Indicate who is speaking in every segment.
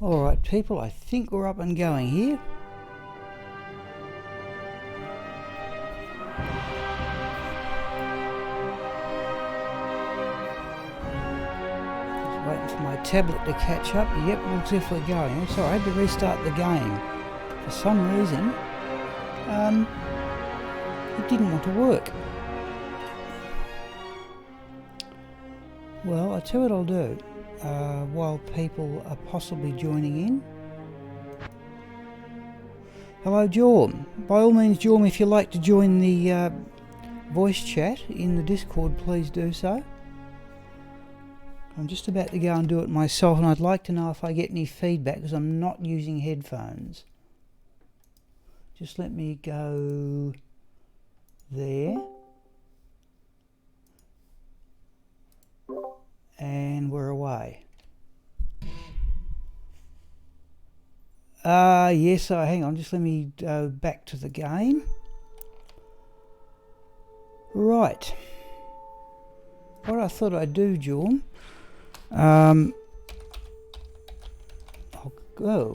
Speaker 1: Alright people, I think we're up and going here. Just waiting for my tablet to catch up. Yep, looks as if we're going. I'm sorry, I had to restart the game. For some reason, it didn't want to work. Well, I'll tell you what I'll do. While people are possibly joining in. Hello Jorm. By all means Jorm, if you'd like to join the voice chat in the Discord, please do so. I'm just about to go and do it myself, and I'd like to know if I get any feedback because I'm not using headphones. Just let me go there. And we're away. Yes, hang on, just let me go back to the game. Right. What I thought I'd do, Jorm, oh,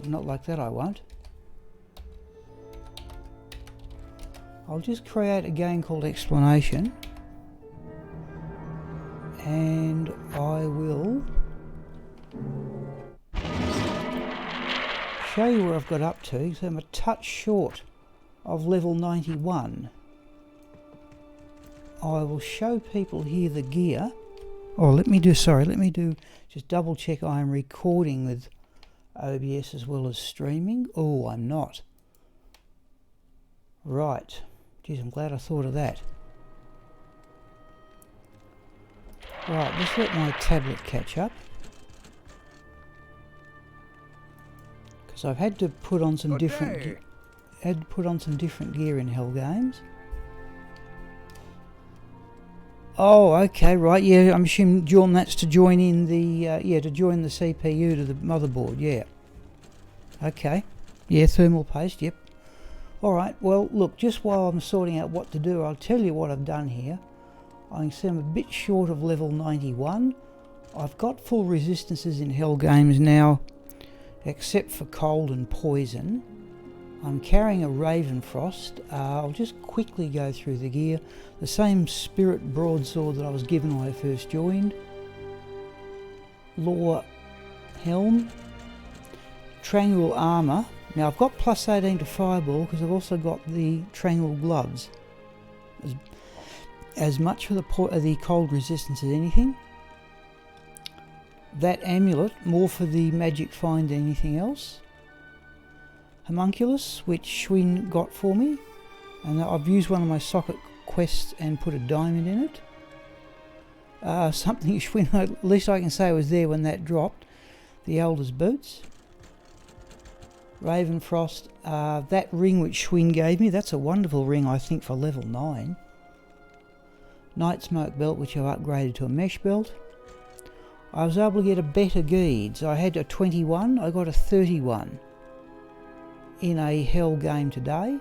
Speaker 1: not like that I won't. I'll just create a game called Explanation, and I will show you where I've got up to. So I'm a touch short of level 91. I will show people here the gear. Oh, let me just double check I am recording with OBS as well as streaming. Oh, I'm not. Right. Geez, I'm glad I thought of that. Right, just let my tablet catch up. Because I've had to put on some different gear in Hell Games. Oh, okay, right, yeah, I'm assuming, Jorm, that's to join in the, to join the CPU to the motherboard, yeah. Okay, yeah, thermal paste, yep. Alright, well, look, just while I'm sorting out what to do, I'll tell you what I've done here. I can see I'm a bit short of level 91. I've got full resistances in Hell Games now, except for cold and poison. I'm carrying a Ravenfrost. I'll just quickly go through the gear. The same Spirit Broadsword that I was given when I first joined. Law Helm. Tranguil Armour. Now I've got plus 18 to Fireball because I've also got the Tranguil Gloves. As much for the cold resistance as anything. That Amulet, more for the magic find than anything else. Homunculus, which Schwinn got for me, and I've used one of my socket quests and put a diamond in it. Something Schwinn, at least I can say was there when that dropped. The Elder's Boots. Ravenfrost, that ring which Schwinn gave me, that's a wonderful ring I think for level 9. Night Smoke Belt, which I've upgraded to a mesh belt. I was able to get a better Geeds. I had a 21, I got a 31 in a Hell game today.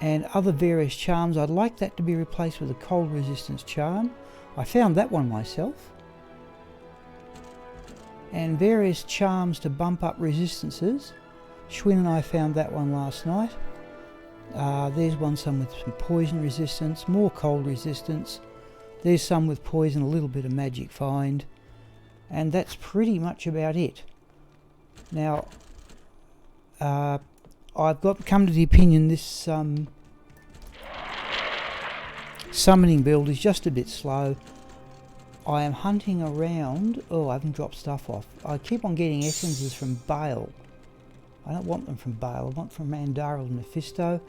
Speaker 1: And other various charms, I'd like that to be replaced with a cold resistance charm. I found that one myself. And various charms to bump up resistances. Schwinn and I found that one last night. There's some with some poison resistance, more cold resistance. There's some with poison, a little bit of magic find. And that's pretty much about it. Now, I've come to the opinion this summoning build is just a bit slow. I am hunting around. Oh, I haven't dropped stuff off. I keep on getting essences from Bale. I don't want them from Bale. I want from Mandaril and Mephisto.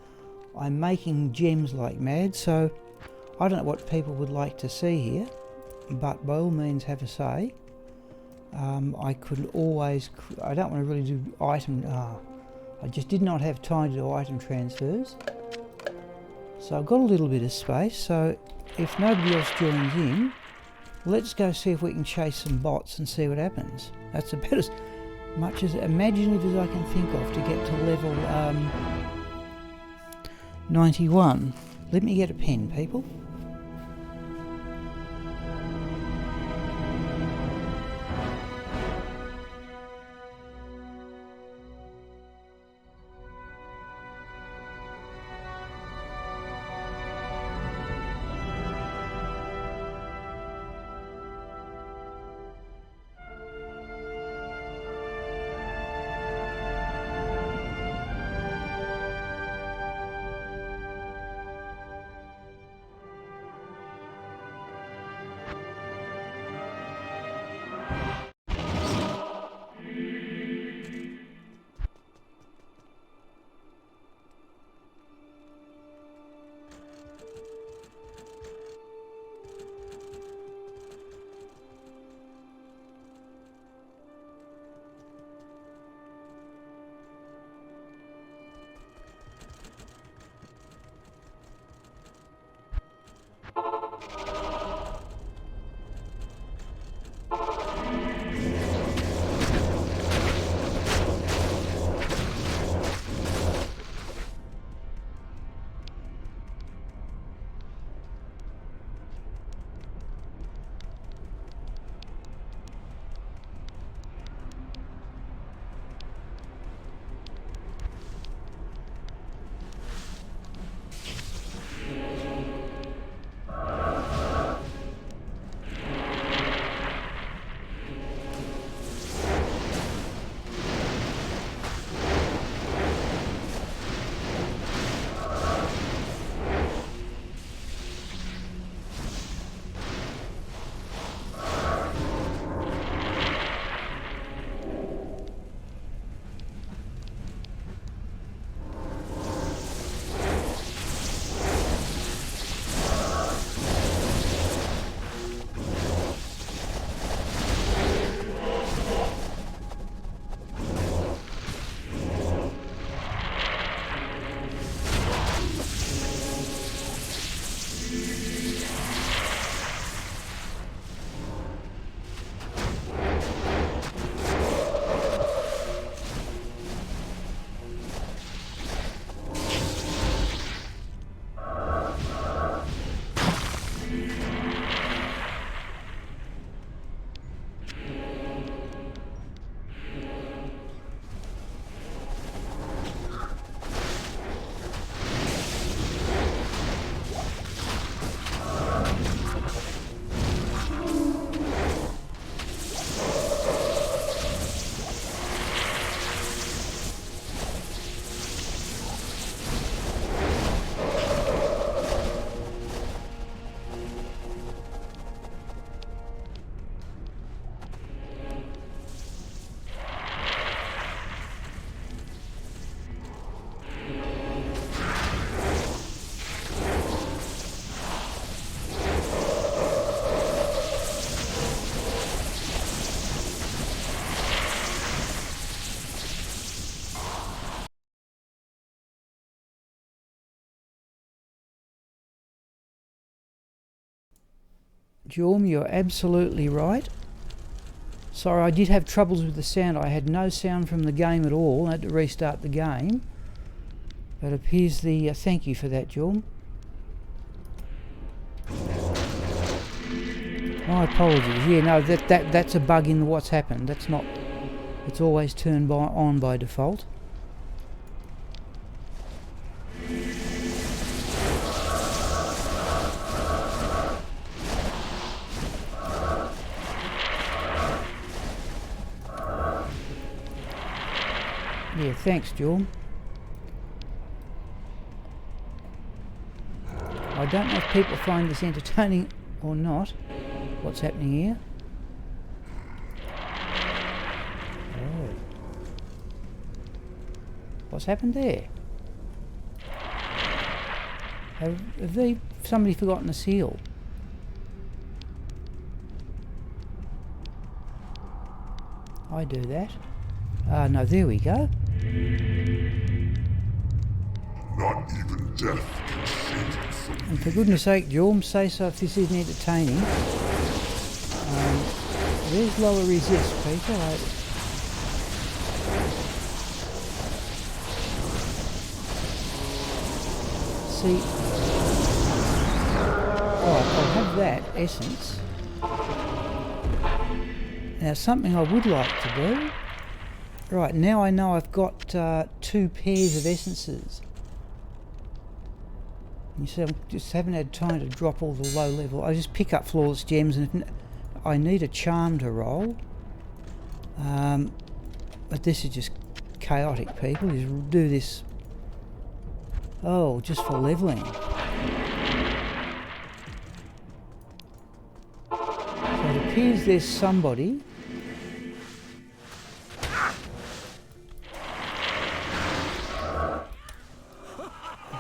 Speaker 1: I'm making gems like mad, so I don't know what people would like to see here, but by all means have a say. I could always... I don't want to really do item... I just did not have time to do item transfers. So I've got a little bit of space, so if nobody else joins in, let's go see if we can chase some bots and see what happens. That's about as much as imaginative as I can think of to get to level 91. Let me get a pen, people. Jorm, you're absolutely right. Sorry, I did have troubles with the sound. I had no sound from the game at all. I had to restart the game. But it appears the... thank you for that, Jorm. My apologies. Yeah, no, that's a bug in what's happened. That's not... It's always turned on by default. Yeah, thanks, Jorm. I don't know if people find this entertaining or not. What's happening here? Oh. What's happened there? Have somebody forgotten a seal? I do that. No, there we go.
Speaker 2: Not even death can save us.
Speaker 1: And for goodness sake, Jorm, say so if this isn't entertaining. There's lower resist, people. See, I'll have that essence. Now, something I would like to do. Right, now I know I've got 2 pairs of essences. You see, I just haven't had time to drop all the low level. I just pick up flawless gems, and if I need a charm to roll. But this is just chaotic, people. Just do this. Oh, just for leveling. So it appears there's somebody.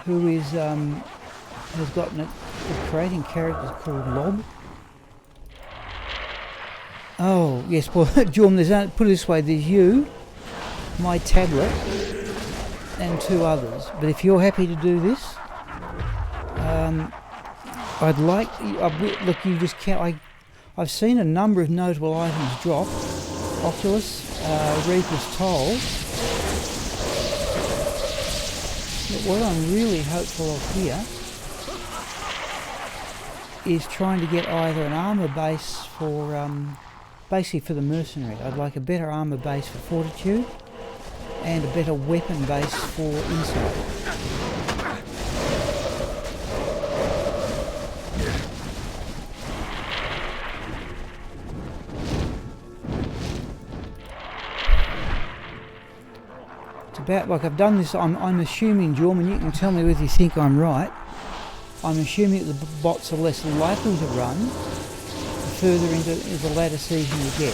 Speaker 1: Who is has gotten creating characters called Lob. Oh yes, well, Jorm, put it this way: there's you, my tablet, and 2 others. But if you're happy to do this, I'd like. Look, you just can't. I've seen a number of notable items drop. Oculus, Reaper's Toll. But what I'm really hopeful of here is trying to get either an armour base for, basically for the mercenary. I'd like a better armour base for fortitude and a better weapon base for insight. About like I've done this, I'm assuming, Jorm, and you can tell me whether you think I'm right. I'm assuming that the bots are less likely to run the further into the latter season you get.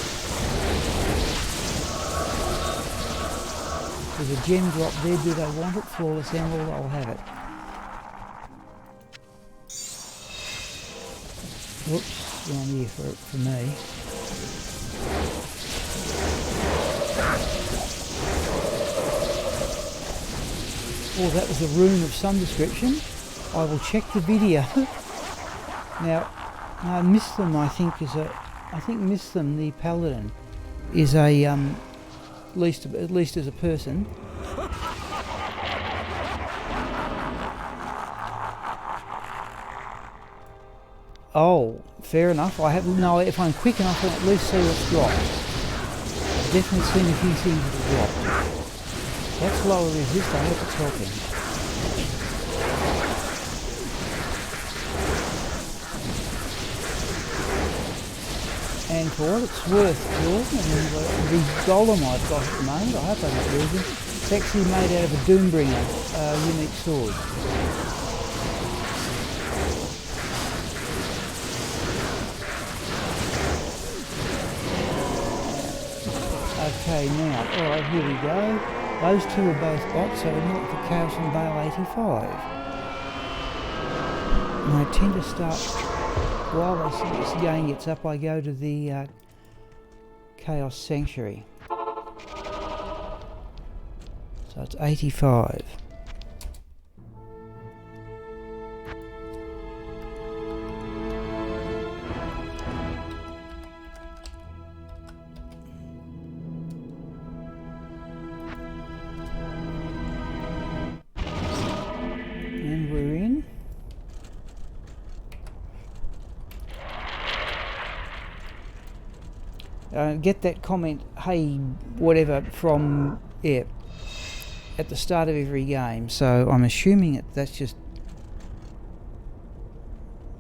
Speaker 1: There's a gem drop there. Do they want it? Flawless emerald. I'll have it. Whoops, wrong here for me. Oh, that was a rune of some description. I will check the video. Now, Mistham, I think Mistham, the paladin, is a at least as a person. Oh, fair enough. If I'm quick enough, I'll at least see what's dropped. I've definitely seen a few things that have dropped. That's lower resist, I hope it's helping. And for what it's worth, Jordan, the golem I've got at the moment, I hope I'm not losing, it's actually made out of a Doombringer unique sword. Okay, now, alright, here we go. Those 2 are both bots, so we're not for Chaos and Bale 85. And I tend to start, while this game gets up, I go to the Chaos Sanctuary. So it's 85. get that comment, hey, whatever, from, yeah, at the start of every game. So I'm assuming that's just...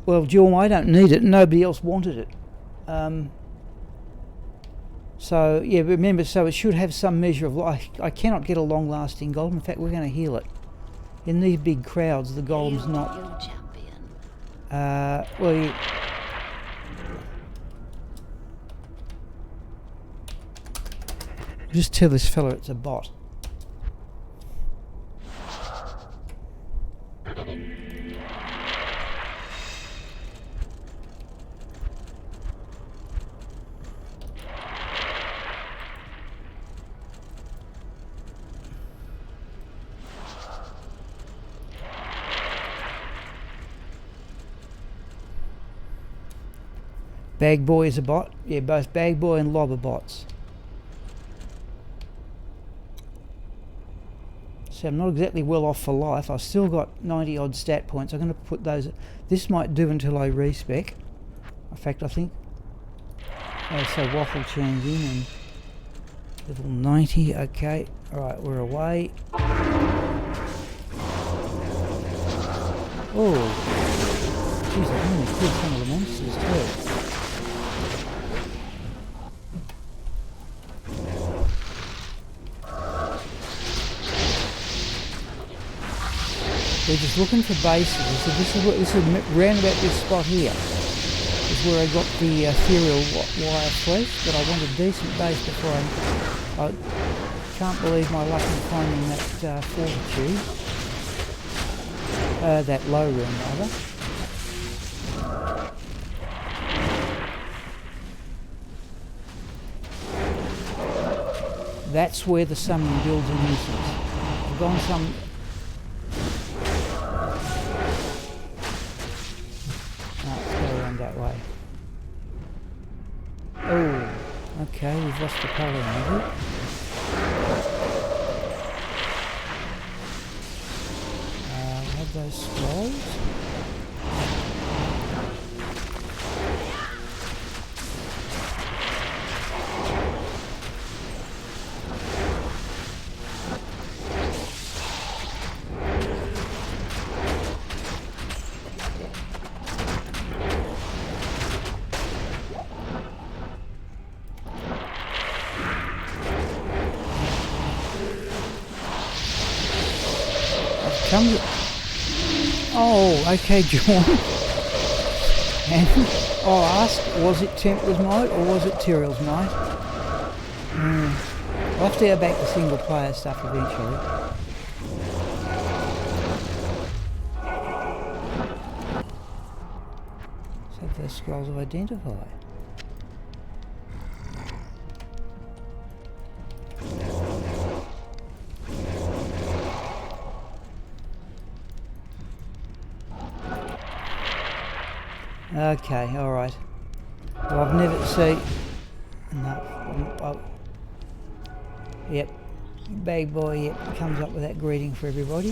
Speaker 1: Well, Jorm, I don't need it. Nobody else wanted it. So, yeah, remember, so it should have some measure of life. I cannot get a long-lasting golem. In fact, we're going to heal it. In these big crowds, the golem's not... well, yeah. Just tell this fella it's a bot. Bag Boy is a bot. Yeah, both Bag Boy and Lob are bots. So I'm not exactly well off for life. I've still got 90 odd stat points. I'm going to put those... This might do until I respec. In fact, I think... so waffle change in and... Level 90, okay. Alright, we're away. Oh! Jeez, I really killed some of the monsters too. We're just looking for bases. So this is round about this spot here is where I got the ethereal wire fleece, but I want a decent base before I can't believe my luck in finding that fortitude. That low room rather. That's where the summoning builds a nuisance. I've gone some... that way. Oh, okay, we've lost the power maybe. Have those scrolls. Oh, okay, John. And I'll ask, was it Templar's Might or was it Tyrell's Might? I'll have to go back to single player stuff eventually. So the scrolls of identify. Okay, alright. Well, I've never seen... No. Yep. Bag Boy, yep, comes up with that greeting for everybody.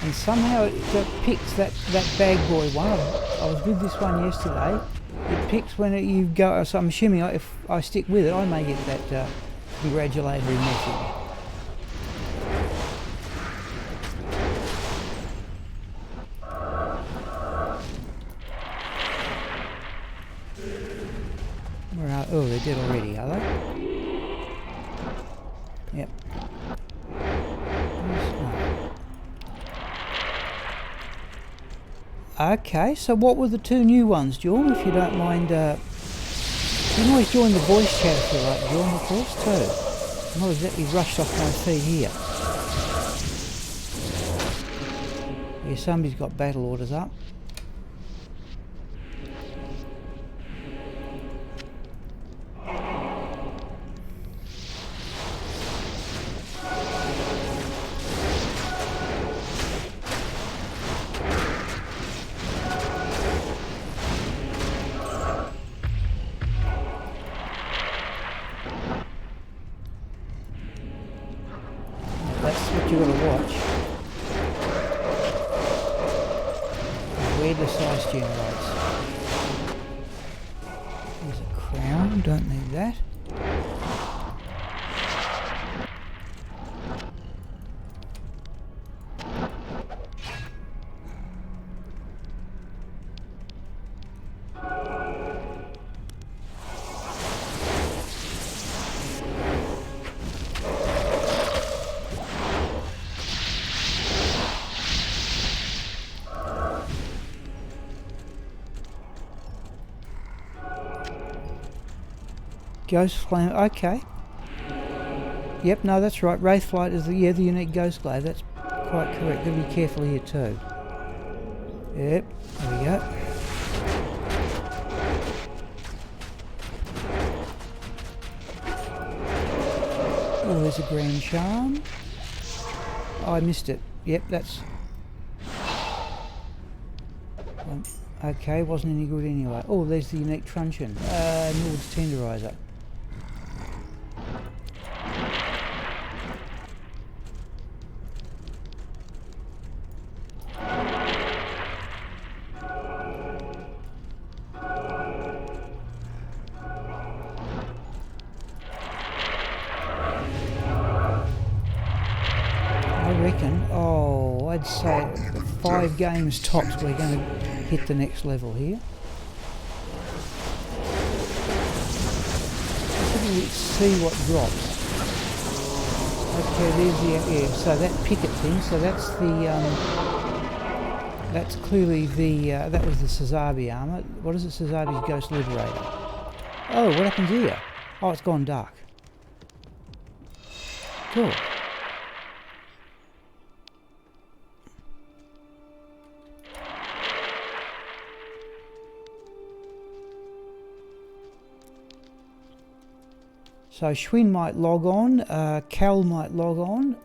Speaker 1: And somehow it picks that Bag Boy one. I was with this one yesterday. It picks when you go... So I'm assuming if I stick with it, I may get that congratulatory message. Oh, they're dead already, are they? Yep. Okay, so what were the two new ones, Jorm, if you don't mind? You can always join the voice chat if you like, Jorm, of course, too. I'm not exactly rushed off my feet here. Yeah, somebody's got battle orders up. That's what you got to watch. weirdless ice generates. There's a crown, don't need that. Ghost flame, okay. Yep, no, that's right. Wraithflight is the unique ghost glaive. That's quite correct. Gotta be careful here too. Yep, there we go. Oh, there's a grand charm. Oh, I missed it. Yep, that's... Okay, wasn't any good anyway. Oh, there's the unique truncheon. Nord's tenderizer. I'd say 5 games tops we're going to hit the next level here. Let's see what drops. Okay, there's the, yeah, so that picket thing, so that's the, that's clearly the, that was the Sazabi armour. What is it, Sazabi's Ghost Liberator? Oh, what happens here? Oh, it's gone dark. Cool. So Schwinn might log on, Cal might log on.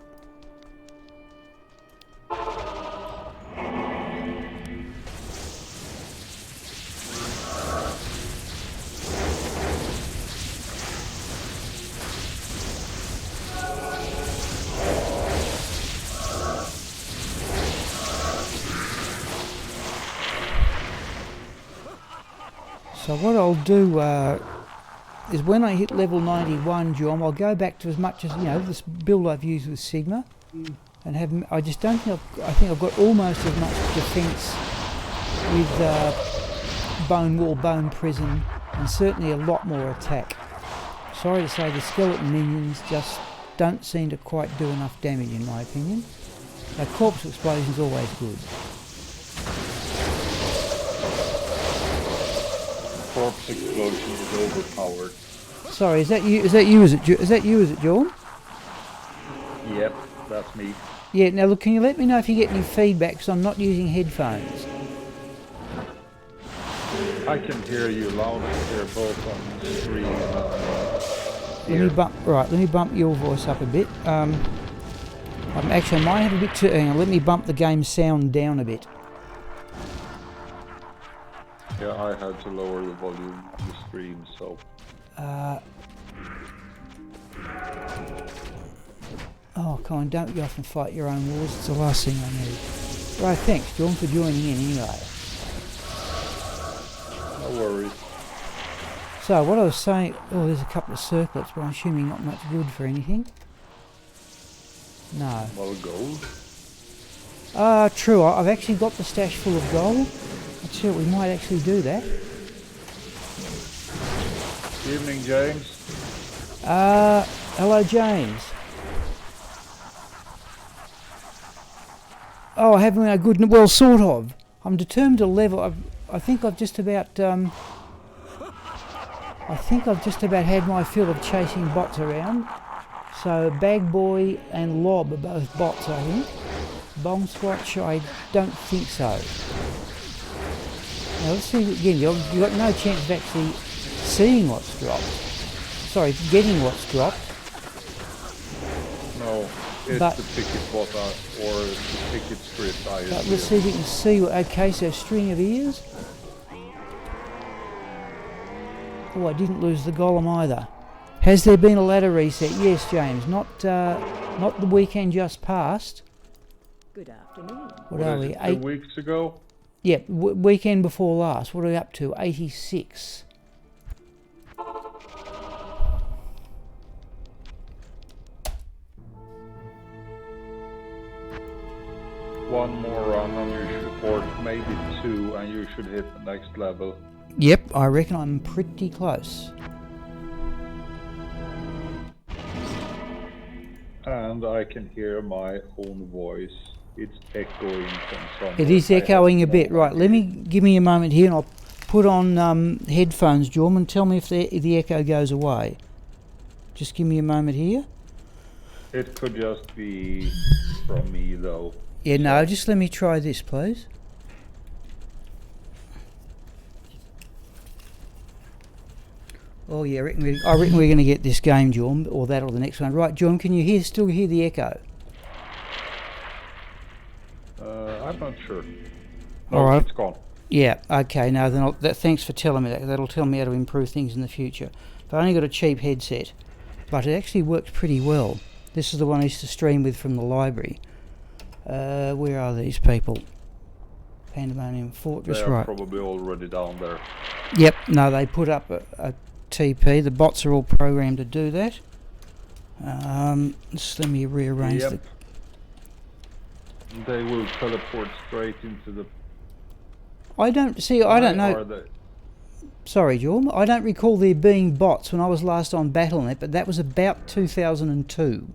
Speaker 1: So what I'll do is when I hit level 91, John, I'll go back to as much as, you know, this build I've used with Sigma, and have, I just don't think I think I've got almost as much defence with Bone Wall, Bone Prison, and certainly a lot more attack. Sorry to say, the skeleton minions just don't seem to quite do enough damage in my opinion. A corpse explosion is always good.
Speaker 3: Corpse explosion is overpowered.
Speaker 1: Sorry, is that you? Is that you? Is that you? Is it Jordan?
Speaker 3: Yep, that's me.
Speaker 1: Yeah. Now look, can you let me know if you get any feedback? Because I'm not using headphones.
Speaker 3: I can hear you loud and clear both on the screen.
Speaker 1: Let me bump. Right. Let me bump your voice up a bit. Actually, I might have a bit too. Hang on. Let me bump the game sound down a bit.
Speaker 3: Yeah, I had to lower the volume on the stream, so...
Speaker 1: Oh, come on, don't go off and fight your own wars. It's the last thing I need. Right, thanks, John, for joining in anyway.
Speaker 3: No worries.
Speaker 1: So, what I was saying... Oh, there's a couple of circlets, but I'm assuming not much good for anything. No.
Speaker 3: Well, gold?
Speaker 1: True. I've actually got the stash full of gold. Let's see, we might actually do that.
Speaker 3: Evening, James.
Speaker 1: Hello, James. Oh, having a good... Well, sort of. I'm determined to level... I think I've just about... I think I've just about had my fill of chasing bots around. So, Bag Boy and Lob are both bots, I think. Bomb Squatch, I don't think so. Now let's see again, you've got no chance of actually seeing what's dropped. Sorry, getting what's dropped.
Speaker 3: No, it's the ticket bot or the ticket script I use.
Speaker 1: Let's see if we can see what... Okay, so string of ears. Oh, I didn't lose the golem either. Has there been a ladder reset? Yes, James. Not the weekend just passed.
Speaker 4: Good afternoon.
Speaker 1: What are we?
Speaker 3: 2 weeks ago?
Speaker 1: Yep, weekend before last. What are we up to? 86.
Speaker 3: One more run and you should, or maybe two, and you should hit the next level.
Speaker 1: Yep, I reckon I'm pretty close.
Speaker 3: And I can hear my own voice. It's echoing from somewhere.
Speaker 1: It is echoing a bit. Right, give me a moment here and I'll put on headphones, Jorm, and tell me if the echo goes away. Just give me a moment here.
Speaker 3: It could just be from me though.
Speaker 1: Yeah, no, just let me try this, please. Oh yeah, I reckon we're going to get this game, Jorm, or that or the next one. Right, Jorm, can you still hear the echo?
Speaker 3: I'm not sure. No,
Speaker 1: All right.
Speaker 3: it's gone.
Speaker 1: Yeah, okay, no, then thanks for telling me that. That'll tell me how to improve things in the future. I've only got a cheap headset, but it actually works pretty well. This is the one I used to stream with from the library. Where are these people? Pandemonium Fortress,
Speaker 3: They're
Speaker 1: right.
Speaker 3: probably already down there.
Speaker 1: Yep, no, they put up a TP. The bots are all programmed to do that. Just let me rearrange
Speaker 3: Yep. They will teleport straight into the...
Speaker 1: I don't know. Sorry, Jorm. I don't recall there being bots when I was last on Battle.net, but that was about 2002.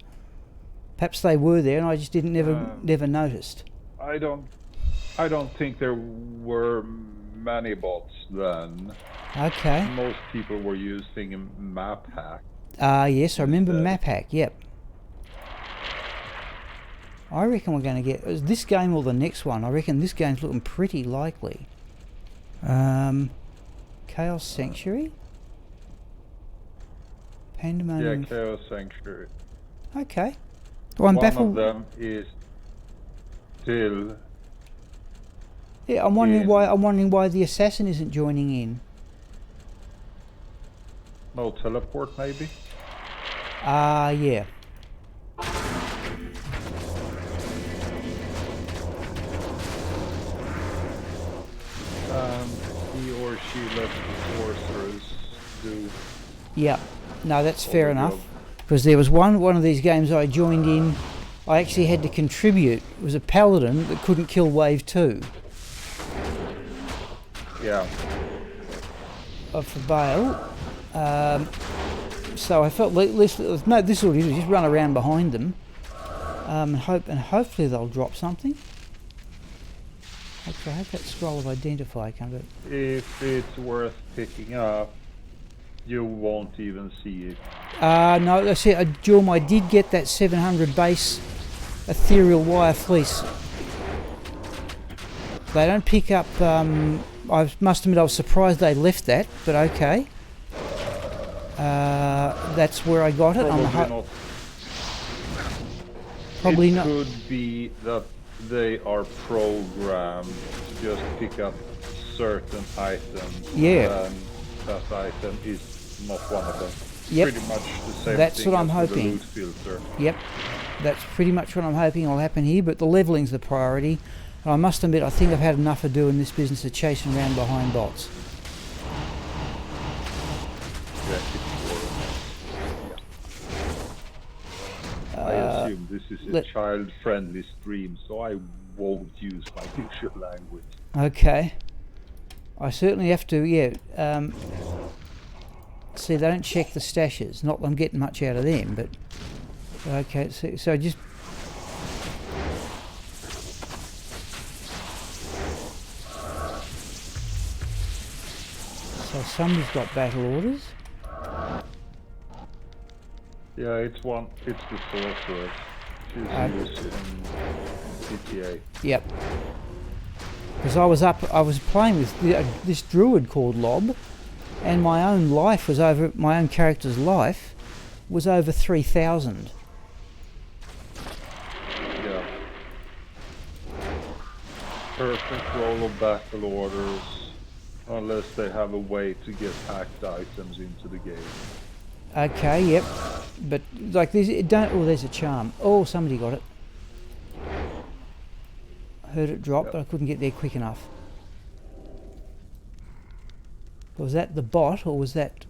Speaker 1: Perhaps they were there and I just never noticed.
Speaker 3: I don't think there were many bots then.
Speaker 1: Okay.
Speaker 3: Most people were using a map hack.
Speaker 1: Yes, I remember map hack. Yep. I reckon we're going to get this game or the next one. I reckon this game's looking pretty likely. Chaos Sanctuary? Pandemonium.
Speaker 3: Yeah, Chaos Sanctuary.
Speaker 1: Okay. Well, I'm baffled.
Speaker 3: One of them is still...
Speaker 1: Yeah, I'm wondering why the assassin isn't joining in.
Speaker 3: No teleport, maybe?
Speaker 1: Yeah.
Speaker 3: He or she let the sorcerers do...
Speaker 1: Yeah. No, that's fair enough. Because there was one of these games I joined in, I actually had to contribute. It was a paladin that couldn't kill wave 2.
Speaker 3: Yeah.
Speaker 1: For Bale. So I felt this is what it is, just run around behind them. And hopefully they'll drop something. I hope that scroll of identify comes up.
Speaker 3: If it's worth picking up, you won't even see it.
Speaker 1: No, that's it. Jorm, I did get that 700 base ethereal wire fleece. They don't pick up... I must admit I was surprised they left that, but okay. That's where I got it.
Speaker 3: Probably not. It could be that they are programmed to just pick up certain items.
Speaker 1: Yeah.
Speaker 3: And that item is not one of them.
Speaker 1: Yep.
Speaker 3: Pretty much the same
Speaker 1: That's
Speaker 3: thing
Speaker 1: what I'm
Speaker 3: as with the
Speaker 1: hoping.
Speaker 3: loot filter.
Speaker 1: Yep. That's pretty much what I'm hoping will happen here, but the leveling's the priority. And I must admit, I think I've had enough of doing this business of chasing around behind bots.
Speaker 3: Yeah, I assume this is a child-friendly stream, so I won't use my visual language.
Speaker 1: Okay. I certainly have to, yeah. See, they don't check the stashes. Not that I'm getting much out of them, but... Okay, so just... So somebody's got battle orders.
Speaker 3: Yeah, it's the sorceress. She's used in GTA.
Speaker 1: Yep. Because I was playing with this druid called Lob, and my own character's life was over 3,000.
Speaker 3: Yeah. Perfect roll of battle orders, unless they have a way to get hacked items into the game.
Speaker 1: Okay, yep. But like this, there's a charm. Oh, somebody got it. Heard it drop, but I couldn't get there quick enough. Was that the bot, or was that...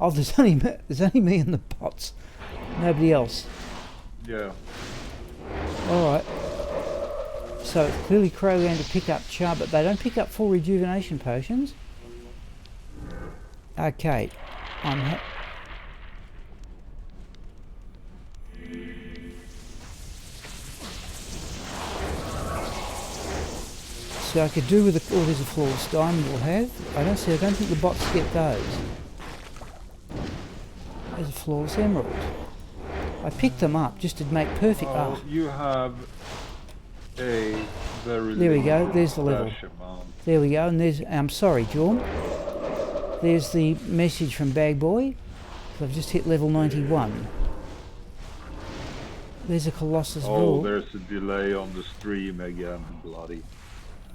Speaker 1: Oh, there's only me and the bots. Nobody else.
Speaker 3: Yeah.
Speaker 1: Alright. So it's clearly Krogan to pick up charm, but they don't pick up full rejuvenation potions. Okay. So I could do with the... Oh, there's a flawless diamond we'll have. I don't think the bots get those. There's a flawless emerald. I picked them up just to make perfect...
Speaker 3: Oh, you have a very...
Speaker 1: There we go, there's the level.
Speaker 3: Amount.
Speaker 1: There we go, and there's... I'm sorry, Jorm. There's the message from Bag Boy. I've just hit level 91. There's a Colossus Bull.
Speaker 3: Oh, there's a delay on the stream again, bloody.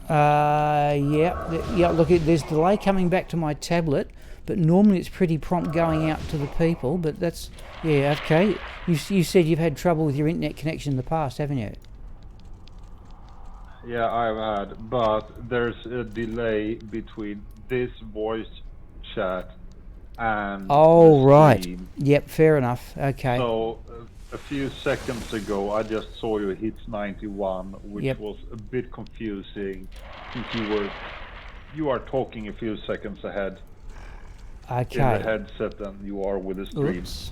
Speaker 1: Yeah, look, there's delay coming back to my tablet, but normally it's pretty prompt going out to the people, but that's... Yeah, okay. You said you've had trouble with your internet connection in the past, haven't you?
Speaker 3: Yeah, I've had, but there's a delay between this voice chat and
Speaker 1: oh,
Speaker 3: the
Speaker 1: right.
Speaker 3: stream.
Speaker 1: Yep, fair enough. Okay.
Speaker 3: So, a few seconds ago, I just saw you hit 91, which was a bit confusing, since you are talking a few seconds ahead in the headset than you are with the stream.
Speaker 1: Oops.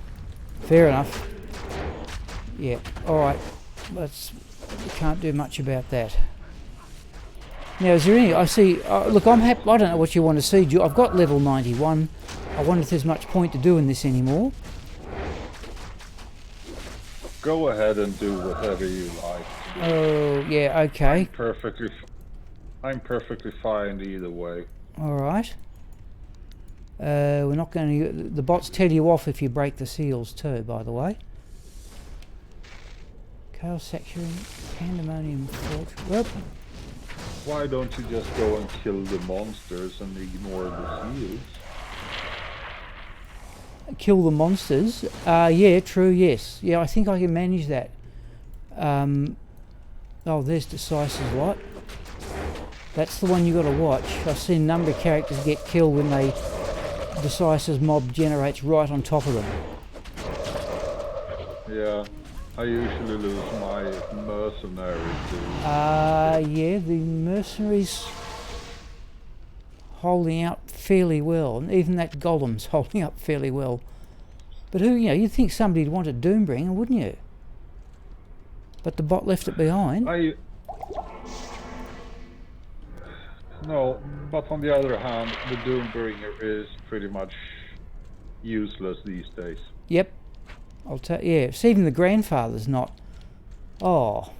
Speaker 1: Fair enough. Yeah. All right. We can't do much about that. Now, is there any... I see... look, I'm happy... I don't know what you want to see. I've got level 91. I wonder if there's much point to doing this anymore.
Speaker 3: Go ahead and do whatever you like.
Speaker 1: Oh, yeah, okay.
Speaker 3: I'm perfectly fine either way.
Speaker 1: All right. We're not going to... The bots tell you off if you break the seals too, by the way. Chaos Sanctuary, Pandemonium Fortress... Whoop.
Speaker 3: Why don't you just go and kill the monsters and ignore the seals?
Speaker 1: Kill the monsters? Yeah, true, yes. Yeah, I think I can manage that. Oh, there's Decisive's Lot. That's the one you got to watch. I've seen a number of characters get killed when Decisive's mob generates right on top of them.
Speaker 3: Yeah, I usually lose my mercenaries too.
Speaker 1: Yeah, the mercenaries holding out fairly well, and even that golem's holding up fairly well. But you'd think somebody'd want a Doombringer, wouldn't you? But the bot left it behind.
Speaker 3: No, but on the other hand, the Doombringer is pretty much useless these days.
Speaker 1: Yep. Yeah, it's even the grandfather's not. Oh.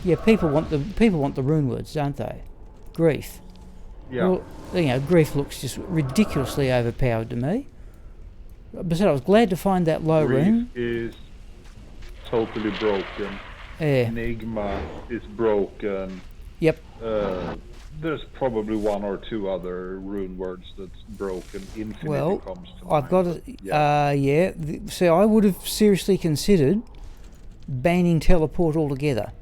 Speaker 1: Yeah, people want the rune words, don't they? Grief.
Speaker 3: Yeah.
Speaker 1: Well, Grief looks just ridiculously overpowered to me. But I was glad to find that low rune.
Speaker 3: Grief is totally broken.
Speaker 1: Yeah.
Speaker 3: Enigma is broken.
Speaker 1: Yep.
Speaker 3: There's probably one or two other rune words that's broken. Infinity comes to mind.
Speaker 1: I've got it. See, I would have seriously considered banning teleport altogether.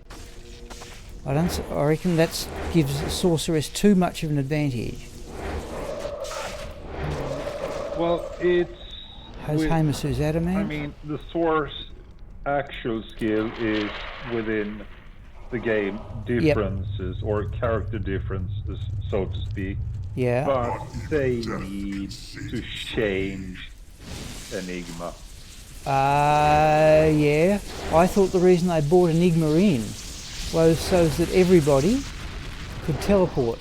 Speaker 1: I reckon that gives Sorceress too much of an advantage.
Speaker 3: Well, it's...
Speaker 1: Hamasu's Adamant?
Speaker 3: I mean, the Source actual skill is within the game differences or character differences, so to speak.
Speaker 1: Yeah.
Speaker 3: But they need to change Enigma.
Speaker 1: Yeah. I thought the reason they brought Enigma in was so that everybody could teleport.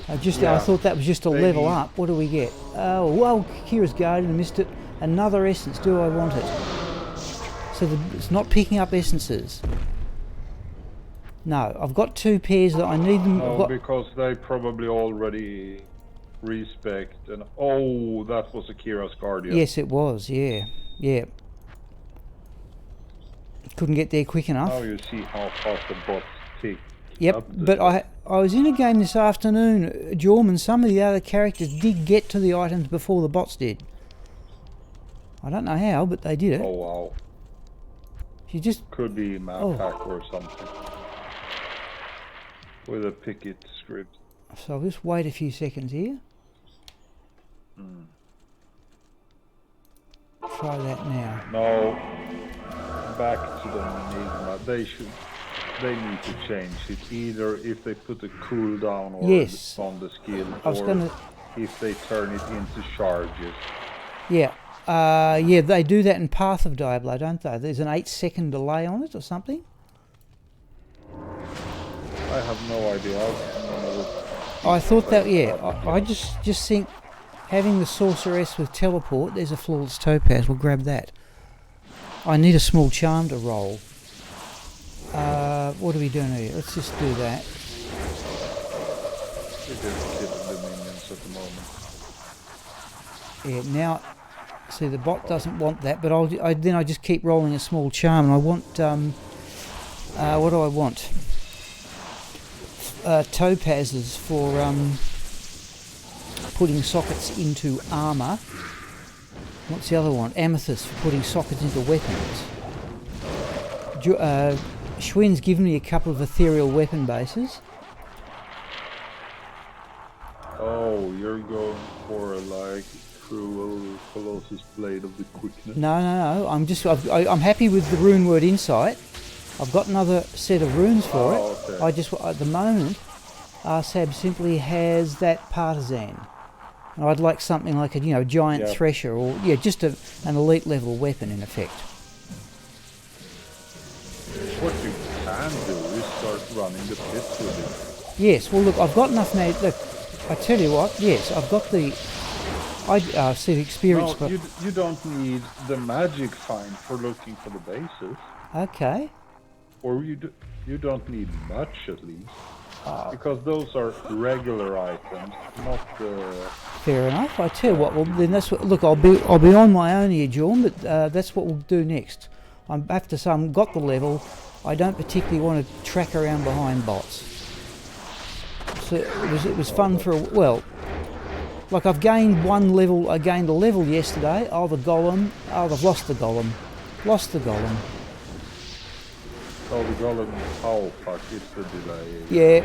Speaker 1: I thought that was just a level up. What do we get? Oh, well, Kira's Guardian missed it. Another essence. Do I want it? So it's not picking up essences. No, I've got two pairs that I need them.
Speaker 3: No, because they probably already respect. And oh, that was Akira's Guardian.
Speaker 1: Yes, it was. Yeah. Couldn't get there quick enough.
Speaker 3: Now you see how fast the bots tick.
Speaker 1: Yep, but I was in a game this afternoon, Jorm, and some of the other characters did get to the items before the bots did. I don't know how, but they did it.
Speaker 3: Oh wow.
Speaker 1: You just
Speaker 3: could be map hack or something with a picket script.
Speaker 1: So I'll just wait a few seconds here. Try that now.
Speaker 3: No, back to the Enigma. They need to change it. Either if they put a cooldown or
Speaker 1: Yes.
Speaker 3: on the skill,
Speaker 1: I was
Speaker 3: or
Speaker 1: gonna.
Speaker 3: if they turn it into charges.
Speaker 1: Yeah. Yeah, they do that in Path of Diablo, don't they? There's an 8-second delay on it or something.
Speaker 3: I have no idea.
Speaker 1: I thought that, yeah. I just think having the Sorceress with teleport, there's a flawless topaz, we'll grab that. I need a small charm to roll. What are we doing here? Let's just do that.
Speaker 3: We're just killing the minions at the moment.
Speaker 1: Yeah, now, see the bot doesn't want that, but then I just keep rolling a small charm, and I want, what do I want? Topazes for putting sockets into armour. What's the other one? Amethyst for putting sockets into weapons. Schwinn's given me a couple of ethereal weapon bases.
Speaker 3: Oh, you're going for like cruel Colossus Blade of the Quickness?
Speaker 1: No. I'm happy with the rune word insight. I've got another set of runes for it.
Speaker 3: Okay.
Speaker 1: I just, at the moment, Sab simply has that partisan. And I'd like something like a giant thresher, or just an elite level weapon in effect.
Speaker 3: What you can do is start running the pits with it.
Speaker 1: Yes, well look, I've got enough now. Look, I tell you what, yes, I've got the... I see the experience...
Speaker 3: No, you don't need the magic find for looking for the bases.
Speaker 1: Okay.
Speaker 3: Or you don't need much at least. Because those are regular items, not
Speaker 1: Fair enough. I tell you what, well then that's what... Look, I'll be on my own here, Jorn, but that's what we'll do next. I have to say, I've got the level. I don't particularly want to track around behind bots. So it was fun for like I've gained one level. I gained a level yesterday. Oh, the golem. Oh, I've lost the golem. Lost the golem.
Speaker 3: Oh, the golem. Oh, fuck! It's the delay.
Speaker 1: Yeah.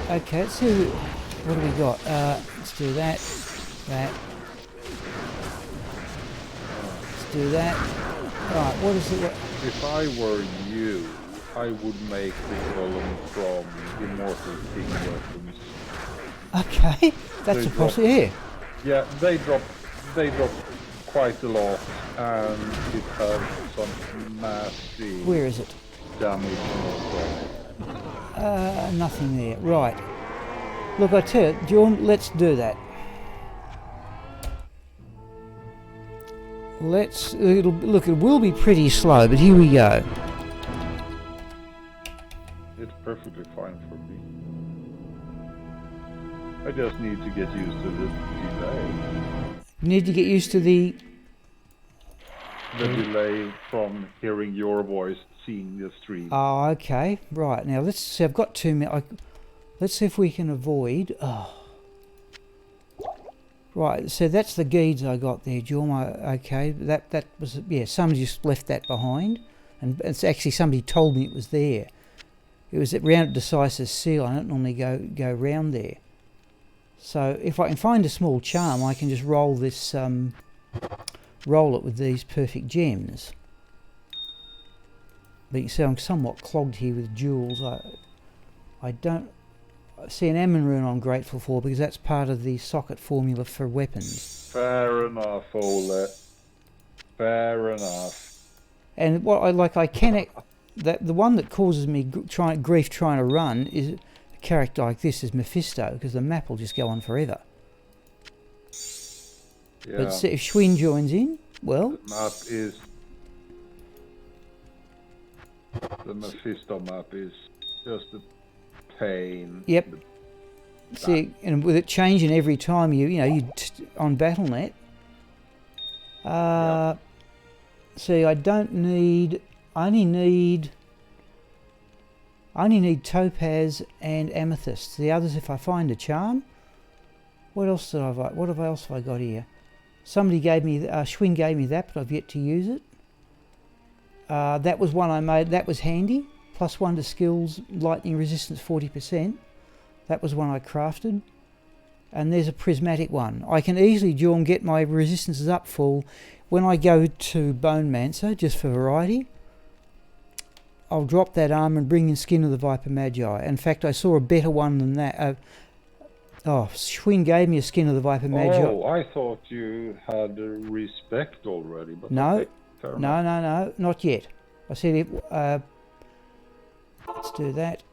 Speaker 1: Okay. Let's see. What do we got? Let's do that. That. Let's do that. Right. What is it?
Speaker 3: If I were you, I would make the golem from Immortal King weapons.
Speaker 1: Okay, that's a possibility.
Speaker 3: Yeah, they drop quite a lot, and it has some massive.
Speaker 1: Where is it?
Speaker 3: Damage on it.
Speaker 1: Nothing there. Right. Look, I tell you, John, let's do that. It will be pretty slow, but here we go.
Speaker 3: It's perfectly fine for me. I just need to get used to the delay.
Speaker 1: You need to get used to the
Speaker 3: delay from hearing your voice, seeing the stream.
Speaker 1: Oh, okay. Right. Now, let's see. I've got 2 minutes. Let's see if we can avoid... Oh. Right, so that's the guides I got there, Jorma. Okay, that was... Yeah, somebody just left that behind. And it's actually somebody told me it was there. It was at round Decisive Seal. I don't normally go round there. So if I can find a small charm, I can just roll this... roll it with these perfect gems. But you can see I'm somewhat clogged here with jewels. I don't... See, an Ammon rune I'm grateful for because that's part of the socket formula for weapons.
Speaker 3: Fair enough, Ole. Fair enough.
Speaker 1: And what I can... The one that causes me grief trying to run is a character like this is Mephisto, because the map will just go on forever.
Speaker 3: Yeah.
Speaker 1: But see, if Schwinn joins in, well...
Speaker 3: The Mephisto map is just a pain.
Speaker 1: Yep. See, and with it changing every time on BattleNet.
Speaker 3: Yep.
Speaker 1: See, I don't need... I only need topaz and amethyst. The others, if I find a charm. What else have I got here? Somebody gave me... Schwinn gave me that, but I've yet to use it. That was one I made. That was handy. +1 to skills, lightning resistance 40%. That was one I crafted. And there's a prismatic one. I can easily dual and get my resistances up full. When I go to Bone Mancer, just for variety, I'll drop that armor and bring in Skin of the Viper Magi. In fact, I saw a better one than that. Schwinn gave me a Skin of the Viper Magi.
Speaker 3: Oh, I thought you had respect already. But
Speaker 1: No,
Speaker 3: okay, fair enough.
Speaker 1: no, not yet. I said it. Let's do that.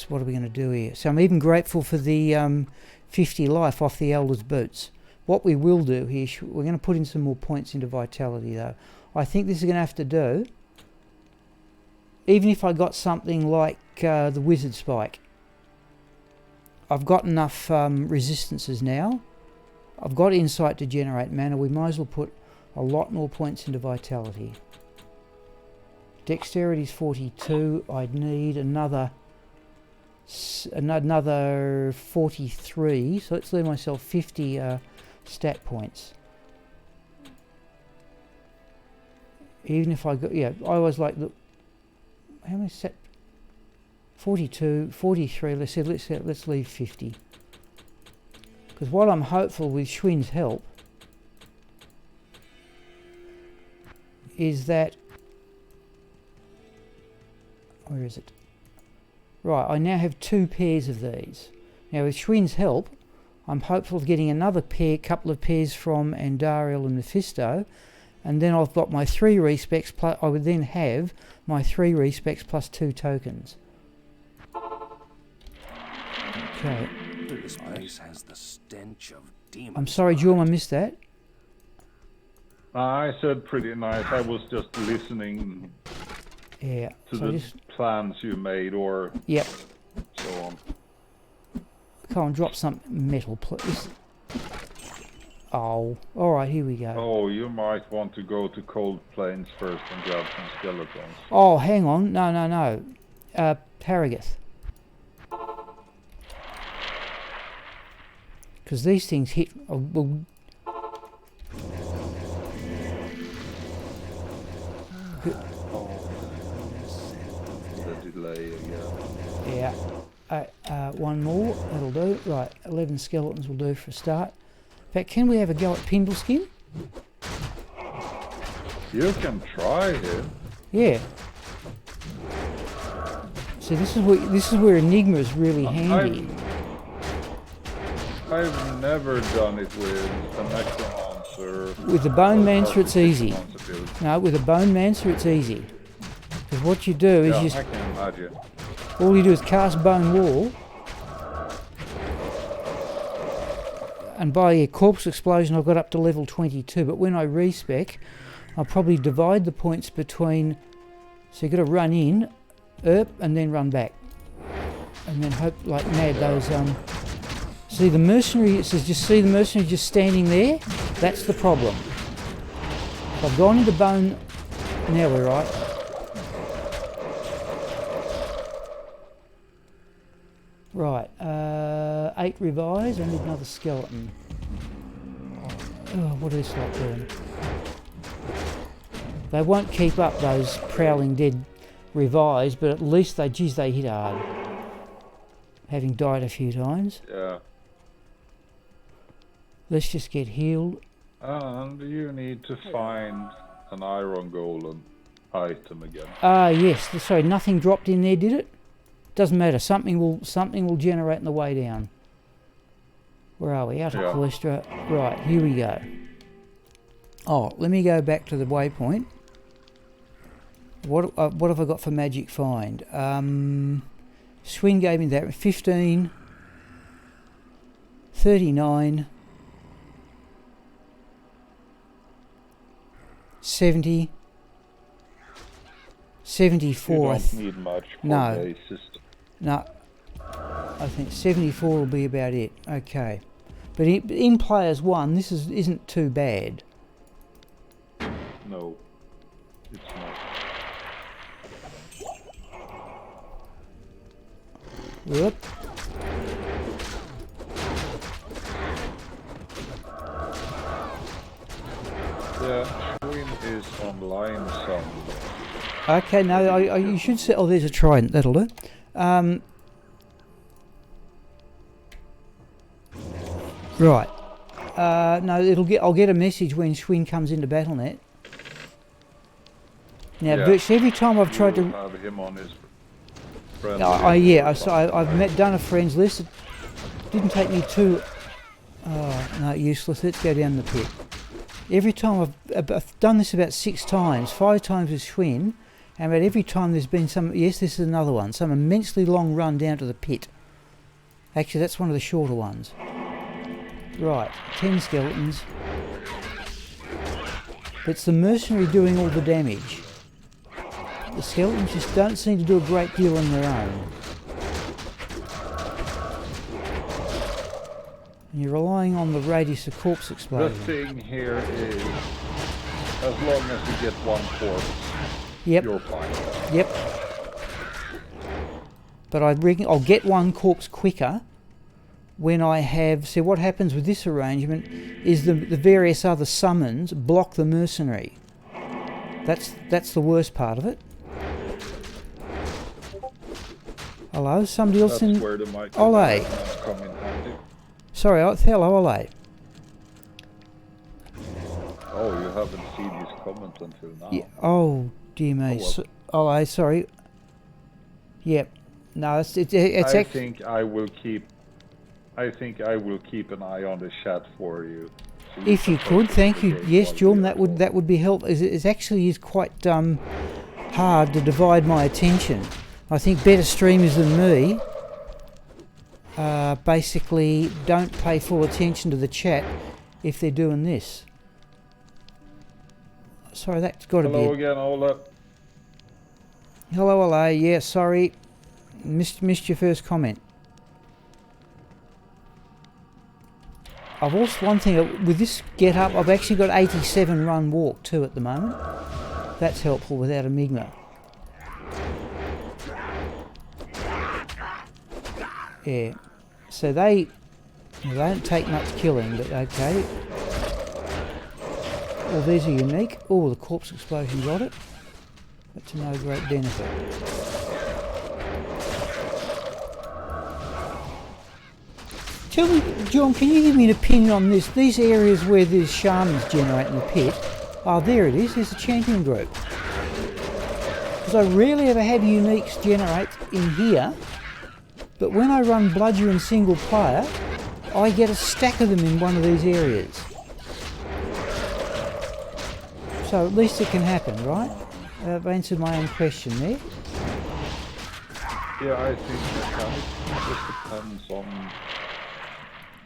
Speaker 1: What are we going to do here? So I'm even grateful for the 50 life off the Elder's boots. What we will do here, we're going to put in some more points into vitality though. I think this is going to have to do. Even if I got something like the Wizard Spike. I've got enough resistances now. I've got insight to generate mana. We might as well put a lot more points into vitality. Dexterity's 42. I'd need another 43. So let's leave myself 50 stat points. Even if I got, I always like the. How many set? 42, 43. Let's leave 50. Because what I'm hopeful with Schwinn's help is that. Where is it? Right, I now have 2 pairs of these. Now with Schwinn's help, I'm hopeful of getting another couple of pairs from Andariel and Mephisto, and then I've got my 3 respecs plus. I would then have my 3 respecs plus 2 tokens. Okay.
Speaker 4: This place has the stench of demons.
Speaker 1: I'm sorry, Jorm, I missed that.
Speaker 3: I said pretty nice. I was just listening
Speaker 1: Yeah.
Speaker 3: to
Speaker 1: So
Speaker 3: the plans you made, or
Speaker 1: yep.
Speaker 3: so on.
Speaker 1: Come on, drop some metal, please. Oh, all right. Here we go.
Speaker 3: Oh, you might want to go to Cold Plains first and grab some skeletons.
Speaker 1: Oh, hang on. No. Paragoth. Because these things hit.
Speaker 3: The delay again.
Speaker 1: Yeah. One more. That'll do. Right. 11 skeletons will do for a start. In fact, can we have a go at Pindle Skin?
Speaker 3: You can try it.
Speaker 1: Yeah. So this is where Enigma is really handy.
Speaker 3: I've never done it with a Necromancer.
Speaker 1: With the Bone Mancer, it's easy. No, with a Bone Mancer, it's easy. Because what you do is
Speaker 3: I can imagine.
Speaker 1: all you do is cast Bone Wall, and by a Corpse Explosion, I've got up to level 22. But when I respec, I'll probably divide the points between. So you've got to run in, and then run back, and then hope like mad those. See the mercenary. It says just see the mercenary just standing there. That's the problem. So I've gone into Bone. Now we're right. Right. 8 revise. I need another skeleton. Oh, what do this lot doing? They won't keep up those prowling dead revise, but at least they hit hard. Having died a few times.
Speaker 3: Yeah.
Speaker 1: Let's just get healed.
Speaker 3: And you need to find an iron golem item again.
Speaker 1: Yes. Sorry, nothing dropped in there, did it? Doesn't matter. Something will generate on the way down. Where are we? Out of Callistra. Right, here we go. Oh, let me go back to the waypoint. What have I got for magic find? Swing gave me that 15, 39, 70, 74.
Speaker 3: You don't need much for a system.
Speaker 1: No, I think 74 will be about it. Okay, but in Players 1, this isn't too bad.
Speaker 3: No, it's not.
Speaker 1: Whoop.
Speaker 3: Yeah, Schwinn is online somewhere.
Speaker 1: Okay, no, you should say. Oh, there's a trident. That'll do. Right. No, I'll get a message when Schwinn comes into BattleNet. Now,
Speaker 3: Yeah.
Speaker 1: virtually every time I've tried to...
Speaker 3: have him on his friend
Speaker 1: I've done a friends list. It didn't take me too... Oh, no, useless. Let's go down the pit. Every time I've done this about 6 times, 5 times with Schwinn, and about every time there's been some... Yes, this is another one. Some immensely long run down to the pit. Actually, that's one of the shorter ones. Right, 10 skeletons. But it's the mercenary doing all the damage. The skeletons just don't seem to do a great deal on their own. And you're relying on the radius of corpse
Speaker 3: The
Speaker 1: explosion.
Speaker 3: thing here is, as long as you get one corpse,
Speaker 1: Yep,
Speaker 3: you're fine.
Speaker 1: yep. But I reckon I'll get one corpse quicker when I have... See, what happens with this arrangement is the various other summons block the mercenary. That's the worst part of it. Hello, somebody else
Speaker 3: That's
Speaker 1: in...
Speaker 3: where the mic
Speaker 1: Ole.
Speaker 3: come in handy.
Speaker 1: Sorry, hello, Ole.
Speaker 3: Oh, you haven't seen his comment until now.
Speaker 1: Yeah, oh, dear me.
Speaker 3: Oh, well.
Speaker 1: Ole, sorry. Yep. No, it's
Speaker 3: I think I will keep an eye on the chat for you. So
Speaker 1: if you could, thank you. Yes, Jorm, that would be helpful. It actually is quite hard to divide my attention. I think better streamers than me basically don't pay full attention to the chat if they're doing this. Sorry, that's got to be...
Speaker 3: Hello again, Ola.
Speaker 1: Hello, Ole. Yeah, sorry. Missed your first comment. I've also... One thing, with this get-up, I've actually got 87 run walk too at the moment. That's helpful without a Migma. Yeah. So they don't take much killing, but okay. Well, these are unique. Oh, the corpse explosion got it. But to no great benefit. Tell me, John, can you give me an opinion on this? These areas where there's shamans generating the pit. Oh, there it is. There's a champion group. Because I rarely ever have uniques generate in here. But when I run Bludger and single player, I get a stack of them in one of these areas. So at least it can happen, right? I've answered my own question there.
Speaker 3: Yeah, I think it just depends on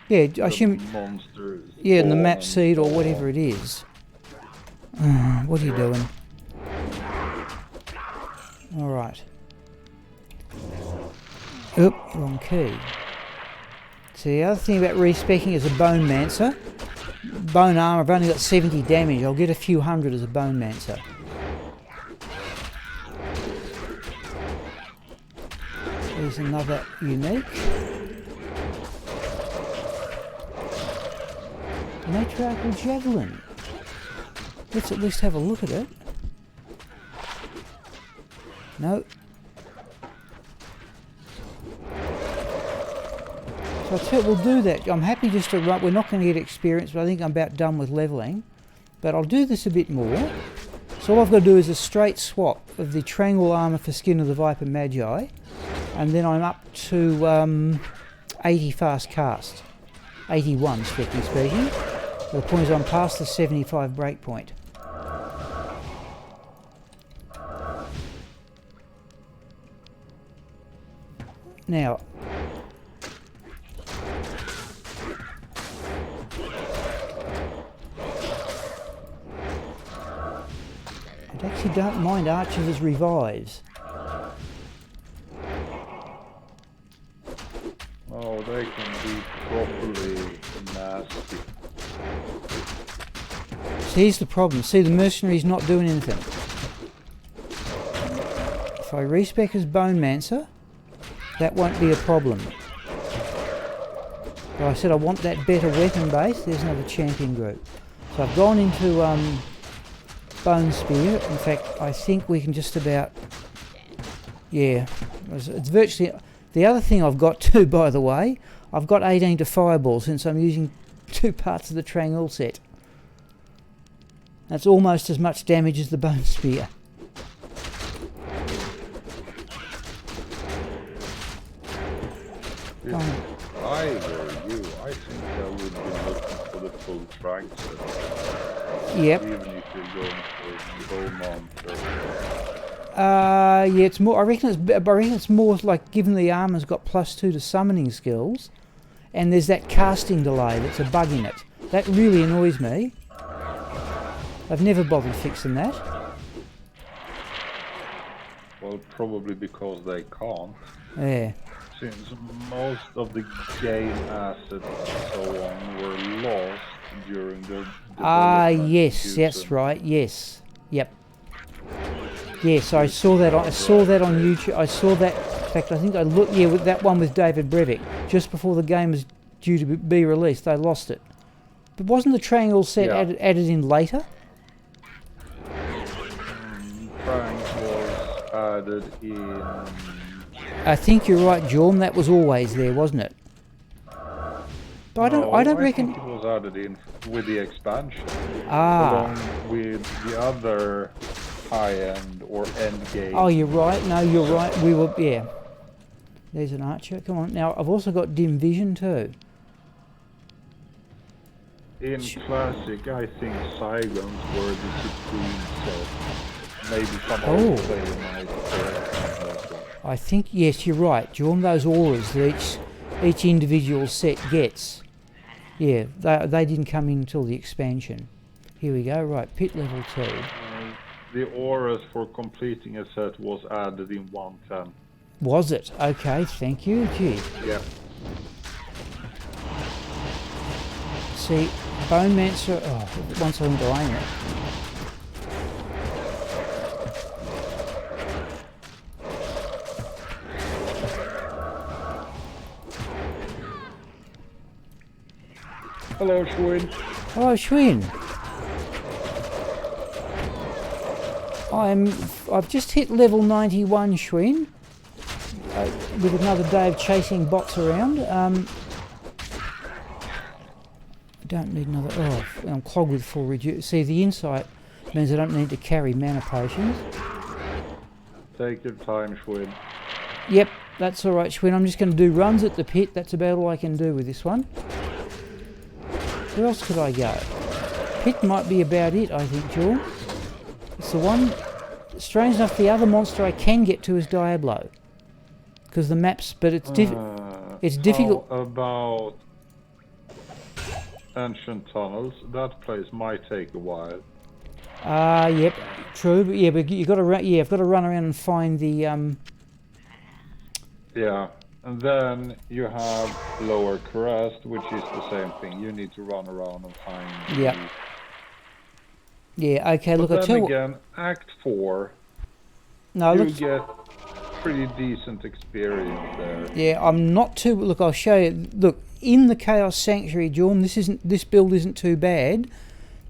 Speaker 1: Yeah, I assume...
Speaker 3: the monsters.
Speaker 1: Yeah, and the map seed or whatever it is. What are you doing? Alright. Oop, wrong key. So the other thing about respecking is a Bone Mancer. Bone armor, I've only got 70 damage. I'll get a few hundred as a Bone Mancer. There's another unique. Matriarchal Javelin. Let's at least have a look at it. No. So I tell you, we'll do that. I'm happy just to run. We're not going to get experience, but I think I'm about done with levelling. But I'll do this a bit more. So all I've got to do is a straight swap of the Triangle Armour for Skin of the Viper Magi. And then I'm up to 80 fast cast. 81, strictly speaking. The point is I'm past the 75 breakpoint. Now, I actually don't mind archers as revives.
Speaker 3: Oh, they can be properly nasty.
Speaker 1: See, here's the problem. See, the mercenary's not doing anything. If I respec as Bone Mancer, that won't be a problem. But I said I want that better weapon base. There's another champion group. So I've gone into Bone Spear. In fact, I think we can just about... Yeah, It's virtually... The other thing I've got too, by the way, I've got 18 to fireball since I'm using 2 parts of the Triangle set. That's almost as much damage as the Bone Spear.
Speaker 3: If I were you, I think I would be looking for the full Trank set.
Speaker 1: Yep.
Speaker 3: Even if you're going for Bowmonster.
Speaker 1: Yeah, it's more. I reckon it's more like given the armor's got +2 to summoning skills, and there's that casting delay that's a bug in it. That really annoys me. I've never bothered fixing that.
Speaker 3: Well, probably because they can't.
Speaker 1: Yeah.
Speaker 3: Since most of the game assets and so on were lost during the
Speaker 1: yes, that's right. Yes. Yep. Yes, I saw that. I saw that on YouTube. I saw that. In fact, I think I looked. Yeah, with that one with David Brevik, just before the game was due to be released, they lost it. But wasn't the Triangle set added in later?
Speaker 3: Trank was added in.
Speaker 1: I think you're right, Jorm. That was always there, wasn't it? But I don't reckon.
Speaker 3: I think it was added in with the expansion.
Speaker 1: Ah.
Speaker 3: Along with the other high-end or end game.
Speaker 1: Oh, you're right. No, you're right. We were, yeah. There's an archer. Come on. Now, I've also got dim vision too.
Speaker 3: In Classic, I think Saigons were the supreme set. Maybe some other player might that one.
Speaker 1: I think, yes, you're right, Jorm. Those auras that each individual set gets. Yeah, they didn't come in until the expansion. Here we go. Right, pit level 2.
Speaker 3: The auras for completing a set was added in 110.
Speaker 1: Was it? Okay, thank you. Gee.
Speaker 3: Yeah.
Speaker 1: See, Bone Mancer. Oh, once I went to aim it.
Speaker 3: Hello, Schwinn.
Speaker 1: Hello, Schwinn. I've just hit level 91, Schwinn, with another day of chasing bots around. I don't need another. Oh, I'm clogged with full reduce. See, the insight means I don't need to carry mana potions.
Speaker 3: Take your time, Schwinn.
Speaker 1: Yep, that's all right, Schwinn. I'm just going to do runs at the pit. That's about all I can do with this one. Where else could I go? Pit might be about it, I think, Joel. It's the one. Strange enough, the other monster I can get to is Diablo, because the maps. But it's difficult.
Speaker 3: How about Ancient Tunnels? That place might take a while.
Speaker 1: Yep, true. But yeah, but you got to yeah, I've got to run around and find the
Speaker 3: Yeah, and then you have Lower Crest, which is the same thing. You need to run around and find.
Speaker 1: Yep. Yeah, okay,
Speaker 3: But
Speaker 1: look, I
Speaker 3: then
Speaker 1: tell
Speaker 3: again, Act 4,
Speaker 1: no,
Speaker 3: you
Speaker 1: look,
Speaker 3: get pretty decent experience there.
Speaker 1: yeah, I'm not too, look, I'll show you, look, in the Chaos Sanctuary, Jorm, this build isn't too bad,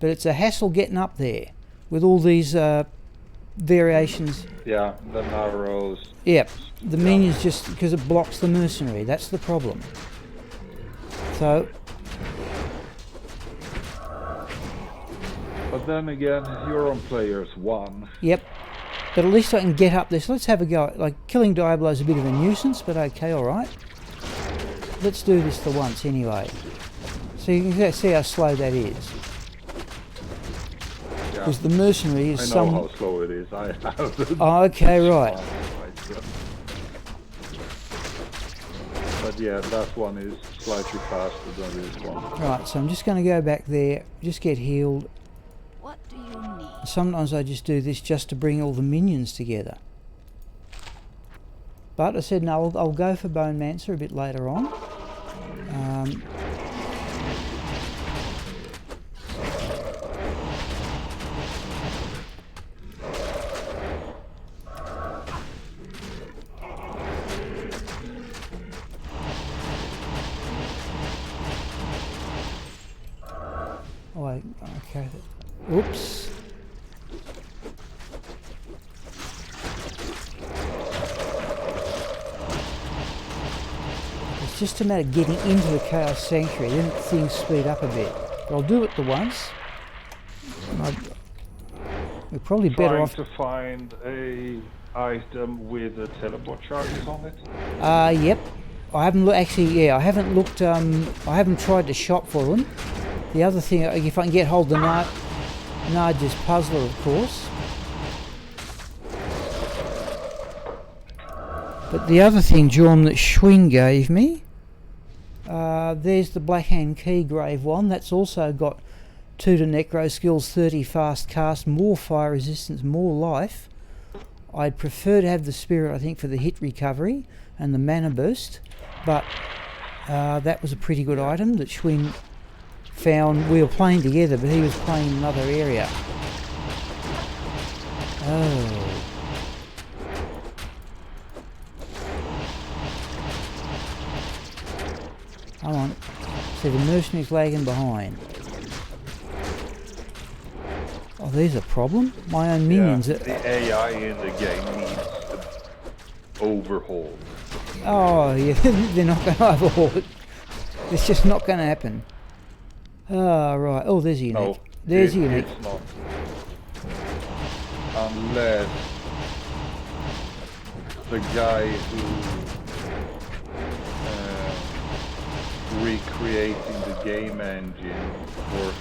Speaker 1: but it's a hassle getting up there, with all these, variations.
Speaker 3: Yeah, the narrows.
Speaker 1: Yep, the minions just, because it blocks the mercenary, that's the problem. So,
Speaker 3: But then again, you're on players 1.
Speaker 1: yep. But at least I can get up there. So let's have a go. Like, killing Diablo is a bit of a nuisance, but okay, alright. Let's do this for once anyway. So you can see how slow that is.
Speaker 3: Yeah.
Speaker 1: Because the mercenary is
Speaker 3: I know how slow it is. I have
Speaker 1: Oh, okay, right.
Speaker 3: But yeah, that one is slightly faster than this one.
Speaker 1: Right, so I'm just going to go back there, just get healed.
Speaker 5: What do you need?
Speaker 1: Sometimes I just do this just to bring all the minions together. But I said no, I'll go for Bone Mancer a bit later on. Oh, okay. Oops. It's just a matter of getting into the Chaos Sanctuary, then things speed up a bit. But I'll do it the once. We're probably better off
Speaker 3: to find a item with a teleport charges on it.
Speaker 1: Yep. I haven't I haven't looked. I haven't tried to shop for them. The other thing, if I can get hold of the Narja's puzzler, of course. But the other thing, John, that Schwinn gave me, there's the Blackhand Keygrave one. That's also got 2 to Necro skills, 30 fast cast, more fire resistance, more life. I'd prefer to have the Spirit, I think, for the hit recovery and the mana boost. But that was a pretty good item that Schwinn found. We were playing together, but he was playing in another area. Oh. Come on. See, the mercenary's lagging behind. Oh, there's a problem. My own minions.
Speaker 3: The AI in the game needs an overhaul.
Speaker 1: Oh, yeah, they're not going to overhaul it. It's just not going to happen. Oh, right. Oh, there's a unique.
Speaker 3: No,
Speaker 1: there's a unique.
Speaker 3: It's not. Unless the guy who recreating the game engine or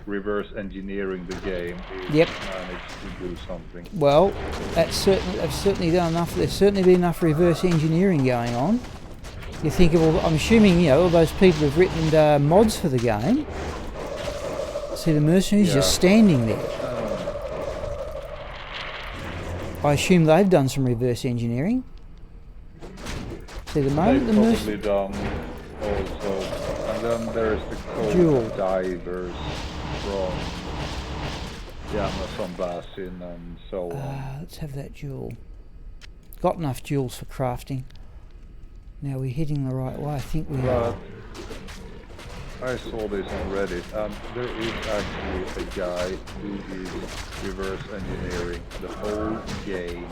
Speaker 3: reverse engineering the game is managed to do something.
Speaker 1: Well, they've certainly done enough. There's certainly been enough reverse engineering going on. You think of all, I'm assuming, all those people who've written mods for the game. See the mercenaries just standing there. I assume they've done some reverse engineering. See the moment the
Speaker 3: mercenaries done also, and then there's the code divers from the Amazon Basin and so on.
Speaker 1: Let's have that jewel. Got enough jewels for crafting. Now we're heading the right way. I think we are.
Speaker 3: I saw this on Reddit, and there is actually a guy who is reverse engineering the whole game,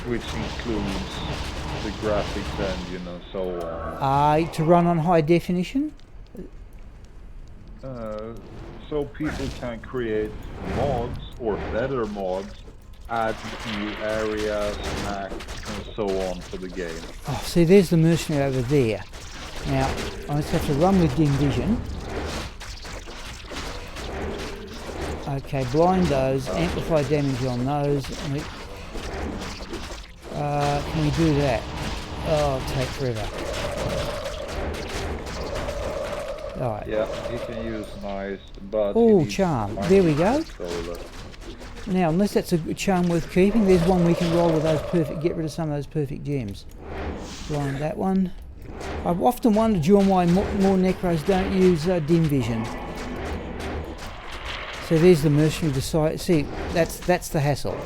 Speaker 3: which includes the graphics engine and so on.
Speaker 1: To run on high definition?
Speaker 3: So people can create mods or better mods, add new areas, acts and so on for the game.
Speaker 1: Oh, see, there's the mercenary over there. Now, I just have to run with dim vision. Okay, blind those, amplify damage on those. Can we do that? Oh, it'll take forever. Alright.
Speaker 3: Yeah, he can use nice, but...
Speaker 1: Oh, charm. There we go. Now, unless that's a good charm worth keeping, there's one we can roll with those perfect... Get rid of some of those perfect gems. Blind that one. I've often wondered, John, why more Necros don't use dim vision. So there's the mercenary decide. See, that's the hassle.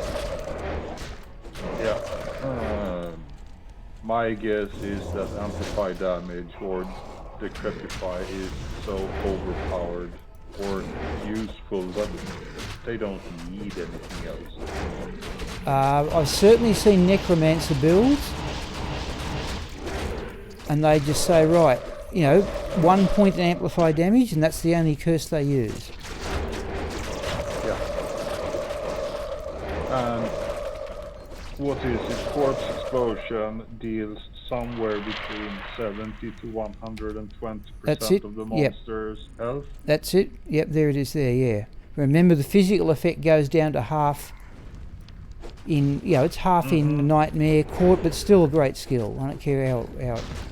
Speaker 3: Yeah. My guess is that amplify damage or decrepify is so overpowered or useful that they don't need anything else.
Speaker 1: I've certainly seen necromancer builds, and they just say, right, 1 point in amplify damage, and that's the only curse they use.
Speaker 3: Yeah. And what is it? Corpse explosion deals somewhere between 70 to 120% of the monster's health.
Speaker 1: That's it. Yep, there it is there, yeah. Remember, the physical effect goes down to half in, it's half in Nightmare Court, but still a great skill. I don't care how.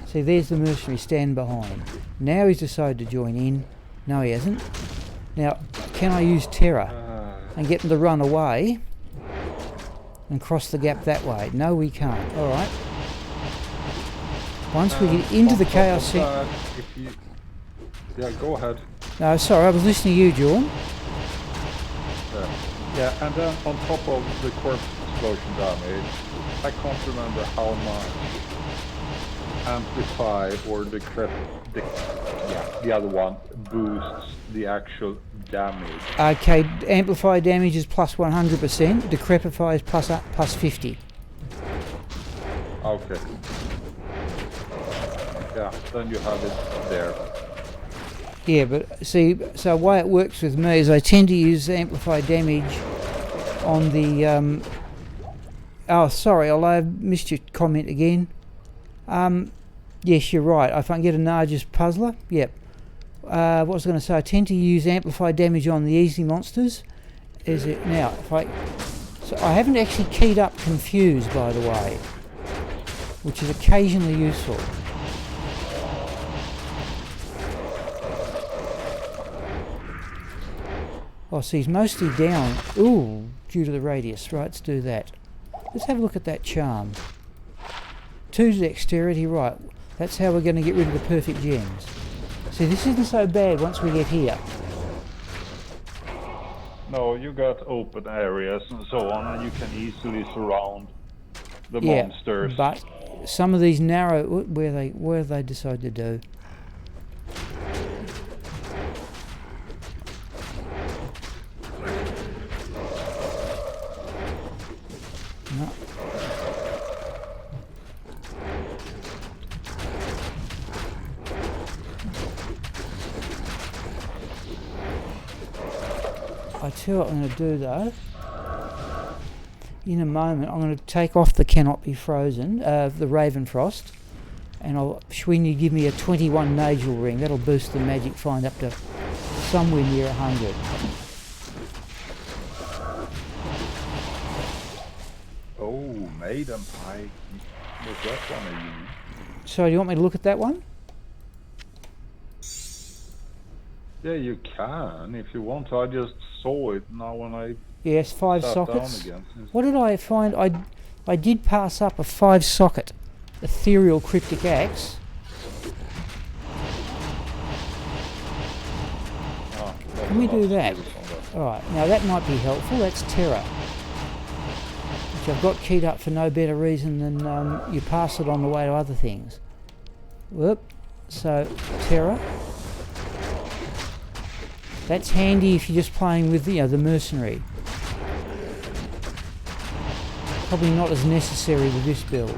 Speaker 1: See, there's the mercenary stand behind. Now he's decided to join in. No, he hasn't. Now, can I use Terror and get him to run away and cross the gap that way? No, we can't. All right. Once we get into the chaos...
Speaker 3: Yeah, go ahead.
Speaker 1: No, sorry, I was listening to you, John.
Speaker 3: Yeah, and then on top of the corpse explosion damage, I can't remember how much amplify or the other one boosts the actual damage.
Speaker 1: Okay, amplify damage is plus 100%, decrepify is plus 50.
Speaker 3: Okay. Yeah, then you have it there.
Speaker 1: Yeah, but see, so the way it works with me is I tend to use amplified damage on the. Oh, sorry, I missed your comment again. Yes, you're right. If I can get a Nargis puzzler, yep. What was I going to say? I tend to use amplified damage on the easy monsters. Is it now? So I haven't actually keyed up confused, by the way, which is occasionally useful. Oh, so he's mostly down. Ooh, due to the radius. Right, let's do that. Let's have a look at that charm. 2 dexterity, right. That's how we're going to get rid of the perfect gems. See, this isn't so bad once we get here.
Speaker 3: No, you got open areas and so on, and you can easily surround the monsters.
Speaker 1: But some of these narrow, where they decide to do. No. I tell you what I'm going to do though. In a moment, I'm going to take off the cannot be frozen, the Ravenfrost, and when you give me a 21 Nagel ring, that'll boost the magic find up to somewhere near 100.
Speaker 3: Oh, Maiden Pie. Was that one of you?
Speaker 1: So, do you want me to look at that one?
Speaker 3: Yeah, you can if you want to. I just saw it now when I
Speaker 1: Yes, 5
Speaker 3: sat
Speaker 1: sockets.
Speaker 3: down again.
Speaker 1: What did I find? I did pass up a 5 socket ethereal cryptic axe.
Speaker 3: Ah,
Speaker 1: Can we do that? Alright, now that might be helpful. That's Terra, which I've got keyed up for no better reason than you pass it on the way to other things. Whoop. So, Terra. That's handy if you're just playing with the mercenary. Probably not as necessary with this build.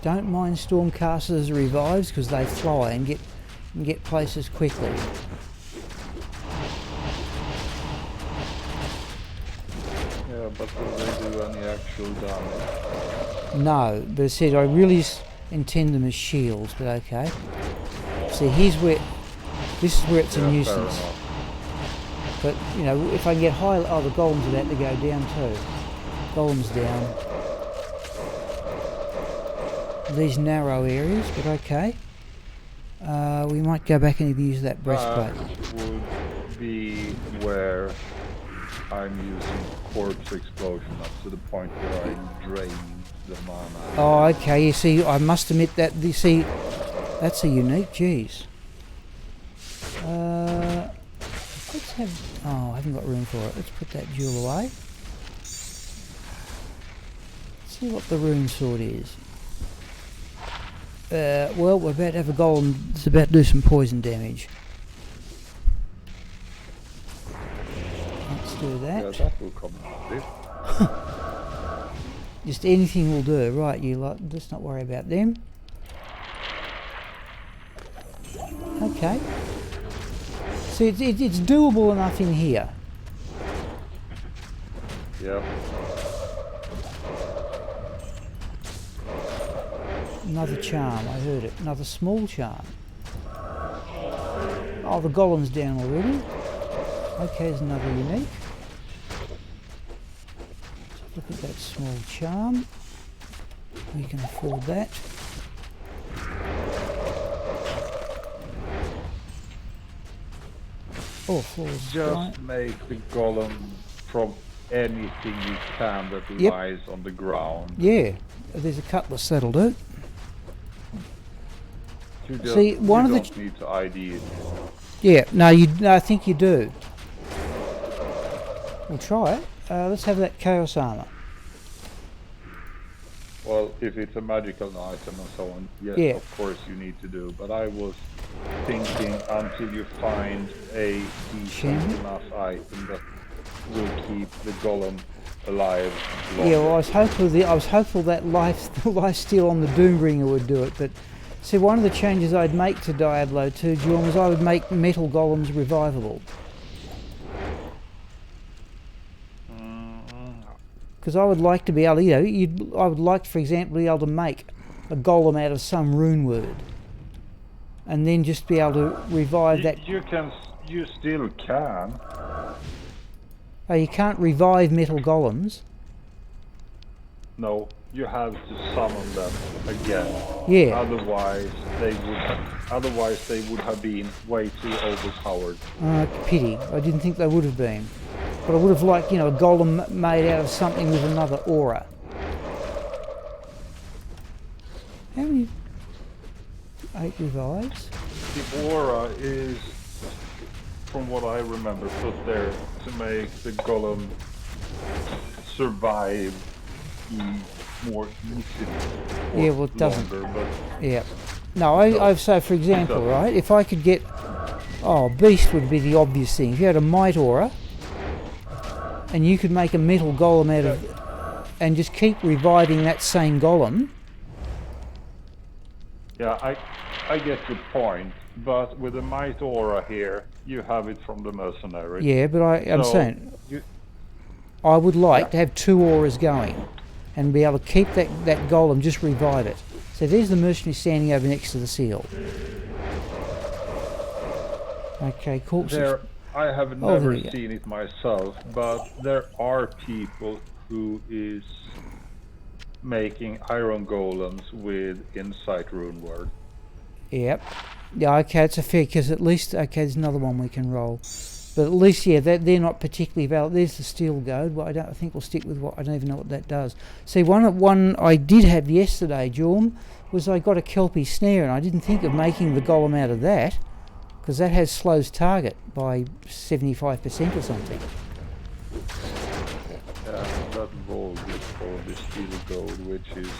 Speaker 1: Don't mind Stormcasters revives because they fly and get places quickly.
Speaker 3: Yeah, but will they do any actual damage?
Speaker 1: No, but I said I really intend them as shields, but okay. See, this is where it's a nuisance. But, if I can get high... Oh, the golem's about to go down too. Golem's down. These narrow areas, but okay. We might go back and use that breastplate.
Speaker 3: That would be where I'm using corpse explosion up to the point where I'm draining the mana.
Speaker 1: Oh, okay. You see, I must admit that. You see, that's a unique. Jeez. Let's have. Oh, I haven't got room for it. Let's put that jewel away. Let's see what the rune sword is. Well, we're about to have a golem that's about to do some poison damage. Let's do that.
Speaker 3: Yeah, that will come out.
Speaker 1: Just anything will do. Right, you lot, let's not worry about them. Okay. See, it's doable enough in here.
Speaker 3: Yeah.
Speaker 1: Another charm, I heard it. Another small charm. Oh, the golem's down already. Okay, there's another unique. Let's look at that small charm. We can afford that. Oh, floors.
Speaker 3: Just make the golem from anything you can that lies on the ground.
Speaker 1: Yeah, there's a cutlass, that'll do.
Speaker 3: You just,
Speaker 1: see, one
Speaker 3: you
Speaker 1: of the
Speaker 3: don't need to ID it.
Speaker 1: Yeah, no, I think you do. We'll try it. Let's have that chaos armor.
Speaker 3: Well, if it's a magical item and so on, yes,
Speaker 1: Yeah.
Speaker 3: of course you need to do. But I was thinking until you find a decent
Speaker 1: Shame.
Speaker 3: enough item that will keep the golem alive longer.
Speaker 1: Yeah, well, I was hopeful that lifesteal on the Doombringer would do it, but see, one of the changes I'd make to Diablo 2, John, was I would make metal golems revivable. Because I would like to be able, I would like, for example, to be able to make a golem out of some rune word, and then just be able to revive that.
Speaker 3: You still can.
Speaker 1: Oh, you can't revive metal golems.
Speaker 3: No, you have to summon them again.
Speaker 1: Yeah.
Speaker 3: Otherwise, they would have been way too overpowered.
Speaker 1: Pity. I didn't think they would have been. But I would have liked, a golem made out of something with another aura. How many? 8 revives?
Speaker 3: The aura is, from what I remember, put there to make the golem survive more easily.
Speaker 1: Yeah, well, it doesn't.
Speaker 3: Longer, but
Speaker 1: Yeah. No, I've so for example, right, if I could get... Oh, Beast would be the obvious thing. If you had a Might Aura, and you could make a metal golem out of... and just keep reviving that same golem.
Speaker 3: Yeah, I get your point, but with the Might Aura here, you have it from the mercenary.
Speaker 1: Yeah, but I'm saying... I would like to have 2 auras going, and be able to keep that golem, just revive it. So there's the mercenary standing over next to the seal. Okay, corpse.
Speaker 3: I have never seen it myself, but there are people who is making iron golems with Insight rune word.
Speaker 1: Yep. Yeah, okay, it's a fair, because at least, okay, there's another one we can roll. But at least, yeah, they're not particularly valid. There's the steel goad. Well, I think we'll stick with what, I don't even know what that does. See, one I did have yesterday, Jorm, was I got a Kelpie snare, and I didn't think of making the golem out of that, because that has slows target by 75% or something.
Speaker 3: Yeah, that roll is for the steel gold, which is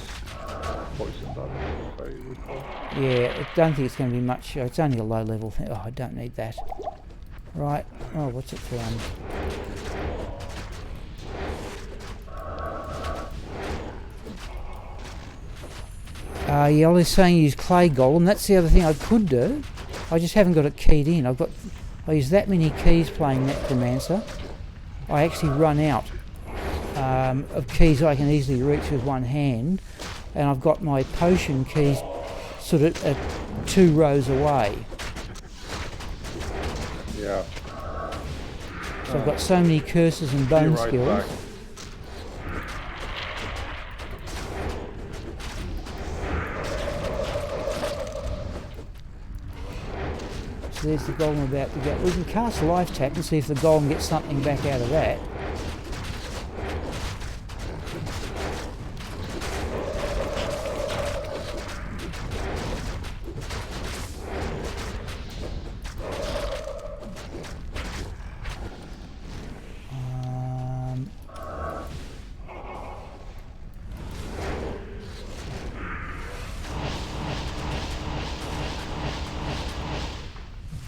Speaker 3: poison damage, if I recall.
Speaker 1: Yeah, I don't think it's going to be much. It's only a low level thing. Oh, I don't need that. Right. Oh, what's it found? Yeah, Ollie's saying use clay golem. That's the other thing I could do. I just haven't got it keyed in. I use that many keys playing Necromancer. I actually run out of keys I can easily reach with one hand, and I've got my potion keys sort of at 2 rows away.
Speaker 3: Yeah.
Speaker 1: So I've got so many curses and bone skills.
Speaker 3: Back.
Speaker 1: So there's the golem about to go. We can cast Life Tap and see if the golem gets something back out of that.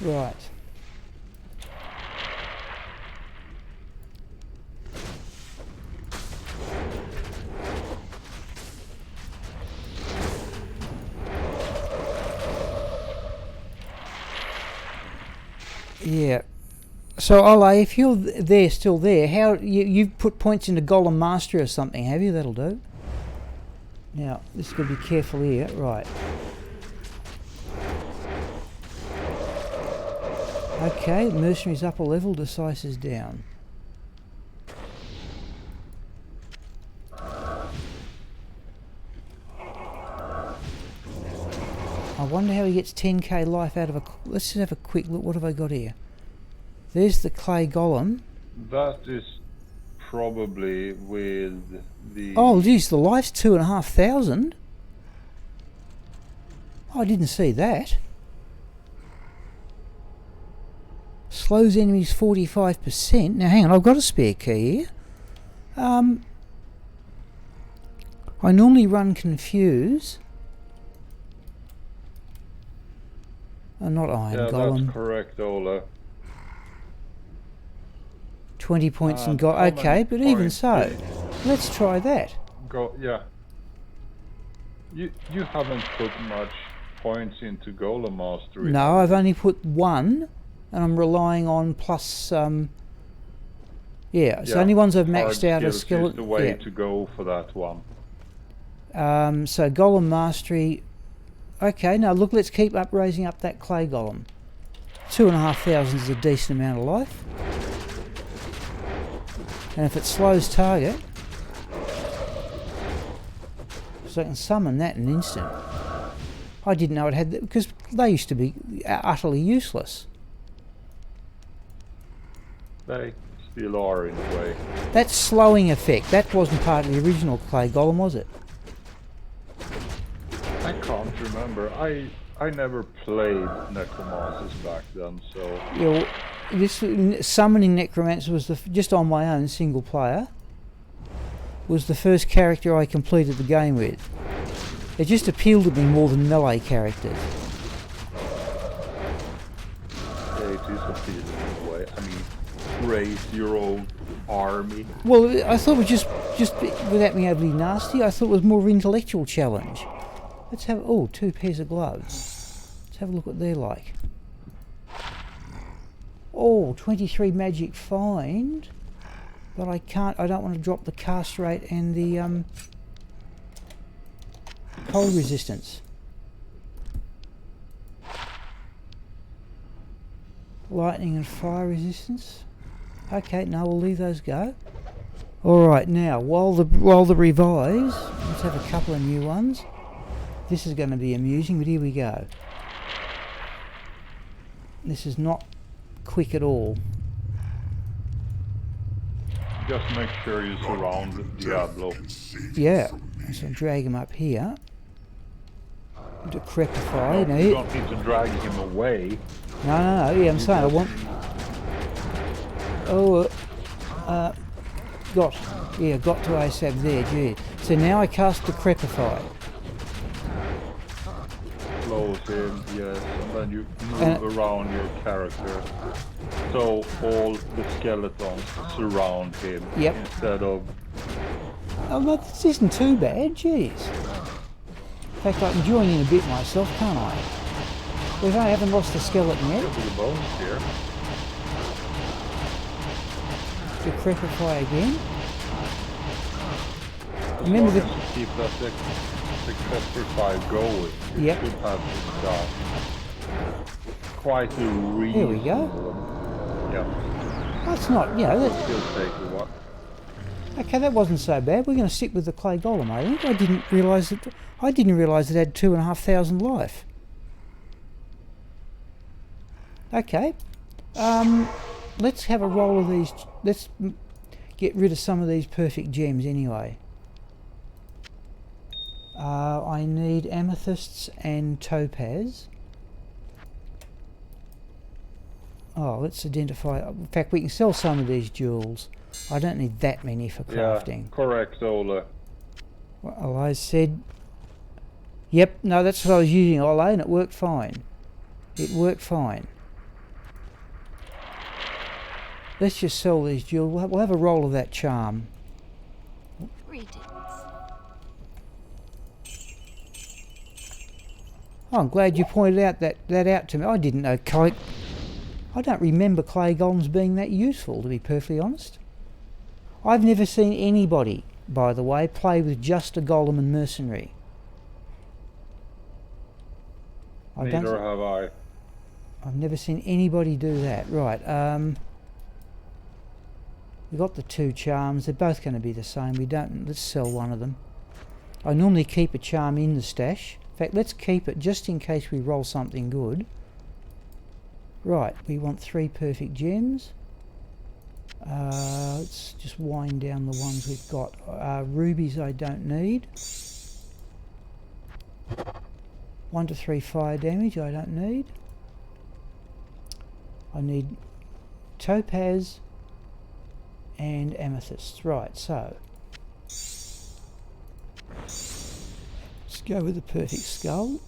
Speaker 1: Right. Yeah. So Ola, if you're still there, how you've put points into Golem Mastery or something, have you? That'll do. Now, this got to be careful here. Right. Okay, Mercenary's up a level, Decisive's down. I wonder how he gets 10k life out of a... Let's just have a quick look. What have I got here? There's the clay golem.
Speaker 3: That is probably with the...
Speaker 1: Oh, geez, the life's 2,500. Oh, I didn't see that. Slows enemies 45%. Now, hang on, I've got a spare key here. I normally run confuse. Not iron
Speaker 3: Yeah,
Speaker 1: golem.
Speaker 3: that's correct, Ola.
Speaker 1: 20 points and
Speaker 3: How
Speaker 1: okay,
Speaker 3: many
Speaker 1: but even
Speaker 3: points
Speaker 1: so,
Speaker 3: did
Speaker 1: let's try that.
Speaker 3: yeah. You haven't put much points into Golem Mastery.
Speaker 1: No, I've only put 1, and I'm relying on plus. Yeah, so only ones I've maxed out are
Speaker 3: skills
Speaker 1: skeleton.
Speaker 3: is the way to go for that one.
Speaker 1: So golem mastery. Okay, now look, let's keep raising up that clay golem. 2,500 is a decent amount of life. And if it slows target, so I can summon that in an instant. I didn't know it had that, because they used to be utterly useless.
Speaker 3: They still are in a way.
Speaker 1: That slowing effect, that wasn't part of the original clay golem, was it?
Speaker 3: I can't remember. I never played Necromancers back then, so...
Speaker 1: Yeah, well, this summoning Necromancer was just on my own, single player, was the first character I completed the game with. It just appealed to me more than melee characters.
Speaker 3: Yeah, it is appealing in a way. I mean, raise your own army.
Speaker 1: Well, I thought it was just without being able to be nasty, I thought it was more of an intellectual challenge. Let's have, 2 pairs of gloves. Let's have a look what they're like. 23 magic find, but I don't want to drop the cast rate and the cold resistance. Lightning and fire resistance. Okay, no, we'll leave those go. Alright, now, while the revise, let's have a couple of new ones. This is going to be amusing, but here we go. This is not quick at all.
Speaker 3: Just make sure you surround Diablo.
Speaker 1: Yeah, so drag him up here. Decrepify.
Speaker 3: No, you don't need to drag him away.
Speaker 1: No, yeah, I'm saying I want... got to ASAP there, gee. So now I cast Decrepify.
Speaker 3: Close him, yes, and then you move around your character. So all the skeletons surround him instead of...
Speaker 1: Oh, no, this isn't too bad, jeez. In fact, I can join in a bit myself, can't I? I haven't lost the skeleton yet.
Speaker 3: The bones here.
Speaker 1: Decrepify again.
Speaker 3: As
Speaker 1: Remember
Speaker 3: long as you keep that Decrepify going, you should have this done. Quite a reasonable.
Speaker 1: There we go.
Speaker 3: Yeah.
Speaker 1: That's not, that's...
Speaker 3: Still take a while.
Speaker 1: Okay, that wasn't so bad. We're going to stick with the clay golem, I think. I didn't realise it had 2,500 life. Okay. Let's have a roll of these. Let's get rid of some of these perfect gems anyway. I need amethysts and topaz. Let's identify. In fact, we can sell some of these jewels. I don't need that many for crafting.
Speaker 3: Yeah, correct, Ola.
Speaker 1: Well, I said... Yep, no, that's what I was using, Ola, and it worked fine. It worked fine. Let's just sell these jewels. We'll have a roll of that charm.
Speaker 5: Greetings.
Speaker 1: Oh, I'm glad you pointed out that out to me. I didn't know clay... I don't remember clay golems being that useful, to be perfectly honest. I've never seen anybody, by the way, play with just a golem and mercenary.
Speaker 3: Neither have I.
Speaker 1: I've never seen anybody do that. Right, we've got the 2 charms. They're both going to be the same. Let's sell one of them. I normally keep a charm in the stash. In fact, let's keep it just in case we roll something good. Right, we want 3 perfect gems. Let's just wind down the ones we've got. Rubies I don't need. 1 to 3 fire damage I don't need. I need topaz and amethysts. Right, so Go with the perfect skull.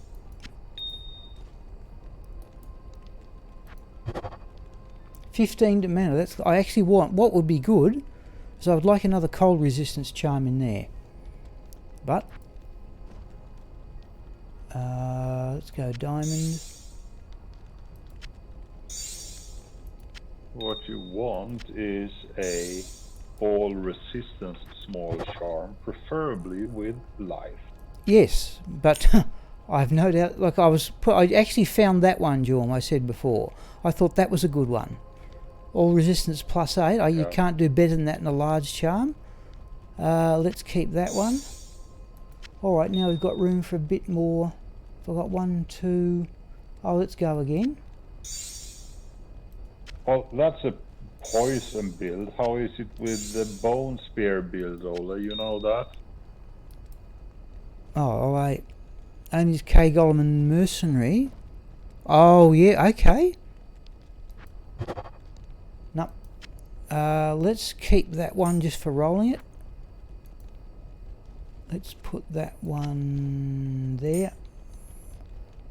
Speaker 1: $15 mana. That's I actually want. What would be good is I would like another cold resistance charm in there. But let's go diamond.
Speaker 3: What you want is a all resistance small charm, preferably with life.
Speaker 1: Yes, but I've no doubt. Like I actually found that one, Jorm. I said before. I thought that was a good one. All resistance +8. You can't do better than that in a large charm. Let's keep that one. All right, now we've got room for a bit more. I've got 1, 2. Oh, let's go again.
Speaker 3: Well, that's a poison build. How is it with the bone spear build, Ola? You know that?
Speaker 1: Oh, all right. Only K Golem and Mercenary. Oh, yeah, okay. No. Let's keep that one just for rolling it. Let's put that one there.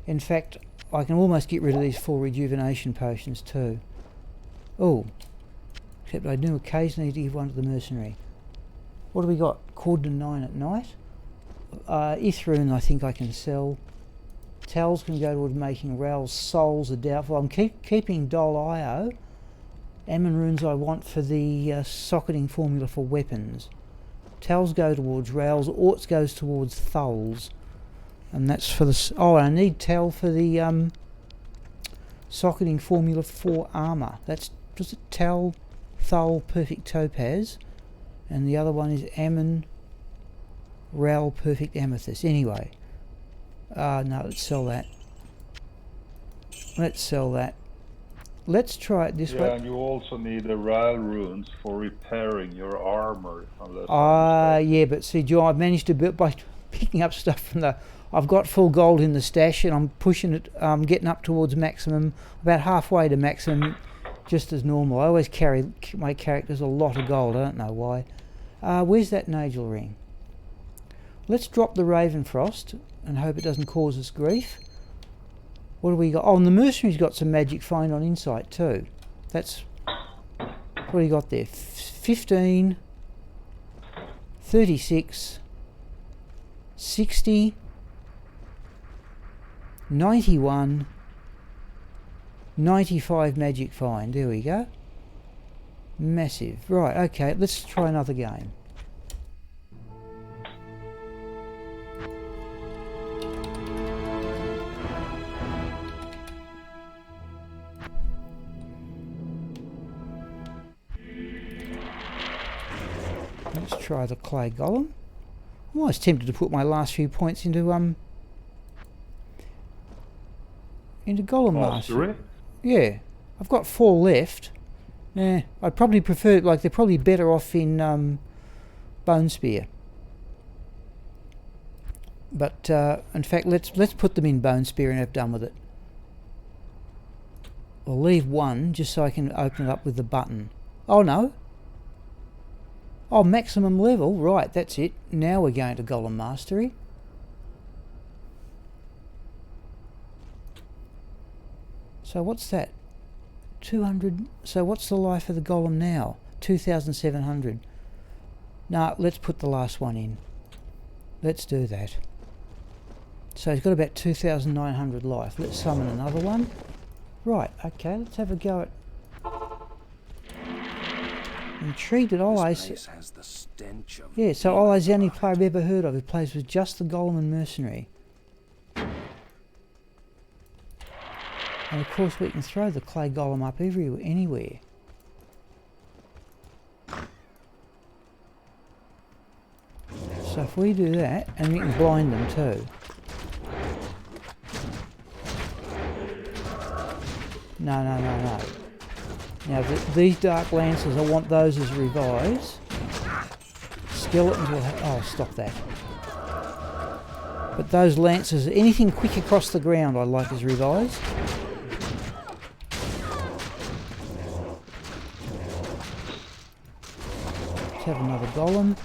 Speaker 1: In fact, I can almost get rid of these 4 rejuvenation potions too. Oh, except I do occasionally need to give one to the mercenary. What do we got? Cordon 9 at night. Ithroon I think I can sell. Tals can go toward making Ral's souls are doubtful. I'm keeping Dol Io. Ammon runes I want for the socketing formula for weapons. Tals go towards Ral's. Orts goes towards Thul's. And that's for the... Oh, I need Tal for the socketing formula for armour. That's just Tal, Thul, Perfect Topaz. And the other one is Ammon, Ral, Perfect Amethyst. Anyway. No, let's sell that. Let's sell that. Let's try it this way.
Speaker 3: Yeah, and you also need the Ral runes for repairing your armor.
Speaker 1: Yeah, but see, Joe, I've managed to build by picking up stuff from the... I've got full gold in the stash and I'm pushing it, getting up towards maximum, about halfway to maximum, just as normal. I always carry my characters a lot of gold, I don't know why. Where's that Nagel ring? Let's drop the Ravenfrost and hope it doesn't cause us grief. What do we got? Oh, and the Mercenary's got some magic find on insight too. That's... What do you got there? 15, 36, 60, 91, 95 magic find. There we go. Massive. Right, okay, let's try another game. Let's try the clay golem. I'm almost tempted to put my last few points into golem mastery. Yeah, I've got 4 left. Yeah, I'd probably prefer, like, they're probably better off in bone spear. But in fact, let's put them in bone spear and have done with it. I'll leave one just so I can open it up with the button. Oh no. Oh, maximum level, right, that's it. Now we're going to Golem Mastery. So what's that? 200, so what's the life of the Golem now? 2,700. Nah, let's put the last one in. Let's do that. So he's got about 2,900 life. Let's summon another one. Right, okay, let's have a go at... Intrigued at Ollie's. Yeah, so Ollie's the only player I've ever heard of who plays with just the Golem and Mercenary. And of course we can throw the clay golem up anywhere. So if we do that, and we can blind them too. No. Now these Dark Lancers, I want those as revise. Skeletons will have... Oh, stop that. But those Lancers, anything quick across the ground I like as revise. Let's have another golem.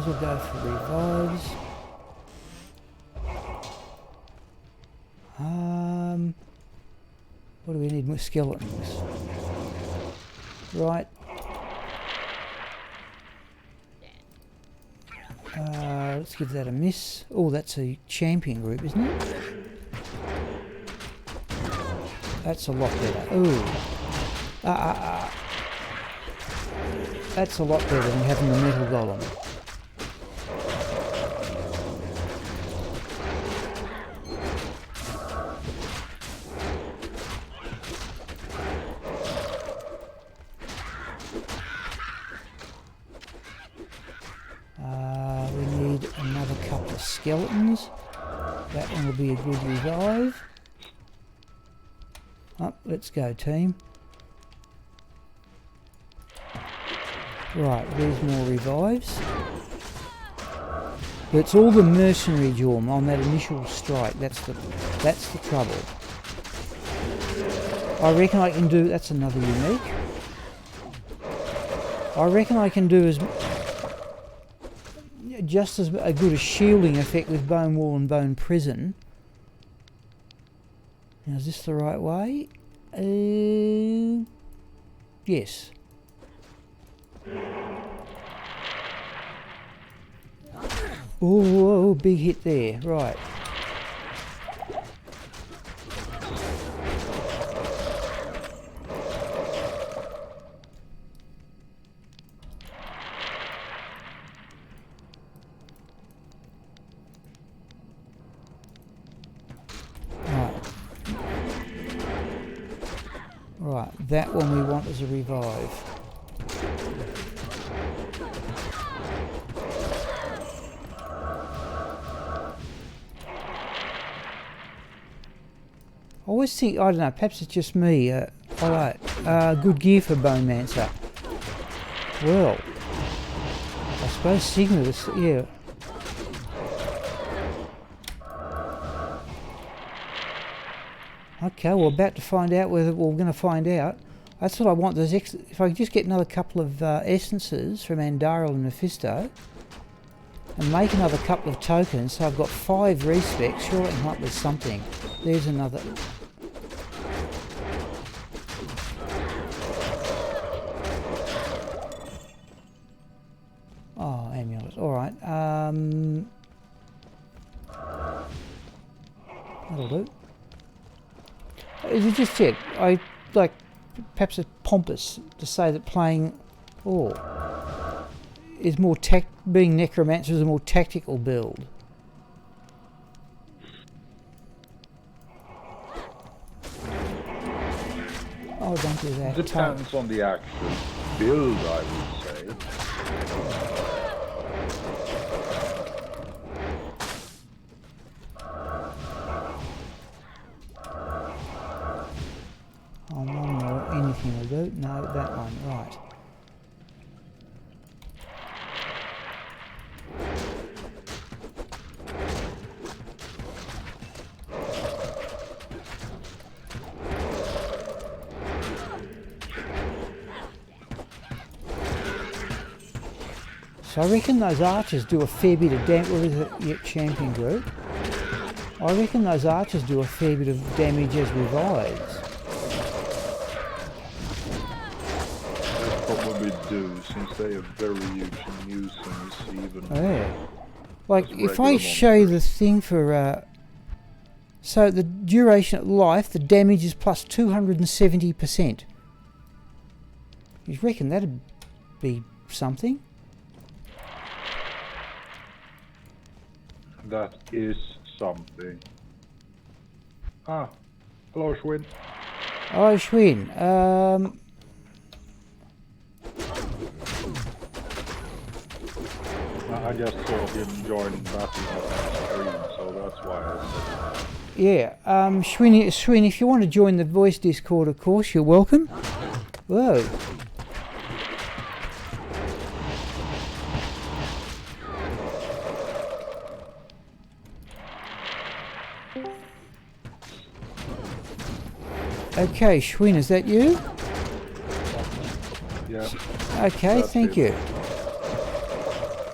Speaker 1: as well go for revives. What do we need? More skeletons. Right. Let's give that a miss. Oh, that's a champion group, isn't it? That's a lot better. Ooh. That's a lot better than having the metal golem. We need another couple of skeletons. That one will be a good revive. Up, let's go, team. Right, there's more revives. But it's all the mercenary Jorm on that initial strike. That's the trouble. I reckon I can do. That's another unique. I reckon I can do just as a good a shielding effect with Bone Wall and Bone Prison. Now, is this the right way? Yes. Oh, big hit there. Right. Right, that one we want as a revive. I always think, I don't know, perhaps it's just me. Alright, good gear for Bone Mancer. Well, I suppose Sigma was, yeah. Okay, we're about to find out whether we're going to find out. That's what I want. If I could just get another couple of essences from Andariel and Mephisto and make another couple of tokens, so I've got 5 respecs. Sure, I can come up with something. There's another. Oh, amulet. All right. That'll do. Is it just yet? I like perhaps it's pompous to say that playing is more being necromancer is a more tactical build. Oh, don't do that.
Speaker 3: Depends on the actual build, I would say.
Speaker 1: One more, anything will do. No, that one, right. So I reckon those archers do a fair bit of damage. What is it? Yep, champion group. I reckon those archers do a fair bit of damage as revives.
Speaker 3: Probably do, since they are very huge nuisance even.
Speaker 1: Yeah. Like, if I show you the thing for... so the duration of life, the damage is plus 270%. You reckon that'd be something?
Speaker 3: That is something. Ah, hello Schwinn.
Speaker 1: Oh, Schwinn.
Speaker 3: I just saw him joining battle on the stream, so that's why I said.
Speaker 1: Yeah, Schwinn, if you want to join the voice Discord, of course, you're welcome. Whoa. Okay, Schwinn, is that you?
Speaker 3: Yeah.
Speaker 1: Okay, thank you.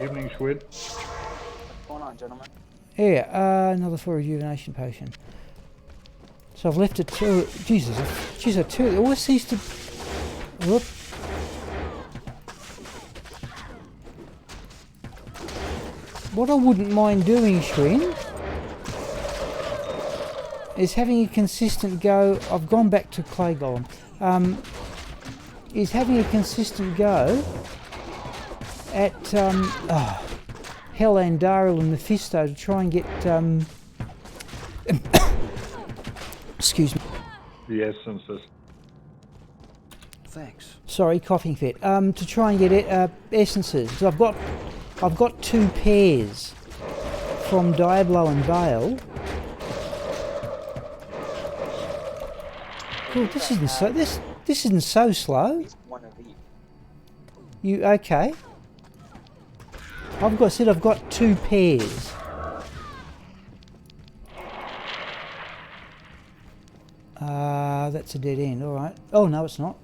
Speaker 3: Evening, Schwid.
Speaker 6: What's going on, gentlemen?
Speaker 1: Yeah, another full rejuvenation potion. So I've left it two. Jesus, jeez, a two. It always seems to. Whoop. What I wouldn't mind doing, Schwinn, is having a consistent go. I've gone back to Clay Golem. Is having a consistent go at Hell Andaril and Mephisto to try and get excuse me.
Speaker 3: The essences.
Speaker 4: Thanks.
Speaker 1: Sorry, coughing fit. To try and get essences. So I've got 2 pairs from Diablo and Bale. Cool. This isn't so slow.
Speaker 6: One of each.
Speaker 1: You okay? I've got 2 pairs. That's a dead end. All right. Oh no, it's not.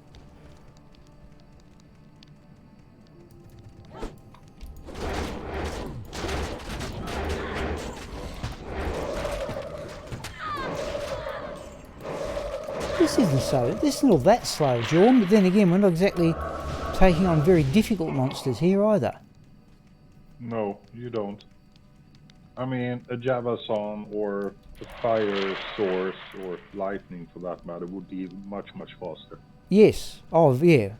Speaker 1: This isn't all that slow, Jordan, but then again, we're not exactly taking on very difficult monsters here either.
Speaker 3: No, you don't. I mean, a Javason or a fire source or lightning for that matter would be much, much faster.
Speaker 1: Yes. Oh, yeah.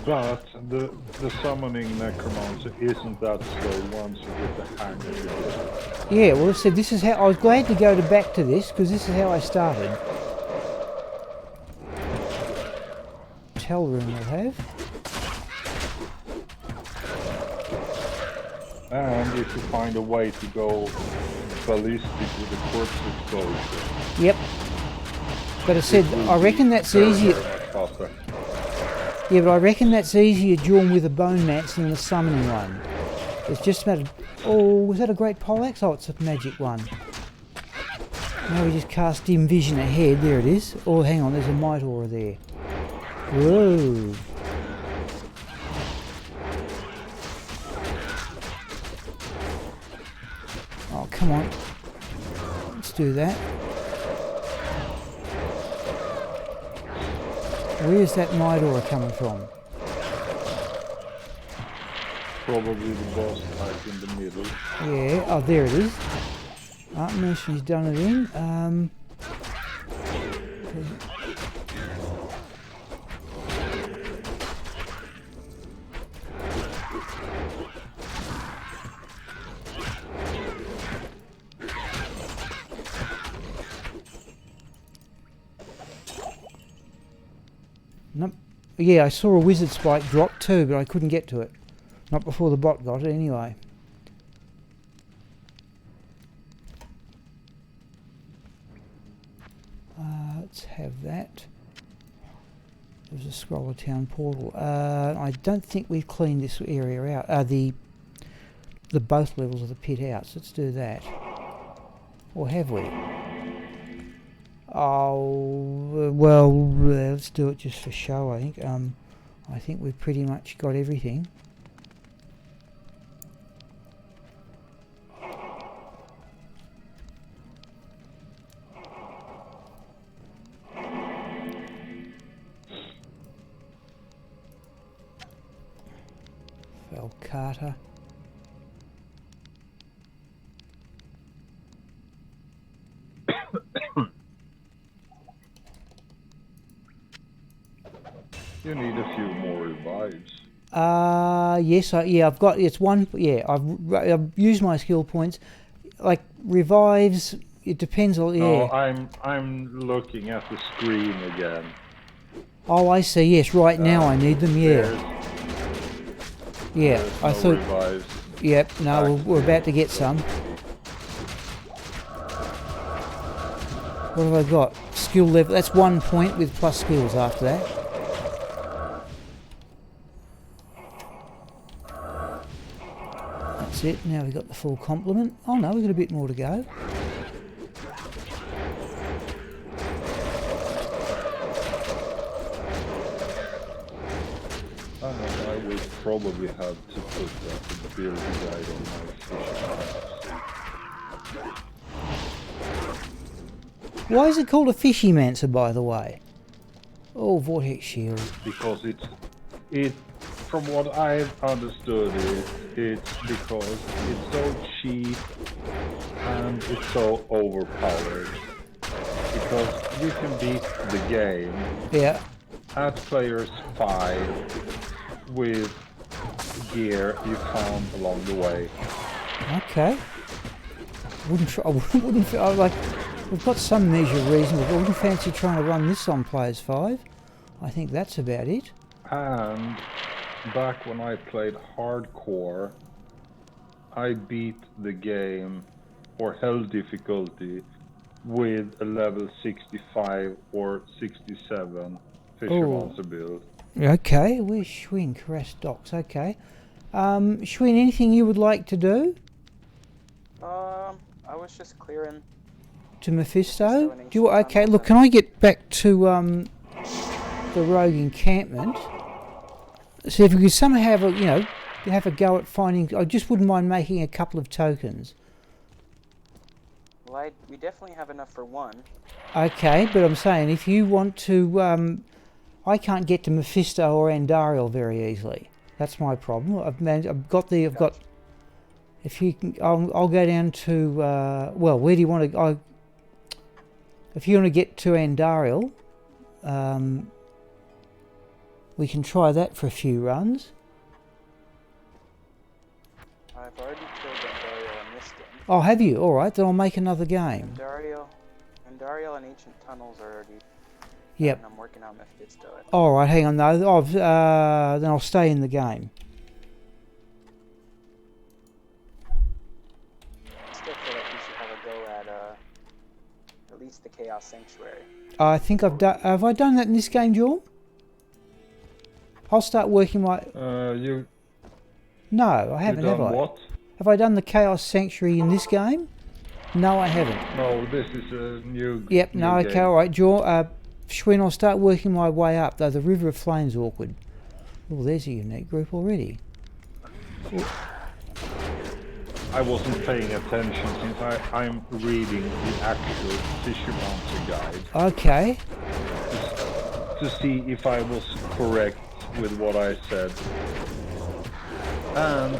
Speaker 3: But the summoning necromancer isn't that slow once you get the hang of it.
Speaker 1: Yeah, well, I said this is how I was glad to go back to this because this is how I started. Tell room we'll have.
Speaker 3: And if you find a way to go ballistic with the corpse explosion.
Speaker 1: Yep. But I said I reckon that's easier. Yeah, but I reckon that's easier drawn with a bone mance than the summoning one. It's just a matter of, oh, was that a great poleaxe? Oh, it's a magic one. Now we just cast dim vision ahead. There it is. Oh, hang on, there's a might aura there. Whoa. Oh, come on. Let's do that. Where's that might aura coming from?
Speaker 3: Probably the boss type in the middle.
Speaker 1: Yeah, oh, there it is. Mercy's done it in. Nope. Yeah, I saw a wizard spike drop too, but I couldn't get to it. Not before the bot got it anyway. Let's have that. There's a Scroller Town portal. I don't think we've cleaned this area out. The both levels of the pit out. So let's do that. Or have we? Oh well, let's do it just for show. I think. I think we've pretty much got everything. Carter.
Speaker 3: You need a few more revives.
Speaker 1: Yes, I've got, it's one, yeah, I've used my skill points. Like, revives, it depends on, yeah.
Speaker 3: No, I'm looking at the screen again.
Speaker 1: Oh, I see, yes, right now I need them, yeah. Yeah, I thought,
Speaker 3: revives.
Speaker 1: Yep, no, we're about to get some. What have I got? Skill level, that's 1 point with plus skills after that. That's it, now we've got the full complement. Oh no, we've got a bit more to go.
Speaker 3: probably have to put that in the build guide on my fishing.
Speaker 1: Why is it called a fishymancer, by the way? Oh, vortex shield.
Speaker 3: Because it from what I've understood it's because it's so cheap and it's so overpowered. Because you can beat the game at players 5 with gear you found along the way.
Speaker 1: Okay. Like, we've got some measure of reason, but I wouldn't fancy trying to run this on players 5. I think that's about it.
Speaker 3: And back when I played hardcore, I beat the game or held difficulty with a level 65 or 67 Fishermancer build.
Speaker 1: Okay, where's Schwinn? Caress docks, okay. Schwinn, anything you would like to do?
Speaker 6: I was just clearing.
Speaker 1: To Mephisto? Do you, okay, look, can I get back to the rogue encampment? See if we could somehow have a, have a go at finding. I just wouldn't mind making a couple of tokens.
Speaker 6: Well, we definitely have enough for one.
Speaker 1: Okay, but I'm saying if you want to, I can't get to Mephisto or Andariel very easily. That's my problem. I've got. If you can, I'll go down to. Well, where do you want to? If you want to get to Andariel, we can try that for a few runs.
Speaker 6: I've already killed Andariel in this game.
Speaker 1: Oh, have you? All right, then I'll make another game.
Speaker 6: Andariel and Ancient Tunnels are already.
Speaker 1: Yep.
Speaker 6: And I'm working on Mephisto.
Speaker 1: All right, hang on. No, then I'll stay in the game.
Speaker 6: I still feel like we should have a go at least the Chaos Sanctuary.
Speaker 1: I think I've done. Have I done that in this game, Jorm? I'll start working my. No, I haven't. Have I?
Speaker 3: What?
Speaker 1: Have I done the Chaos Sanctuary in this game? No, I haven't.
Speaker 3: No, this is a new.
Speaker 1: Yep.
Speaker 3: New
Speaker 1: No. Okay.
Speaker 3: game.
Speaker 1: All right, Schwinn, I'll start working my way up. Though the River of Flame's awkward. Oh, there's a unique group already.
Speaker 3: I wasn't paying attention since I'm reading the actual Fishermancer guide.
Speaker 1: Okay.
Speaker 3: To see if I was correct with what I said. And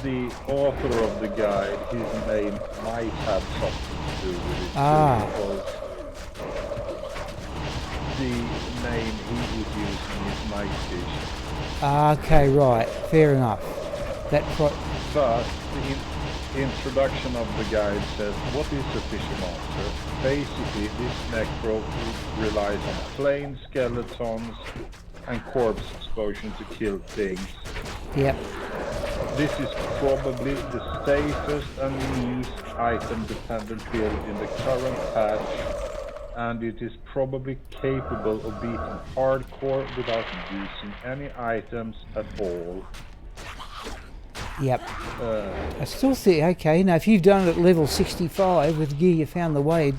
Speaker 3: the author of the guide, his name might have something to do with it. Because the name he is using is Nightfish.
Speaker 1: Okay, right. Fair enough.
Speaker 3: But the introduction of the guide says, what is a Fishermancer? Basically, this necro relies on plain skeletons and corpse explosion to kill things.
Speaker 1: Yep.
Speaker 3: This is probably the safest and least item-dependent build in the current patch, and it is probably capable of beating hardcore without using any items at all.
Speaker 1: Yep. I still think, okay, now if you've done it at level 65 with gear you found the way,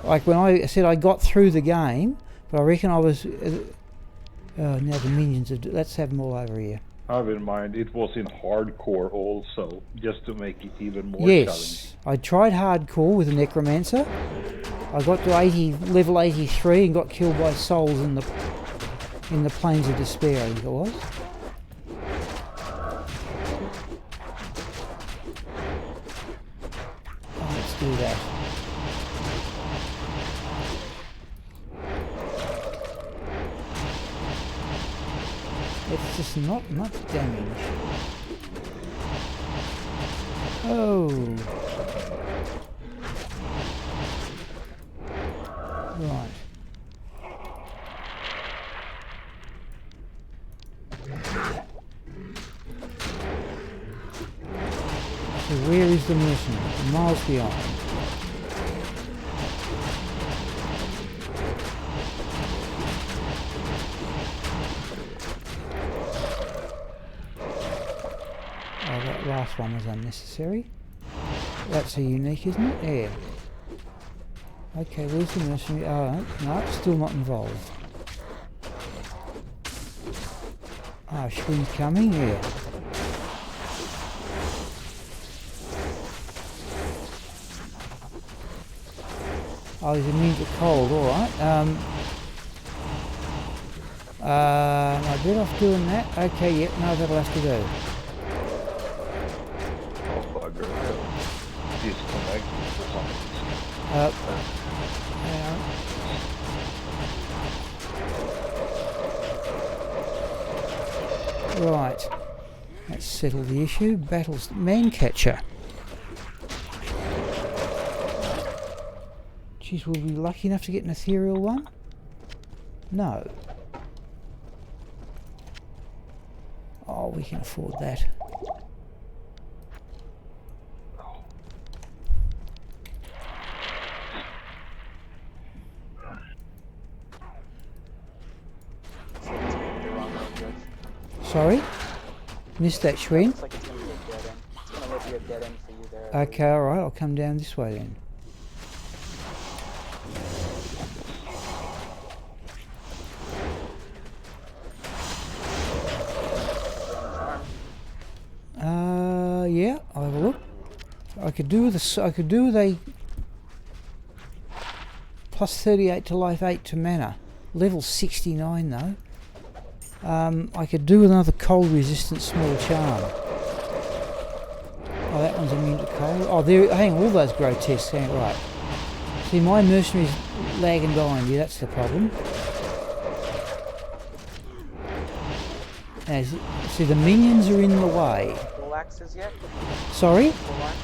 Speaker 1: like when I said I got through the game, but I reckon I was, now the minions, let's have them all over here.
Speaker 3: Have in mind, it was in hardcore also, just to make it even more challenging.
Speaker 1: Yes, I tried hardcore with a necromancer. I got to level 83 and got killed by souls in the plains of despair, I think it was. Let's do that. It's just not much damage. Oh. Right. So where is the mercenary? Miles beyond. Oh, that last one was unnecessary. That's a unique, isn't it? Yeah. Okay, where's the mercenary? Oh, no, still not involved. Ah, Schwinn's coming, yeah. Oh, he's immune to cold, alright. Am I better off doing that? Okay, yep, no, that'll have to do.
Speaker 3: Oh, bugger. Disconnected for something.
Speaker 1: Hang on. Right. Let's settle the issue. Battles man catcher. Geez, will we be lucky enough to get an ethereal one? No. Oh, we can afford that. Sorry? Missed that, Schwinn?
Speaker 6: Looks like it's gonna be a dead end. It's gonna let you a dead end for you there.
Speaker 1: Okay, alright, I'll come down this way then. Yeah, I'll have a look. I could do with a plus 38 to life, 8 to mana. Level 69 though. I could do with another cold resistant small charm. Oh, that one's immune to cold. Oh, there. Hang on, all those grotesques. Hang on, right. See, my mercenary's lagging behind you. That's the problem. As, see, the minions are in the way.
Speaker 6: Full axes yet?
Speaker 1: Sorry?
Speaker 6: Full axe?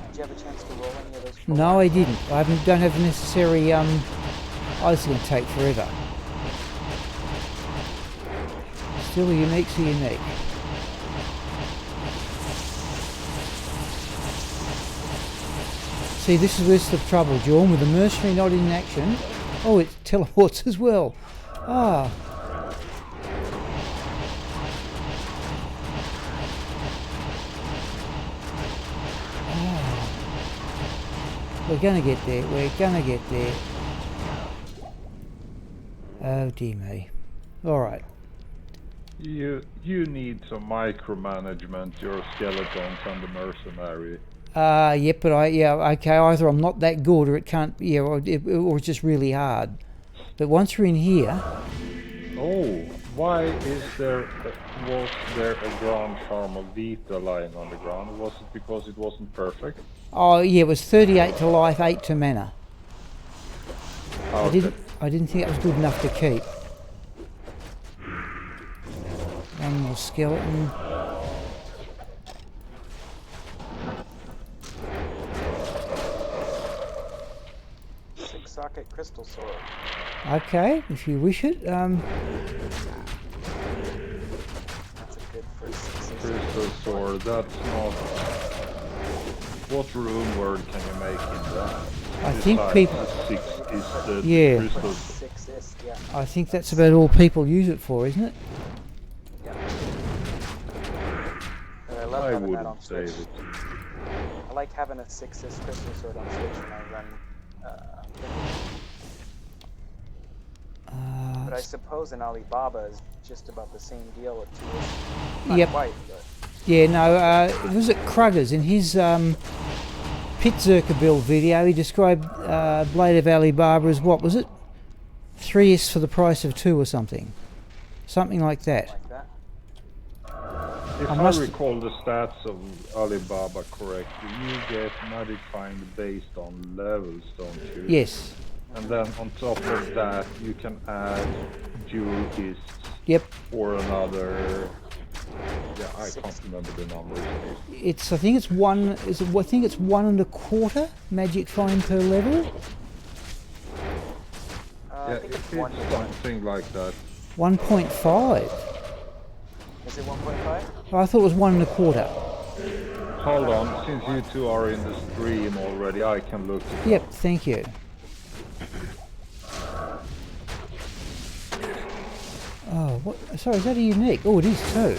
Speaker 6: Did you have a chance to roll any of those?
Speaker 1: No, I didn't. Don't have the necessary. Oh, this is going to take forever. Still a unique's a unique. See, this is the trouble, John, with the mercenary not in action. Oh, it teleports as well. Ah. We're gonna get there. We're gonna get there. Oh dear me. Alright.
Speaker 3: You need some micromanagement, your skeletons and the mercenary.
Speaker 1: Yep, but okay, either I'm not that good or it can't, yeah, or it's just really hard. But once we're in here...
Speaker 3: Oh, why was there a ground charm of Vita lying on the ground? Was it because it wasn't perfect?
Speaker 1: Oh yeah, it was 38 to life, 8 to mana.
Speaker 3: Okay.
Speaker 1: I didn't think that was good enough to keep. One more skeleton.
Speaker 6: Six-socket crystal sword.
Speaker 1: Okay, if you wish it.
Speaker 6: That's a good first success.
Speaker 3: Crystal sword, that's not... What rune word can you make in that?
Speaker 1: I think
Speaker 3: Besides
Speaker 1: people...
Speaker 3: the 6 is the
Speaker 1: Yeah.
Speaker 3: crystal...
Speaker 6: Six-ist, yeah.
Speaker 1: I think that's about all people use it for, isn't it?
Speaker 6: Yeah. And I love
Speaker 3: I
Speaker 6: having that on
Speaker 3: wouldn't say
Speaker 6: Switch.
Speaker 3: it.
Speaker 6: I like having a six-ist crystal sword on Switch when I run. But I suppose in Alibaba is just about the same deal with two-ist. Not
Speaker 1: Yep.
Speaker 6: quite, but
Speaker 1: Yeah, no, was it Kruggers in his Pit Zerker build video? He described Blade of Alibaba as what was it? 3S for the price of 2 or something. Something like that.
Speaker 6: like that.
Speaker 3: If
Speaker 1: I
Speaker 3: I
Speaker 1: must-
Speaker 3: recall the stats of Alibaba correctly, you get magic find based on levels, don't you?
Speaker 1: Yes.
Speaker 3: And then on top of that, you can add jewel-ists
Speaker 1: Yep.
Speaker 3: or another... Yeah, I can't remember the numbers.
Speaker 1: It's. I think it's one. I think it's 1 1/4 magic find per level.
Speaker 6: I
Speaker 3: Yeah,
Speaker 6: think
Speaker 3: it's
Speaker 6: it's 1 to 1.
Speaker 3: something like that.
Speaker 1: 1.5.
Speaker 6: Is it 1.5?
Speaker 1: I thought it was 1 1/4.
Speaker 3: Hold on, since you two are in the stream already, I can look it
Speaker 1: Yep.
Speaker 3: up.
Speaker 1: Thank you. Oh, what? Sorry, is that a unique? Oh, it is too.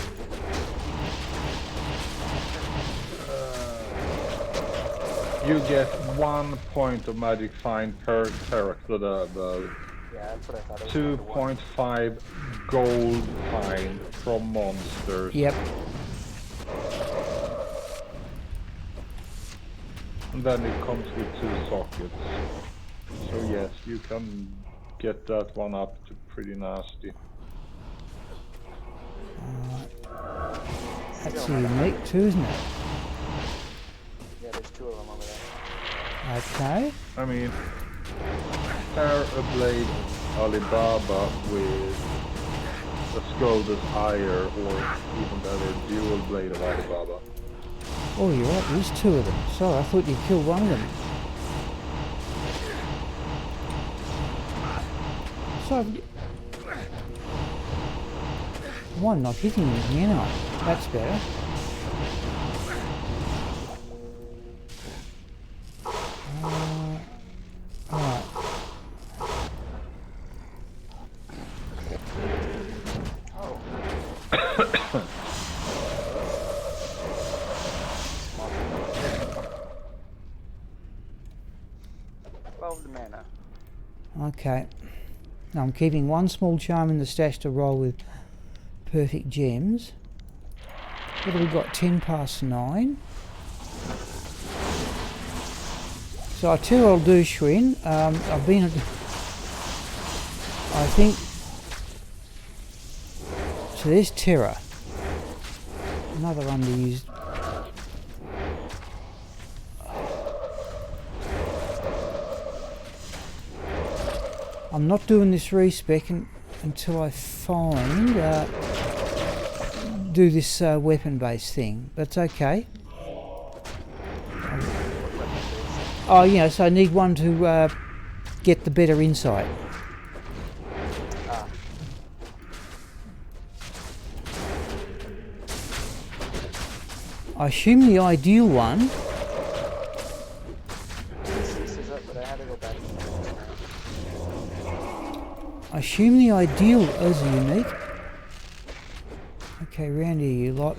Speaker 3: You get 1 point of magic find per character. The
Speaker 6: Yeah, that's what I thought. It was
Speaker 3: 2.5 gold fine from monsters.
Speaker 1: Yep.
Speaker 3: And then it comes with 2 sockets. So yes, you can get that one up to pretty nasty.
Speaker 1: That's unique too, isn't it?
Speaker 6: Yeah, there's 2 of them over there.
Speaker 1: Okay.
Speaker 3: I mean, pair a blade Alibaba with a Scoldus Ire, or even better, dual blade of Alibaba.
Speaker 1: Oh, you're right. There's 2 of them. Sorry, I thought you killed one of them. So, one not hitting anything, am I? That's better. Alright.
Speaker 6: Well, the mana.
Speaker 1: Okay. Now I'm keeping 1 small charm in the stash to roll with perfect gems. What have we got? 10 past 9. So I tell you what I'll do, Shrin. I've been... I think... So there's Terra. Another underused... I'm not doing this respec until I find... do this weapon-based thing, but it's okay. Oh, yeah, so I need one to get the better insight. I assume the ideal one...
Speaker 6: This is up, but I had to go back.
Speaker 1: I assume the ideal... Those are unique. Okay, round here you lot.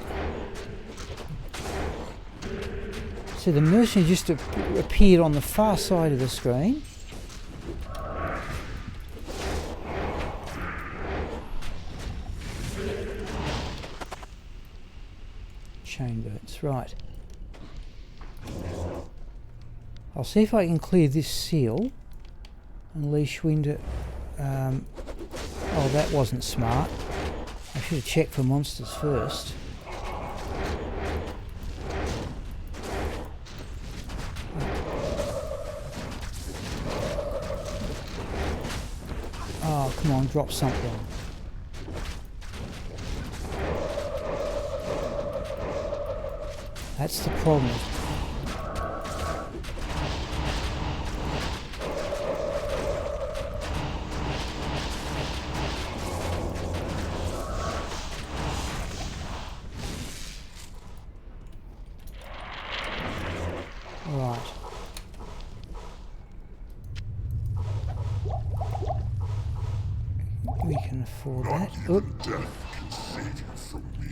Speaker 1: So the mercenary just appeared on the far side of the screen. Chainbirds, right. I'll see if I can clear this seal and leash wind. Oh, that wasn't smart. I should have checked for monsters first. Oh, come on, drop something. That's the problem. Right. We can afford that. Oop.
Speaker 2: Death can save you from me.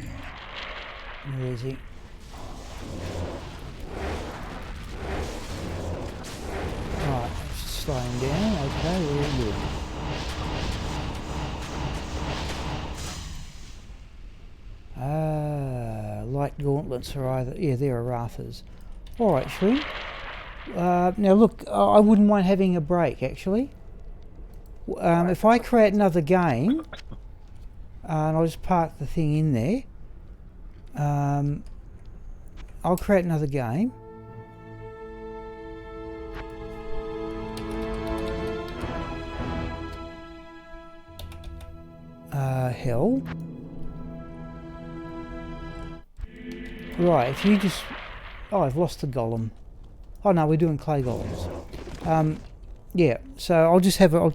Speaker 1: Where is he? Right, slowing down. Okay, we're good. Light gauntlets are either... Yeah, they're Arathas. Alright, Shri. Now look, I wouldn't mind having a break, actually. If I create another game, and I'll just park the thing in there, I'll create another game. Hell. Right, if you just... Oh, I've lost the golem. Oh no, we're doing clay golems. Yeah, so I'll just have a...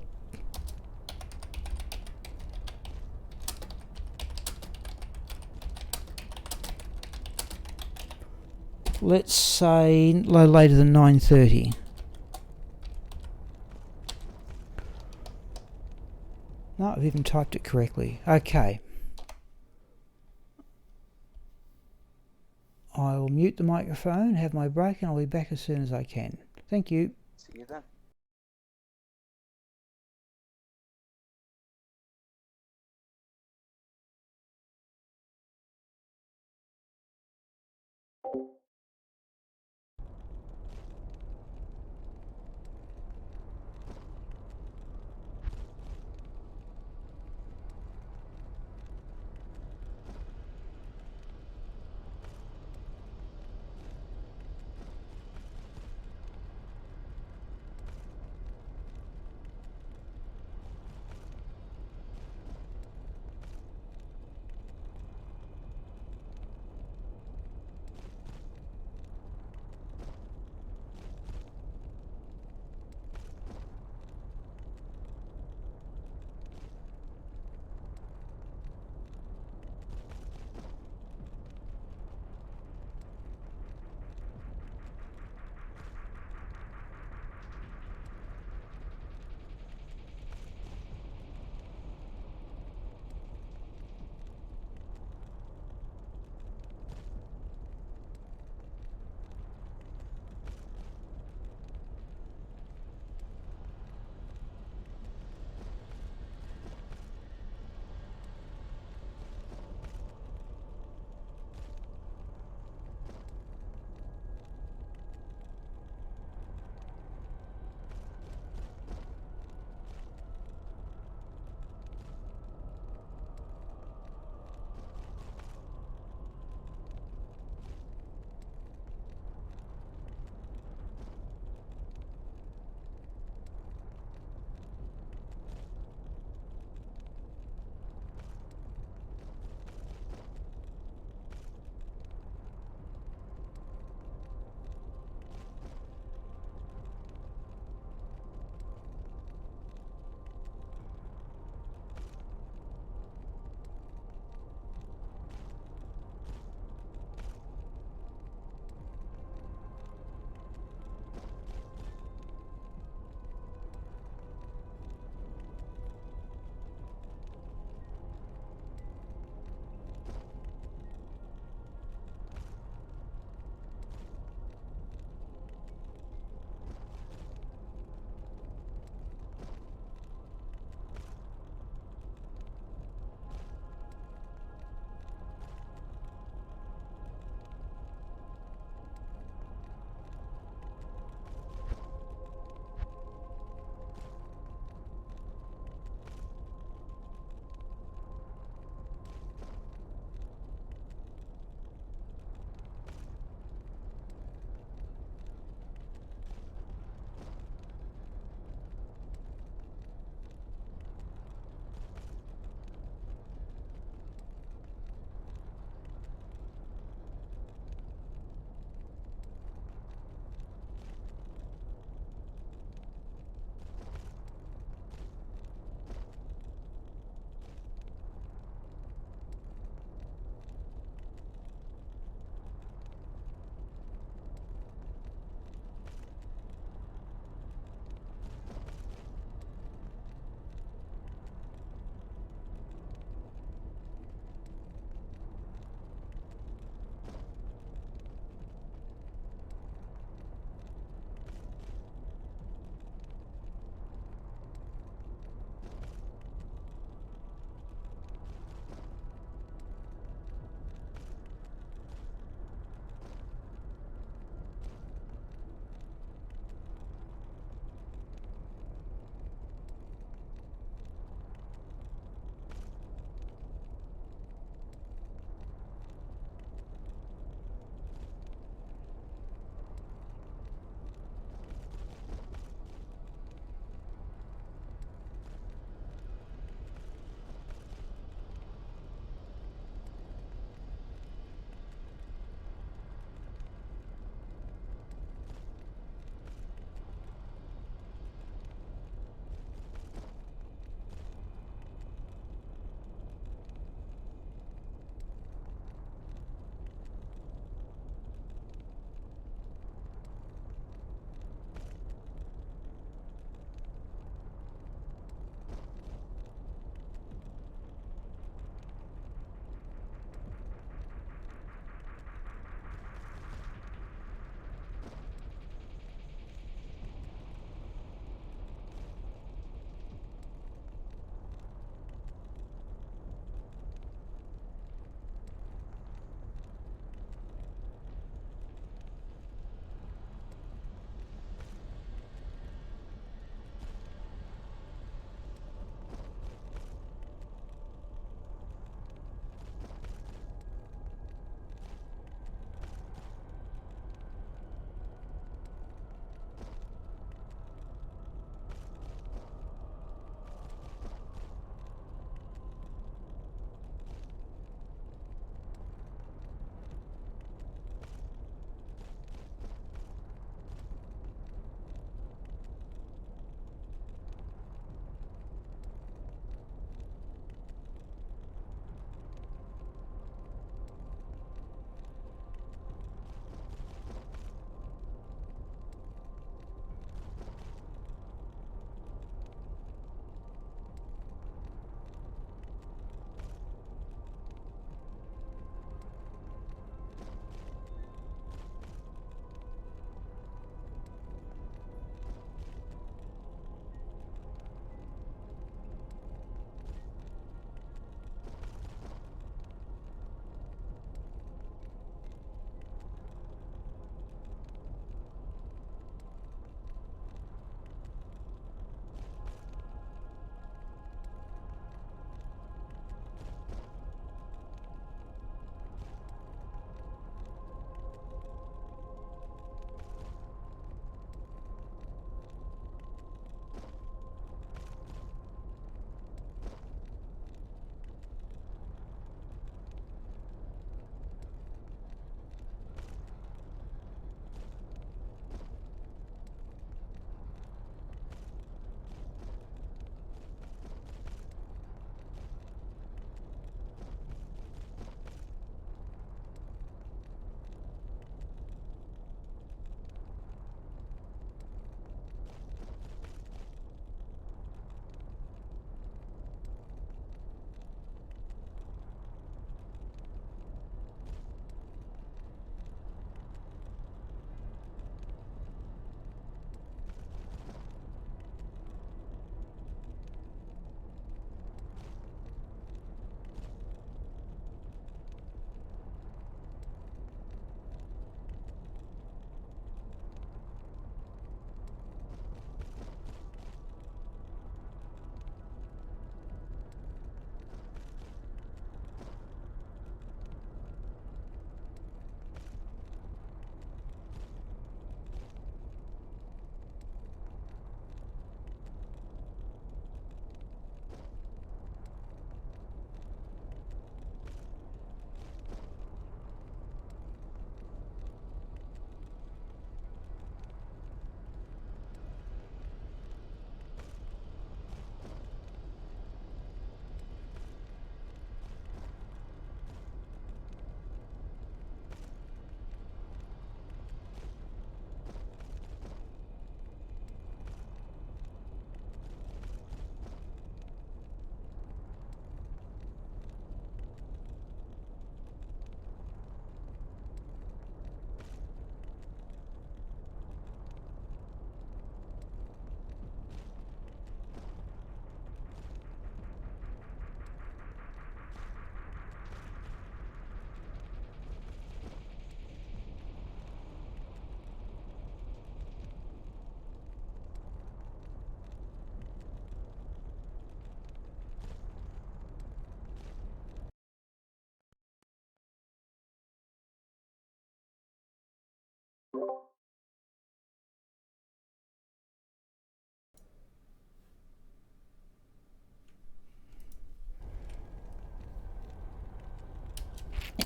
Speaker 1: Let's say no later than 9:30. No, I've even typed it correctly. Okay. I will mute the microphone, have my break, and I'll be back as soon as I can. Thank you.
Speaker 6: See you then.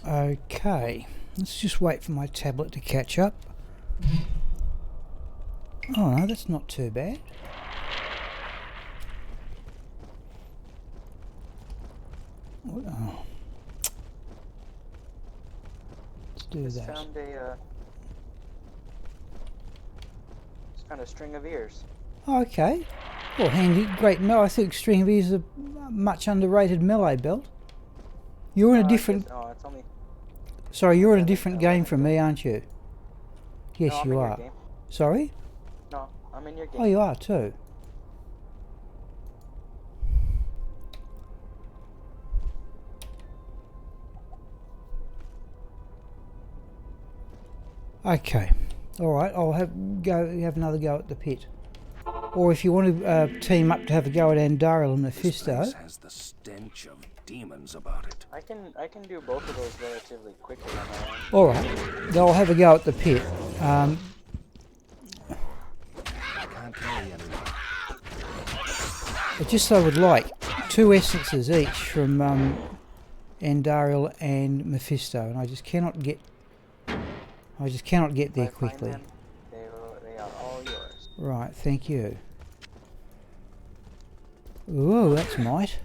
Speaker 1: Okay, let's just wait for my tablet to catch up. Oh no, that's not too bad. Oh. Let's do
Speaker 6: Just
Speaker 1: that.
Speaker 6: found a string of ears.
Speaker 1: Okay. Well, handy, great melee. I think string of ears is a much underrated melee belt. You're in a different.
Speaker 6: It's only.
Speaker 1: Sorry, you're in a different game from me, aren't you? Yes,
Speaker 6: No, I'm
Speaker 1: you
Speaker 6: in
Speaker 1: are.
Speaker 6: your game.
Speaker 1: Sorry?
Speaker 6: No, I'm in your game.
Speaker 1: Oh, you are too. Okay. All right. I'll have another go at the pit. Or if you want to team up to have a go at Andariel and Mephisto.
Speaker 4: This place has the stench of demons about it.
Speaker 6: I can do both of those relatively quickly on my own.
Speaker 1: All right. I'll have a go at the pit.
Speaker 4: I can't carry anyone.
Speaker 1: Just I would like 2 essences each from Andariel and Mephisto, and I just cannot get there
Speaker 6: If I find
Speaker 1: quickly.
Speaker 6: them, they are all yours.
Speaker 1: Right, thank you. Ooh, that's might.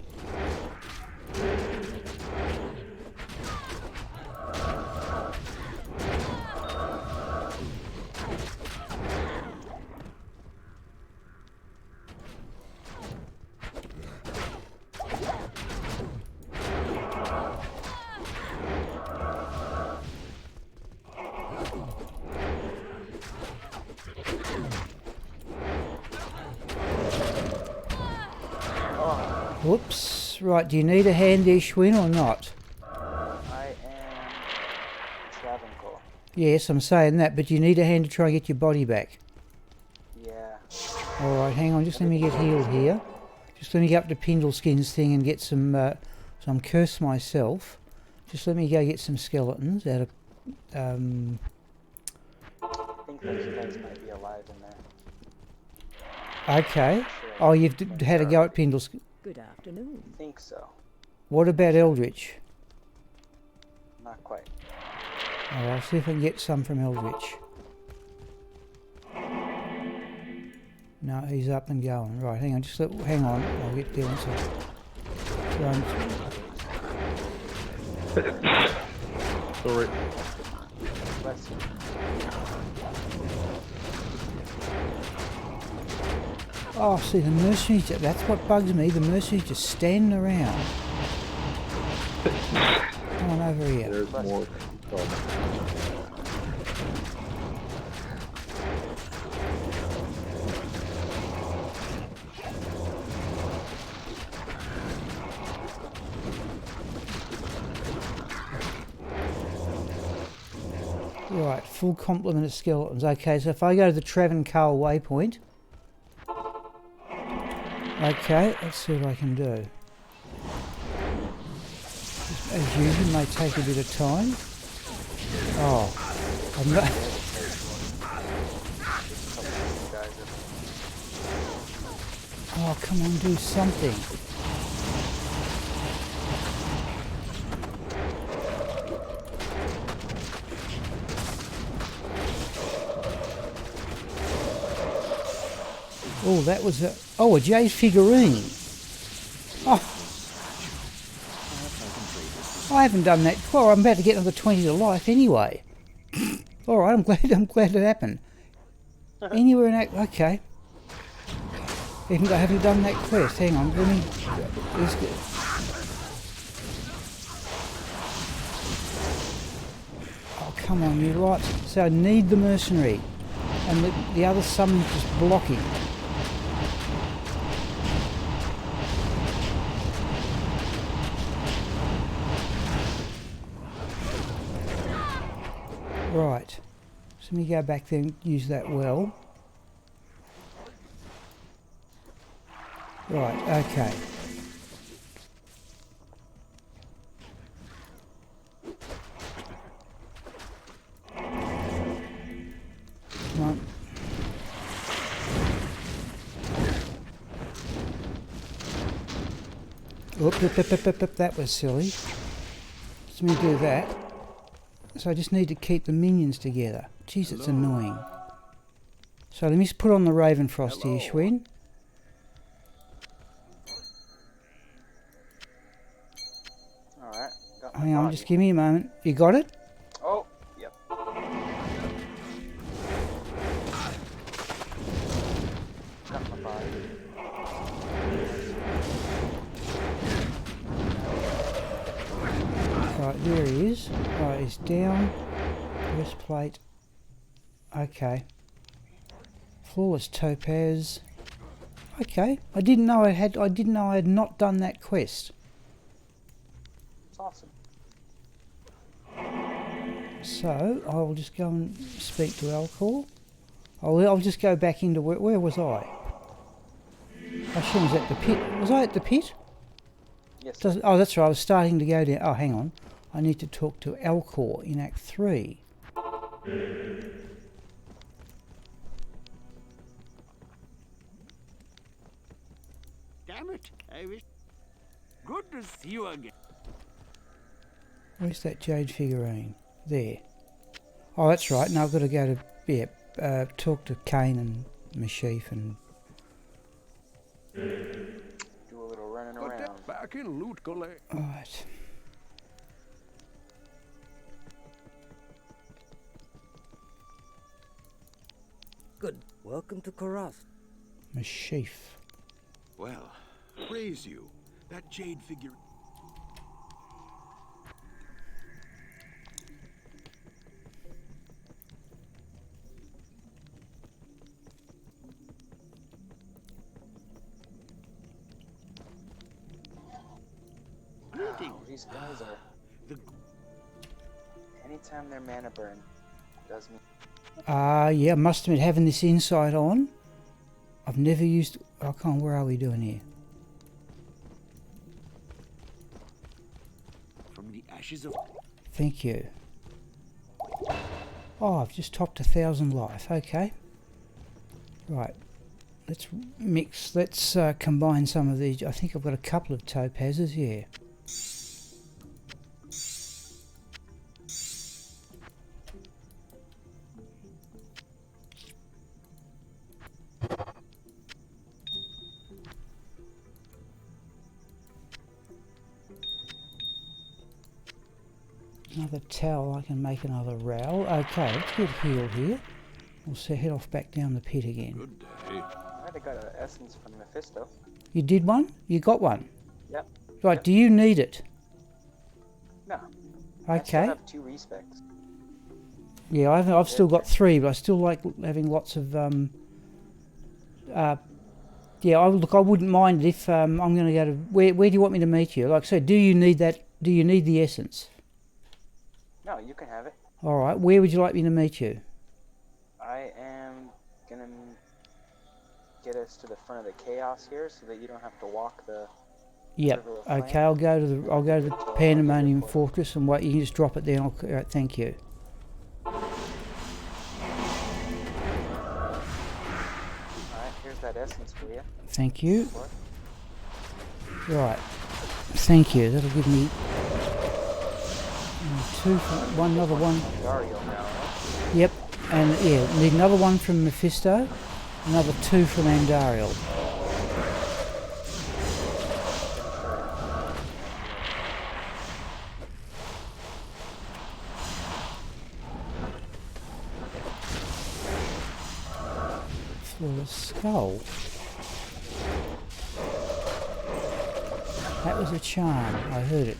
Speaker 1: Whoops. Right, do you need a hand there, Schwinn, or not?
Speaker 6: I am Travancore.
Speaker 1: Yes, I'm saying that, but you need a hand to try and get your body back.
Speaker 6: Yeah.
Speaker 1: Alright, hang on, just let me get healed here. Just let me get up to Pindleskin's thing and get some, so I'm cursed myself. Just let me go get some skeletons out of,
Speaker 6: I think those guys might be alive in there.
Speaker 1: okay.
Speaker 6: Sure.
Speaker 1: Oh, you've had a go at Pindleskin.
Speaker 7: Good afternoon.
Speaker 6: I think so.
Speaker 1: What about Eldritch?
Speaker 6: Not quite.
Speaker 1: Oh, I'll see if I can get some from Eldritch. No, he's up and going. Right, hang on, hang on. I'll get doing some.
Speaker 3: Sorry.
Speaker 6: Bless you.
Speaker 1: Oh, see, the mercenaries, that's what bugs me. The mercenaries just standing around. Come on over here.
Speaker 3: There's more.
Speaker 1: Right, full complement of skeletons. Okay, so if I go to the Travancore waypoint. Okay, let's see what I can do. As usual, may take a bit of time. Oh, I'm not. Oh, come on, do something. Oh, that was a Jay's figurine. Oh, I haven't done that. Well, I'm about to get another 20 to life anyway. All right, I'm glad it happened. Anywhere in that? Okay. Even though I haven't done that quest. Hang on, let me. Let's get. Oh, come on, you're right. So I need the mercenary, and the other summon's just blocking. Right, so let me go back there and use that well. Right, okay. That was silly. Let me do that. So I just need to keep the minions together. Jeez, it's annoying. So let me just put on the Ravenfrost here, Schwinn.
Speaker 6: Alright. got my
Speaker 1: Hang on,
Speaker 6: body.
Speaker 1: just give me a moment. You got it?
Speaker 6: Oh, yep. Got my body.
Speaker 1: Right, there he is. Right, he's down. Breastplate. Okay. Flawless topaz. Okay. I didn't know I had not done that quest.
Speaker 6: It's awesome.
Speaker 1: So I'll just go and speak to Alcor. I'll just go back into where was I? I assume I was at the pit. Was I at the pit?
Speaker 6: Yes.
Speaker 1: Oh, that's right. I was starting to go down. Oh, hang on. I need to talk to Alcor in Act 3.
Speaker 7: Damn it! I wish. Good to see you again.
Speaker 1: Where's that jade figurine? There. Oh, that's right. Now I've got to go to talk to Kane and Mashif and.
Speaker 6: Do a little running around.
Speaker 7: Back in loot collect.
Speaker 1: Right.
Speaker 8: Good. Welcome to Karas.
Speaker 1: Mashif.
Speaker 4: Well, praise you. That jade figure.
Speaker 6: Wow, these guys are. Anytime their mana burn does me.
Speaker 1: Yeah, I must admit, having this insight on, I've never used. I can't. Where are we doing here?
Speaker 7: From the ashes of.
Speaker 1: Thank you. Oh, I've just topped 1,000 life. Okay. Right. Let's mix. Let's combine some of these. I think I've got a couple of topazes. Yeah. Another towel, I can make another rowel. Okay, let's get healed here. We'll head off back down the pit again.
Speaker 4: Good day.
Speaker 6: I think I got an essence from Mephisto.
Speaker 1: You did one? You got one?
Speaker 6: Yep.
Speaker 1: Right,
Speaker 6: Yep.
Speaker 1: do you need it?
Speaker 6: No. I still
Speaker 1: Okay.
Speaker 6: have 2 respects.
Speaker 1: Yeah, I've still got 3, but I still like having lots of... yeah, I wouldn't mind if I'm going to go to... Where do you want me to meet you? Like I said, do you need that? Do you need the essence?
Speaker 6: No, you can have it.
Speaker 1: All right, where would you like me to meet you?
Speaker 6: I am gonna get us to the front of the chaos here, so that you don't have to walk the.
Speaker 1: Yep.
Speaker 6: River of
Speaker 1: Okay,
Speaker 6: Flame.
Speaker 1: I'll go to the Pandemonium Fortress and wait. You can just drop it there. All right, thank you.
Speaker 6: Alright, here's that essence for you.
Speaker 1: Thank you.
Speaker 6: What?
Speaker 1: Right. Thank you. That'll give me 2 from another one.
Speaker 6: Dario now, right?
Speaker 1: Yep. And yeah, need another one from Mephisto. Another 2 from Andariel. Flawless skull. That was a charm. I heard it.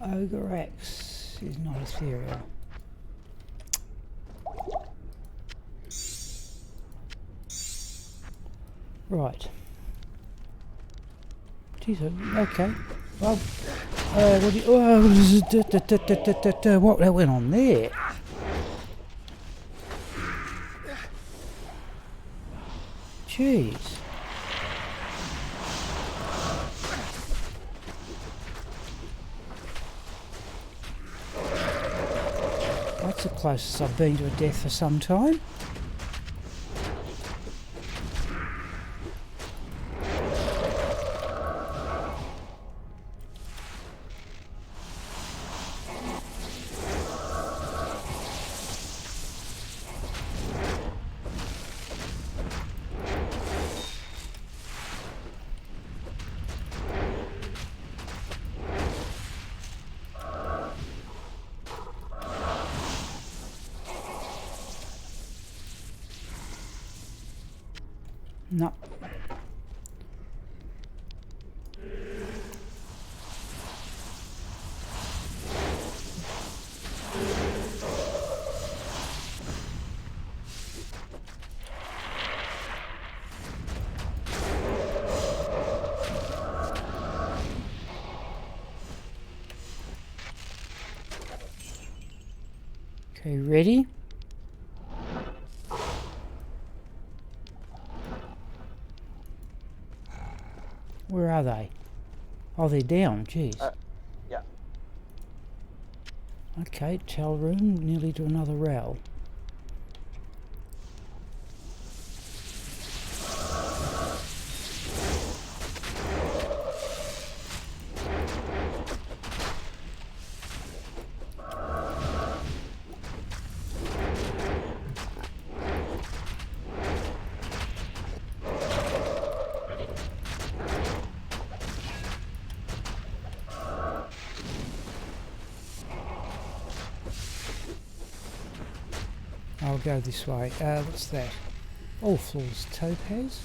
Speaker 1: Ogre Axe is not ethereal. Right. Jeez, okay. Well, what do you, what that went on there? Jeez. That's the closest I've been to a death for some time. No. Okay, ready? Where are they? Oh, they're down, jeez.
Speaker 6: Yeah.
Speaker 1: Okay, tell room, nearly to another rail. I'll go this way. What's that? All floors topaz.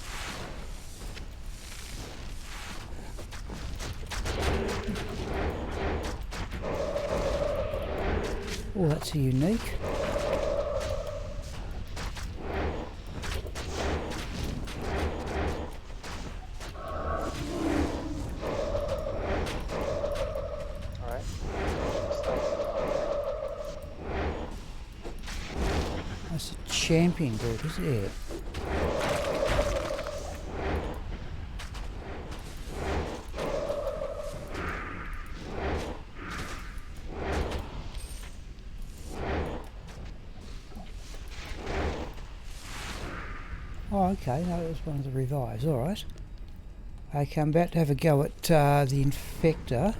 Speaker 1: Oh, that's a unique.
Speaker 6: Alright.
Speaker 1: That's a champion group, isn't it? Oh, okay, no, it was one of the revives, alright. Okay, I'm about to have a go at the infector.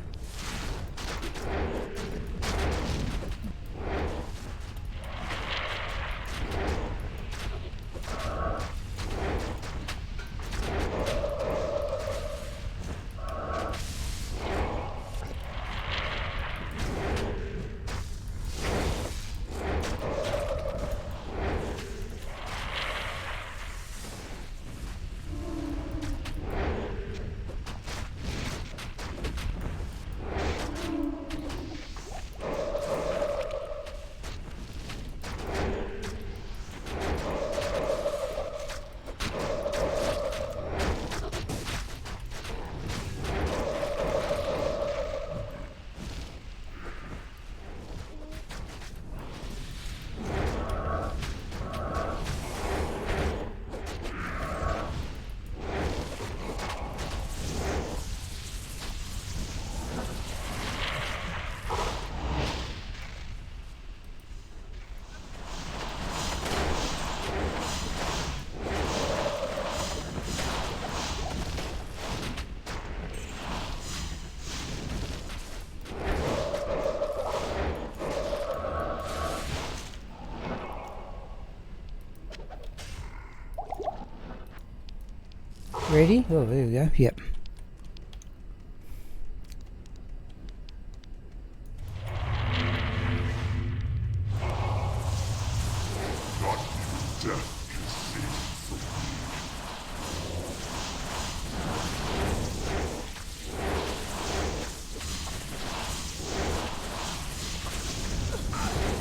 Speaker 1: Ready? Oh, there we go. Yep.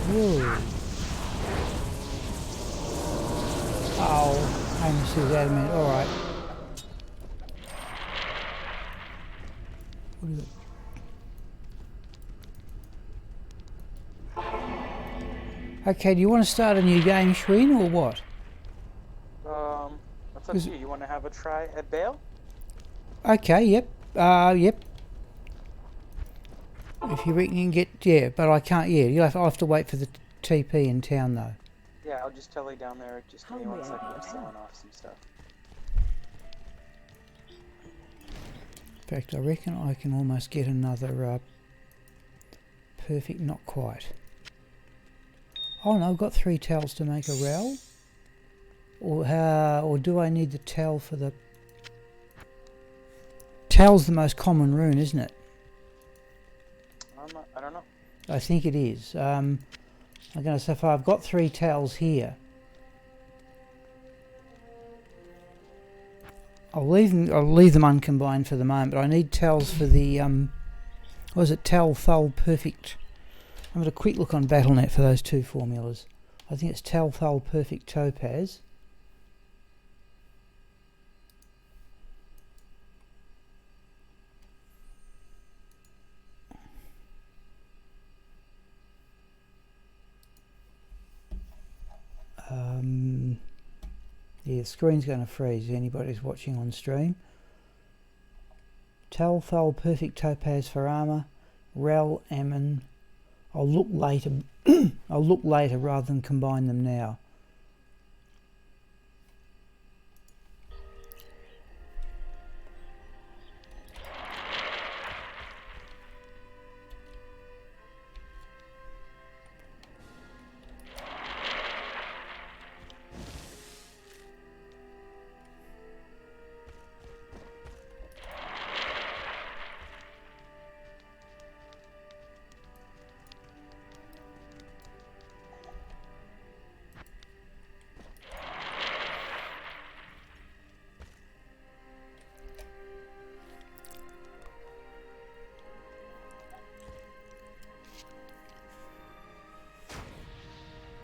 Speaker 1: Whoa. Oh, I must see that a minute. Alright. What is it? Okay, do you want to start a new game, Shween, or what?
Speaker 6: That's It's up to you. You want to have a try at Bale?
Speaker 1: Okay, yep. Yep. If you reckon you can get... Yeah, but I can't... Yeah, I'll have to wait for the TP in town, though.
Speaker 6: Yeah, I'll just tell you down there. Just give me 1 second. I'm selling off some stuff.
Speaker 1: In fact, I reckon I can almost get another... perfect, not quite. Oh no, I've got 3 towels to make a rel. Or do I need the towel for the... Towel's the most common rune, isn't it?
Speaker 6: I don't know.
Speaker 1: I think it is. I'm going to say if I've got 3 towels here. I'll leave them uncombined for the moment, but I need towels for the what is it, Tal Thul Perfect. I'm going to quick look on BattleNet for those 2 formulas. I think it's Tal Thul Perfect Topaz. Yeah, the screen's going to freeze. Anybody's watching on stream. Tal Thul Perfect Topaz for armor. Rel Ammon. I'll look later. I'll look later rather than combine them now.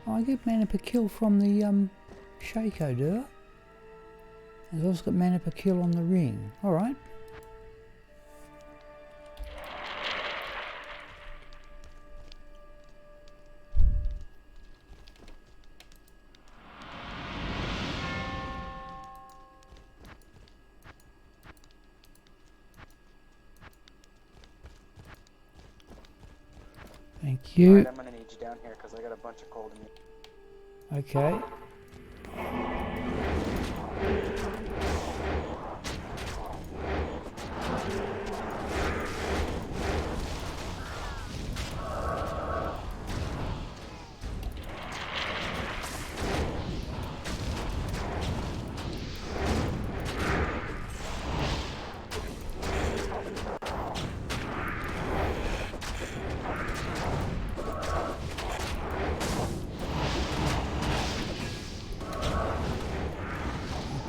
Speaker 1: I get mana per kill from the Shaco, do I? I've also got mana per kill on the ring. Alright. Thank you.
Speaker 6: Alright, I'm gonna need you down here because I got a bunch of cold in me.
Speaker 1: Okay.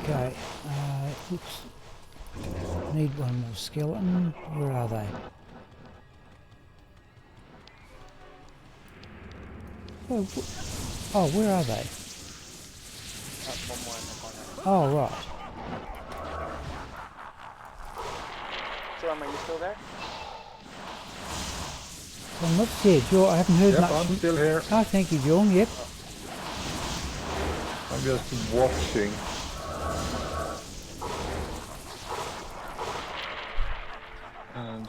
Speaker 1: Okay, oops. Need one more skeleton. Where are they? Oh, where are they?
Speaker 6: One more in the corner.
Speaker 1: Oh, right.
Speaker 6: Jerome, are you still there?
Speaker 1: I'm not dead. I haven't heard
Speaker 3: Yep,
Speaker 1: much.
Speaker 3: I'm still here.
Speaker 1: Oh, thank you, John. Yep.
Speaker 3: I'm just watching. And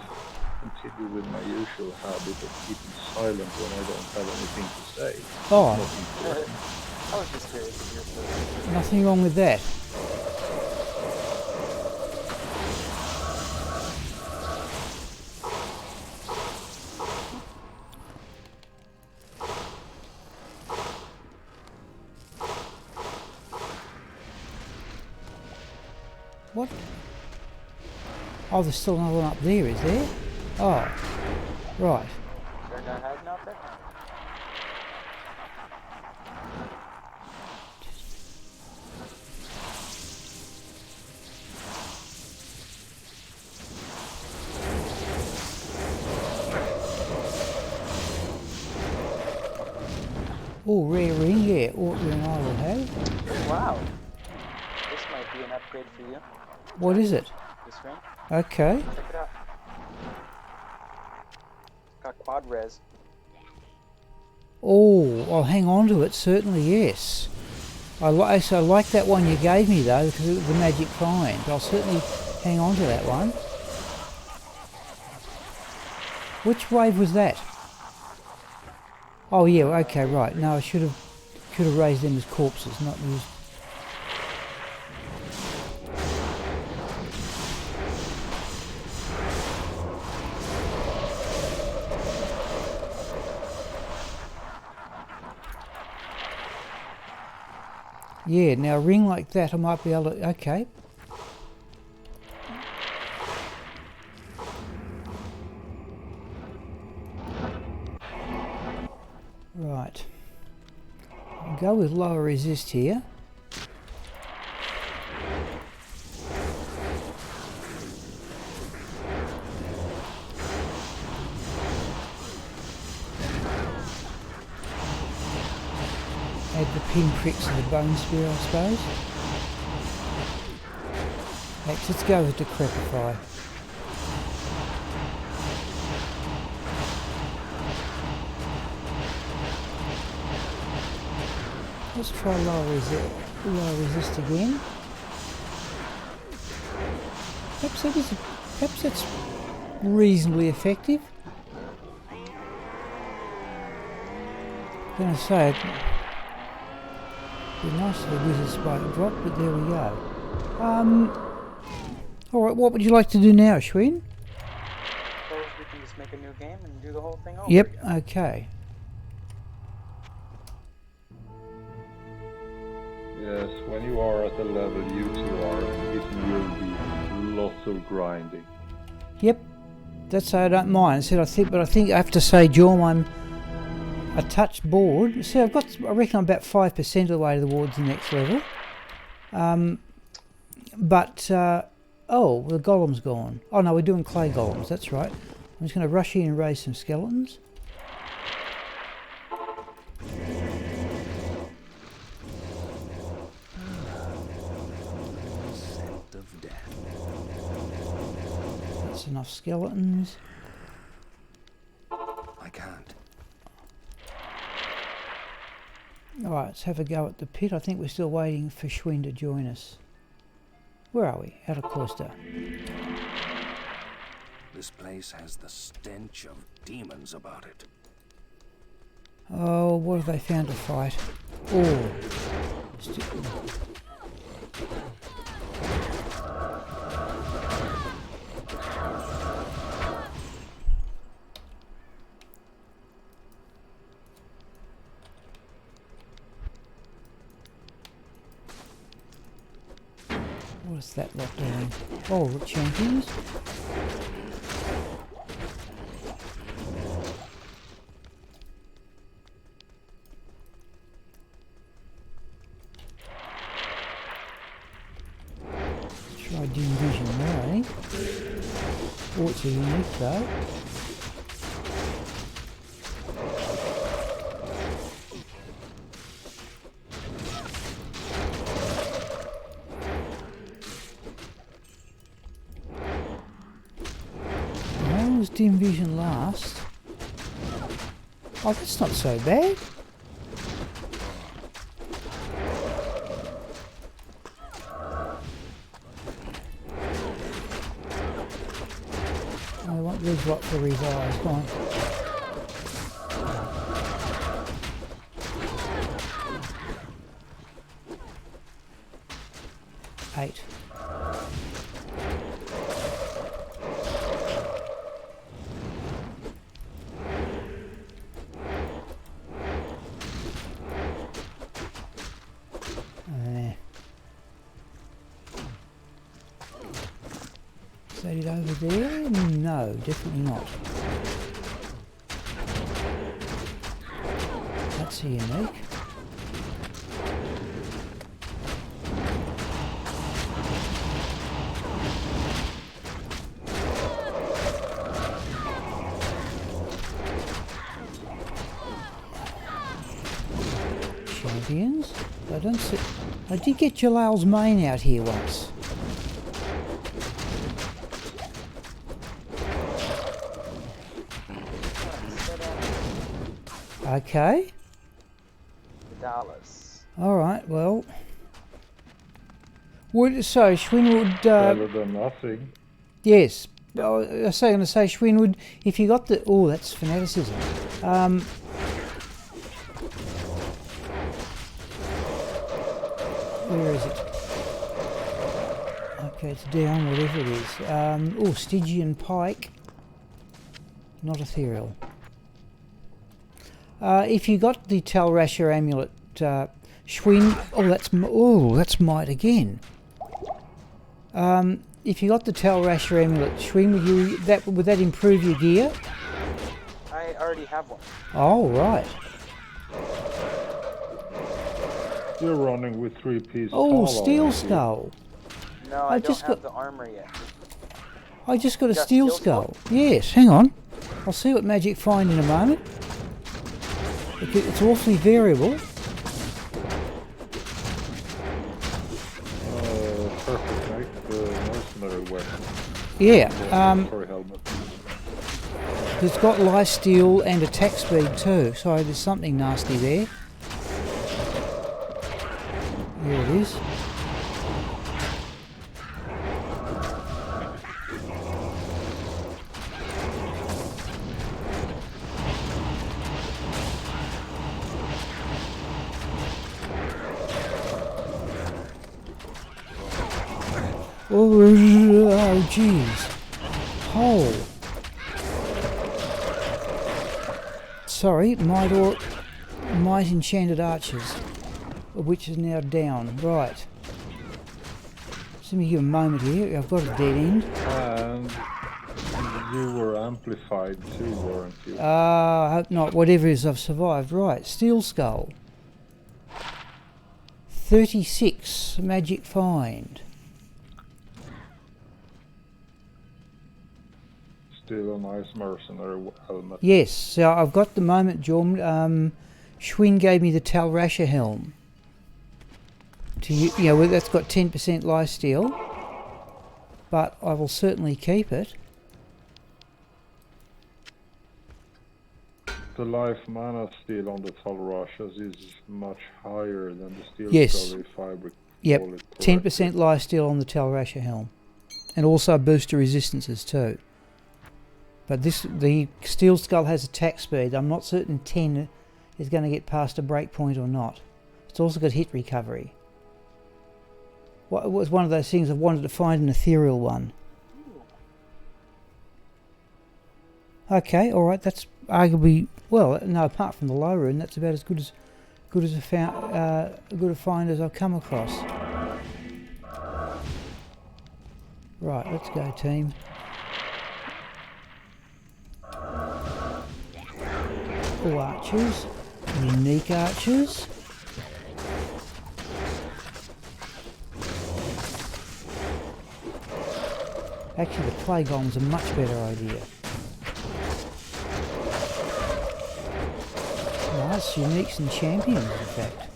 Speaker 3: continue with my usual habit of keeping silent when I don't have anything to say.
Speaker 1: Oh,
Speaker 3: Not important.
Speaker 6: I was just curious if you're still there.
Speaker 1: nothing wrong with that. What? Oh, there's still another one up there, is there? Oh, right.
Speaker 6: They're not hiding out there?
Speaker 1: Oh, rare ring, yeah. Aught ring I will have.
Speaker 6: Wow. This might be an upgrade for you.
Speaker 1: What is it?
Speaker 6: This ring.
Speaker 1: Okay.
Speaker 6: Check it out. It's got quad res.
Speaker 1: Oh, I'll hang on to it, certainly, yes. I like that one you gave me though, because it was the magic find. I'll certainly hang on to that one. Which wave was that? Oh yeah, okay, right. No, I should have raised them as corpses, not used. Yeah, now a ring like that I might be able to... Okay. Right. I'll go with lower resist here. Add the pinpricks and the bone spear, I suppose. Next, let's go with Decrepify. Let's try lower resist again. Perhaps that's reasonably effective. I'm going to say it'd be nice if the wizard spike dropped, but there we go. Alright, what would you like to do now, Schwinn?
Speaker 6: Suppose we can just make a new game and do the whole thing over
Speaker 1: Yep,
Speaker 6: again.
Speaker 1: okay.
Speaker 3: Yes, when you are at the level you two are, it will be lots of grinding.
Speaker 1: Yep, that's I don't mind. I think I have to say, Jorm, I'm a touch bored. See, I reckon I'm about 5% of the way towards the next level. Oh, the golem's gone. Oh no, we're doing clay golems, that's right. I'm just going to rush in and raise some skeletons.
Speaker 4: Scent of death.
Speaker 1: That's enough skeletons.
Speaker 4: I can't.
Speaker 1: Alright, let's have a go at the pit. I think we're still waiting for Schwinn to join us. Where are we? Outer cloister.
Speaker 4: This place has the stench of demons about it.
Speaker 1: Oh, what have they found to fight? Oh. What's that lot doing? Oh, the champions? Try Dim Vision there, I think. Oh, it's a unique though. How was Dim Vision last? Oh, that's not so bad. I want these lot for his eyes, come on. Eight. Is that it over there? No, definitely not. That's a unique. Champions? I don't see... I did get Jalal's mane out here once. Okay.
Speaker 6: Dallas.
Speaker 1: Alright, well. So, Schwinn would...
Speaker 3: Better than nothing.
Speaker 1: yes. I was going to say, Schwinn would... If you got the... Oh, that's fanaticism. Where is it? Okay, it's down, whatever it is. Stygian Pike. Not ethereal. If you got the Talrasher amulet, Schwinn... that's might again. If you got the Talrasher amulet, Schwinn, would that improve your gear?
Speaker 6: I already have one.
Speaker 1: Oh, right.
Speaker 3: You're running with 3 pieces.
Speaker 1: Oh, Steel Skull.
Speaker 6: No, I don't have the armor yet.
Speaker 1: I just got a Steel Skull. Yes, hang on. I'll see what magic find in a moment. It's awfully variable.
Speaker 3: Perfect, right? The mercenary weapon.
Speaker 1: Yeah.
Speaker 3: Sorry, helmet.
Speaker 1: It's got life steal and attack speed too. Sorry, there's something nasty there. There it is. Oh, jeez. Oh. Sorry, might enchanted archers, which is now down. Right. Just let me give a moment here. I've got a dead end.
Speaker 3: And you were amplified too, weren't you?
Speaker 1: I hope not. Whatever it is, I've survived. Right. Steel Skull. 36 magic find.
Speaker 3: Still a nice mercenary helmet.
Speaker 1: Yes, so I've got the moment, Jorm. Schwinn gave me the Talrasher helm. That's got 10% lifesteal, but I will certainly keep it.
Speaker 3: The life mana steal on the Talrashas is much higher than the steel skull, if I recall
Speaker 1: Yep,
Speaker 3: it
Speaker 1: 10% lifesteal on the Talrasher helm, and also booster resistances too. But the Steel Skull has attack speed. I'm not certain 10 is going to get past a breakpoint or not. It's also got hit recovery. It was one of those things I wanted to find an ethereal one. Okay, all right. That's arguably apart from the low rune, that's about as good a find as I've come across. Right, let's go, team. All archers, unique archers. Actually, the clay golem's a much better idea. Nice uniques and champions, in fact.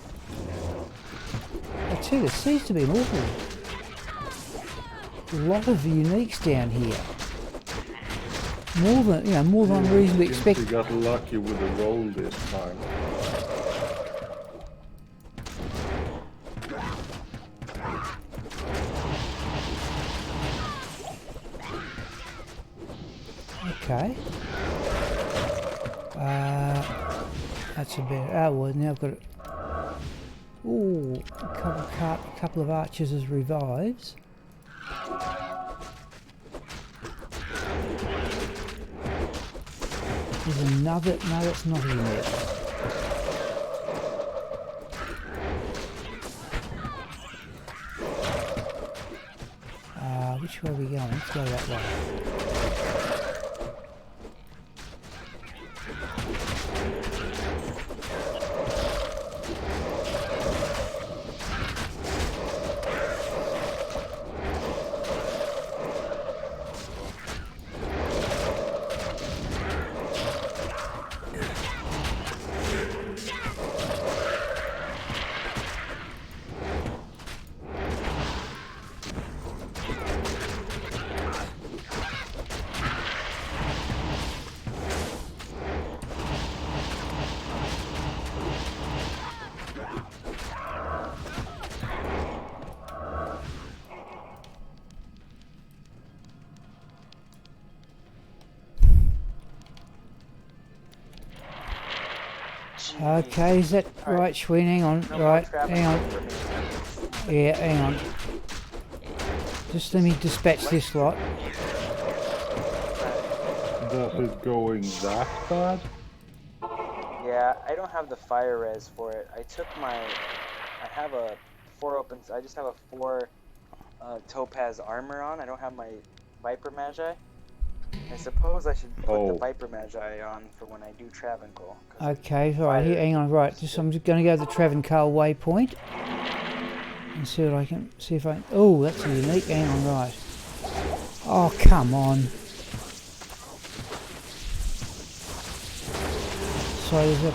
Speaker 1: I tell you, there seems to be an awful lot of uniques down here. More than reasonably expected.
Speaker 3: You got lucky with the roll this time.
Speaker 1: Okay. That's a bit. Oh well, now I've got. Ooh, a couple of archers as revives. There's another. No, that's not in there. Which way are we going? Let's go that way. Okay, is that right, Schwinn? Hang on.
Speaker 6: No more
Speaker 1: Right,
Speaker 6: traveling
Speaker 1: hang on.
Speaker 6: for me.
Speaker 1: Yeah, hang on. Just let me dispatch this lot.
Speaker 3: Does it going that bad?
Speaker 6: Yeah, I don't have the fire res for it. I have a 4 opens. I just have a 4 topaz armor on. I don't have my Viper Magi. I suppose I should put the Viper Magi on for when I do Travancore.
Speaker 1: Okay, right, here, hang on, right. I'm just going to go to the Travancore waypoint and see what I can see if I. Oh, that's unique. Hang on, right. Oh, come on. So there's a.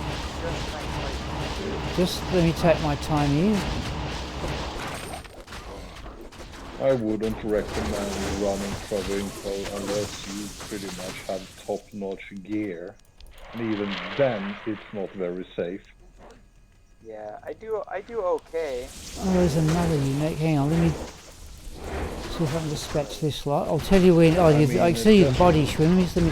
Speaker 1: Just let me take my time here.
Speaker 3: I wouldn't recommend running Travancore unless you pretty much have top-notch gear. And even then, it's not very safe.
Speaker 6: Yeah, I do okay.
Speaker 1: Oh, there's another unique. Hang on, let me see if I can dispatch this lot. I'll tell you when. Oh, I see your body, Schwinn. Let me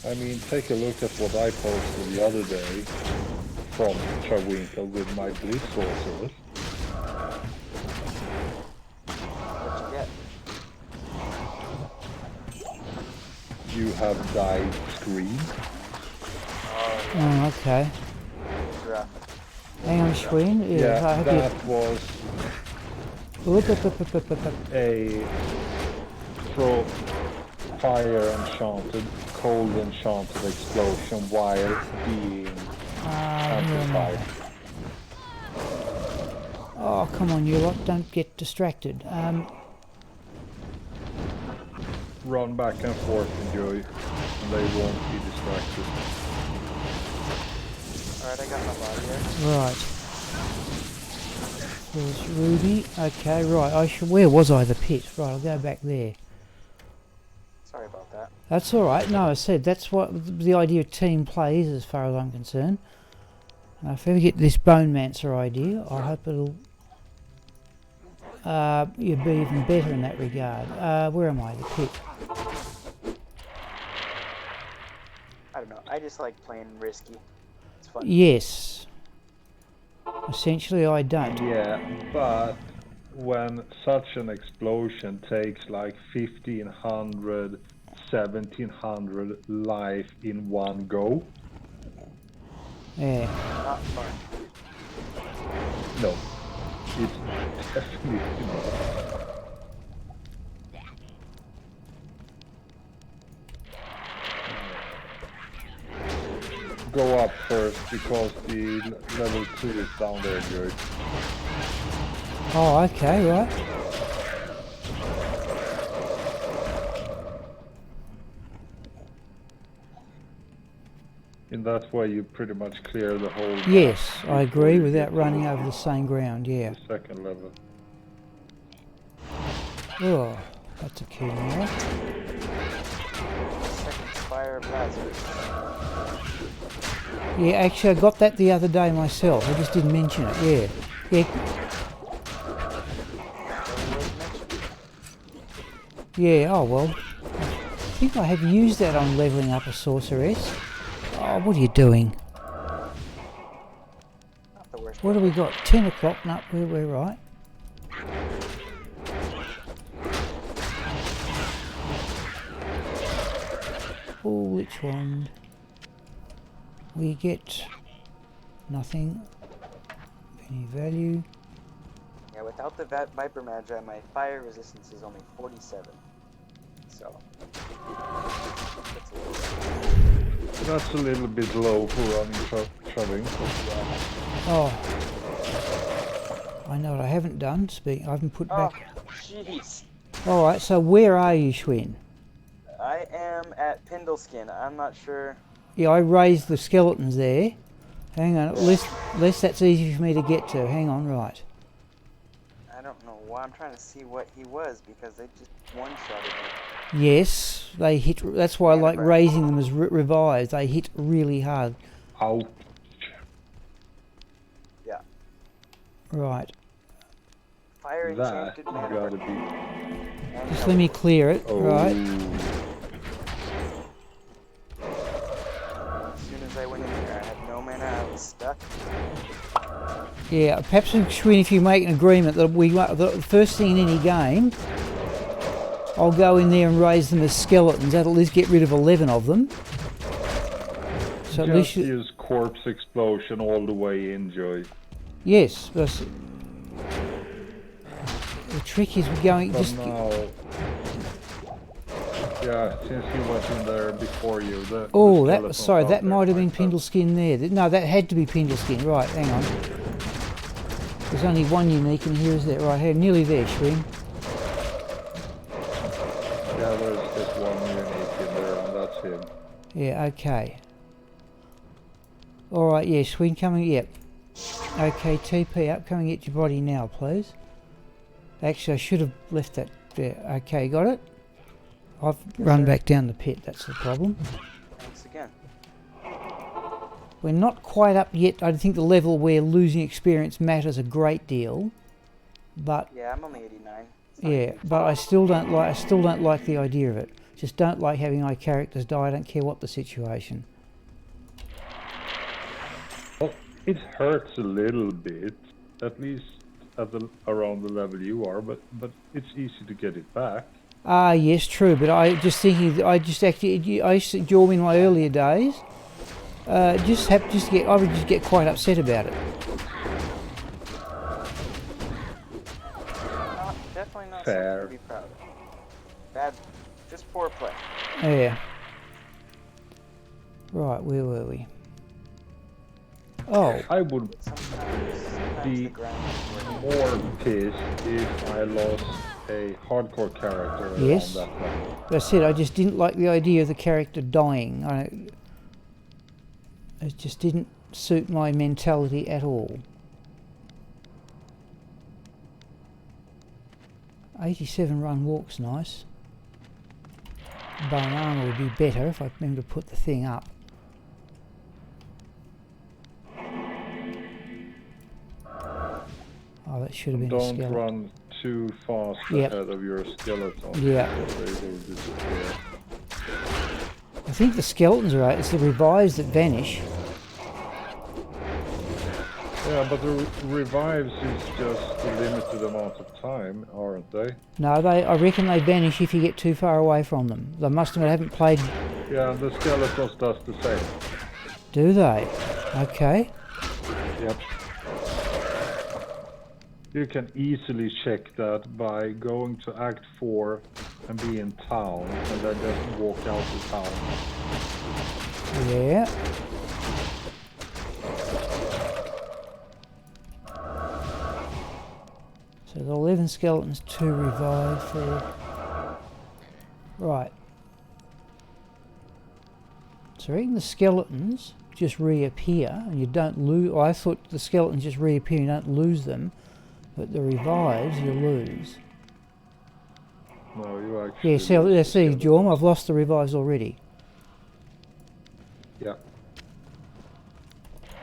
Speaker 3: I mean, take a look at what I posted the other day from Travancore with my Blitz Sorceress.
Speaker 6: What'd you get?
Speaker 3: You have died Scream.
Speaker 1: Oh, okay.
Speaker 6: Rough.
Speaker 1: Hang on, Schwinn.
Speaker 3: Yeah,
Speaker 1: I hope
Speaker 3: that was a fire enchanted, cold enchanted explosion while being amplified.
Speaker 1: Oh, come on, you lot, don't get distracted.
Speaker 3: Run back and forth, enjoy, and they won't be distracted.
Speaker 6: Alright, I got my body here.
Speaker 1: Right. There's Ruby. Okay, right. Where was I? The pit. Right, I'll go back there.
Speaker 6: Sorry about that.
Speaker 1: That's all right. No, I said that's what the idea of team play is, as far as I'm concerned. If I ever get this Bone Mancer idea, I hope it'll you'd be even better in that regard. Where am I? The pit.
Speaker 6: I don't know. I just like playing risky. It's fun.
Speaker 1: Yes. Essentially, I don't.
Speaker 3: Yeah, but when such an explosion takes like 1500, 1700 life in one go.
Speaker 1: Yeah.
Speaker 6: Not fun.
Speaker 3: No, it's definitely not. Go up first because the level 2 is down there, Jerry.
Speaker 1: Oh, okay, right.
Speaker 3: In that way, you pretty much clear the whole map.
Speaker 1: Yes, I
Speaker 3: before
Speaker 1: agree,
Speaker 3: you
Speaker 1: without
Speaker 3: get
Speaker 1: running
Speaker 3: to
Speaker 1: over the same ground, yeah.
Speaker 3: the second level.
Speaker 1: Oh, that's a key now.
Speaker 6: Second fire blast.
Speaker 1: Yeah, actually I got that the other day myself, I just didn't mention it, yeah. Yeah. Yeah, oh well. I think I have used that on levelling up a sorceress. Oh, what are you doing?
Speaker 6: Not the worst.
Speaker 1: What have we got? 10 o'clock? No, we're right. Oh, which one? We get nothing. Any value.
Speaker 6: Yeah, without the Viper Magi, my fire resistance is only 47. So.
Speaker 3: That's a little bit low for running Travancore.
Speaker 1: Oh. I know what I haven't done. I haven't put back.
Speaker 6: Jeez.
Speaker 1: Alright, so where are you, Schwinn?
Speaker 6: I am at Pindleskin. I'm not sure.
Speaker 1: Yeah, I raised the skeletons there. Hang on, lest that's easy for me to get to. Hang on, right.
Speaker 6: I don't know why. I'm trying to see what he was because they just one-shotted me.
Speaker 1: Yes, they hit. That's why I like raising them as revives. They hit really hard.
Speaker 3: Ouch.
Speaker 6: Yeah.
Speaker 1: Right.
Speaker 6: Fire
Speaker 3: That
Speaker 6: enchanted
Speaker 3: you
Speaker 6: mana.
Speaker 3: gotta be.
Speaker 1: Just let me clear it.
Speaker 3: Oh.
Speaker 1: Right. Yeah, perhaps if you make an agreement that the first thing in any game, I'll go in there and raise them as skeletons. That'll at least get rid of 11 of them. So at least
Speaker 3: use corpse explosion all the way in, Joy.
Speaker 1: Yes, but the trick is we're going
Speaker 3: But
Speaker 1: just.
Speaker 3: now, yeah, since he was in there before you,
Speaker 1: Oh, that might have been Pindleskin there. No, that had to be Pindleskin. Right, hang on. There's only one unique in here, is there? Right here, nearly there, Schwing.
Speaker 3: Yeah, there's just one unique in there, and that's him.
Speaker 1: Yeah, okay. Alright, yeah, Schwing coming, yep. Okay, TP up, come and get your body now, please. Actually, I should have left that there. Okay, got it? I've run back down the pit, that's the problem.
Speaker 6: Thanks again.
Speaker 1: We're not quite up yet. I think the level where losing experience matters a great deal, but
Speaker 6: Yeah, I'm only 89.
Speaker 1: yeah, but I still don't like the idea of it. Just don't like having my characters die. I don't care what the situation.
Speaker 3: Well, it hurts a little bit, at least at around the level you are, but it's easy to get it back.
Speaker 1: Ah, yes, true. But I used to jaw in my earlier days. I would just get quite upset about it.
Speaker 6: Definitely not
Speaker 3: Fair.
Speaker 6: something to be proud of. Bad, just poor play.
Speaker 1: Yeah. Right, where were we? Oh,
Speaker 3: I would
Speaker 6: Sometimes
Speaker 3: be
Speaker 6: the ground is working.
Speaker 3: more pissed if I lost a hardcore character
Speaker 1: Yes.
Speaker 3: around that level.
Speaker 1: that's it. I just didn't like the idea of the character dying. It just didn't suit my mentality at all. 87 run walk's nice. Bone armor would be better if I remember to put the thing up. Oh, that should have been a
Speaker 3: Don't
Speaker 1: skeleton.
Speaker 3: run too fast
Speaker 1: Yep.
Speaker 3: ahead of your skeleton.
Speaker 1: Yeah.
Speaker 3: They will disappear.
Speaker 1: I think the skeletons are out. It's the revives that vanish.
Speaker 3: Yeah, but the revives is just a limited amount of time, aren't they?
Speaker 1: No, I reckon they vanish if you get too far away from them. They must have haven't played.
Speaker 3: Yeah, and the skeletons does the same.
Speaker 1: Do they? Okay.
Speaker 3: Yep. You can easily check that by going to Act 4 and be in town, and then just walk out of town.
Speaker 1: Yeah. So the 11 skeletons, 2 revive for... Right. So I reckon the skeletons just reappear and you don't lose... I thought the skeletons just reappear and you don't lose them, but the revives you lose.
Speaker 3: No, you actually...
Speaker 1: Yeah, see, Jorm, I've lost the revives already.
Speaker 3: Yeah.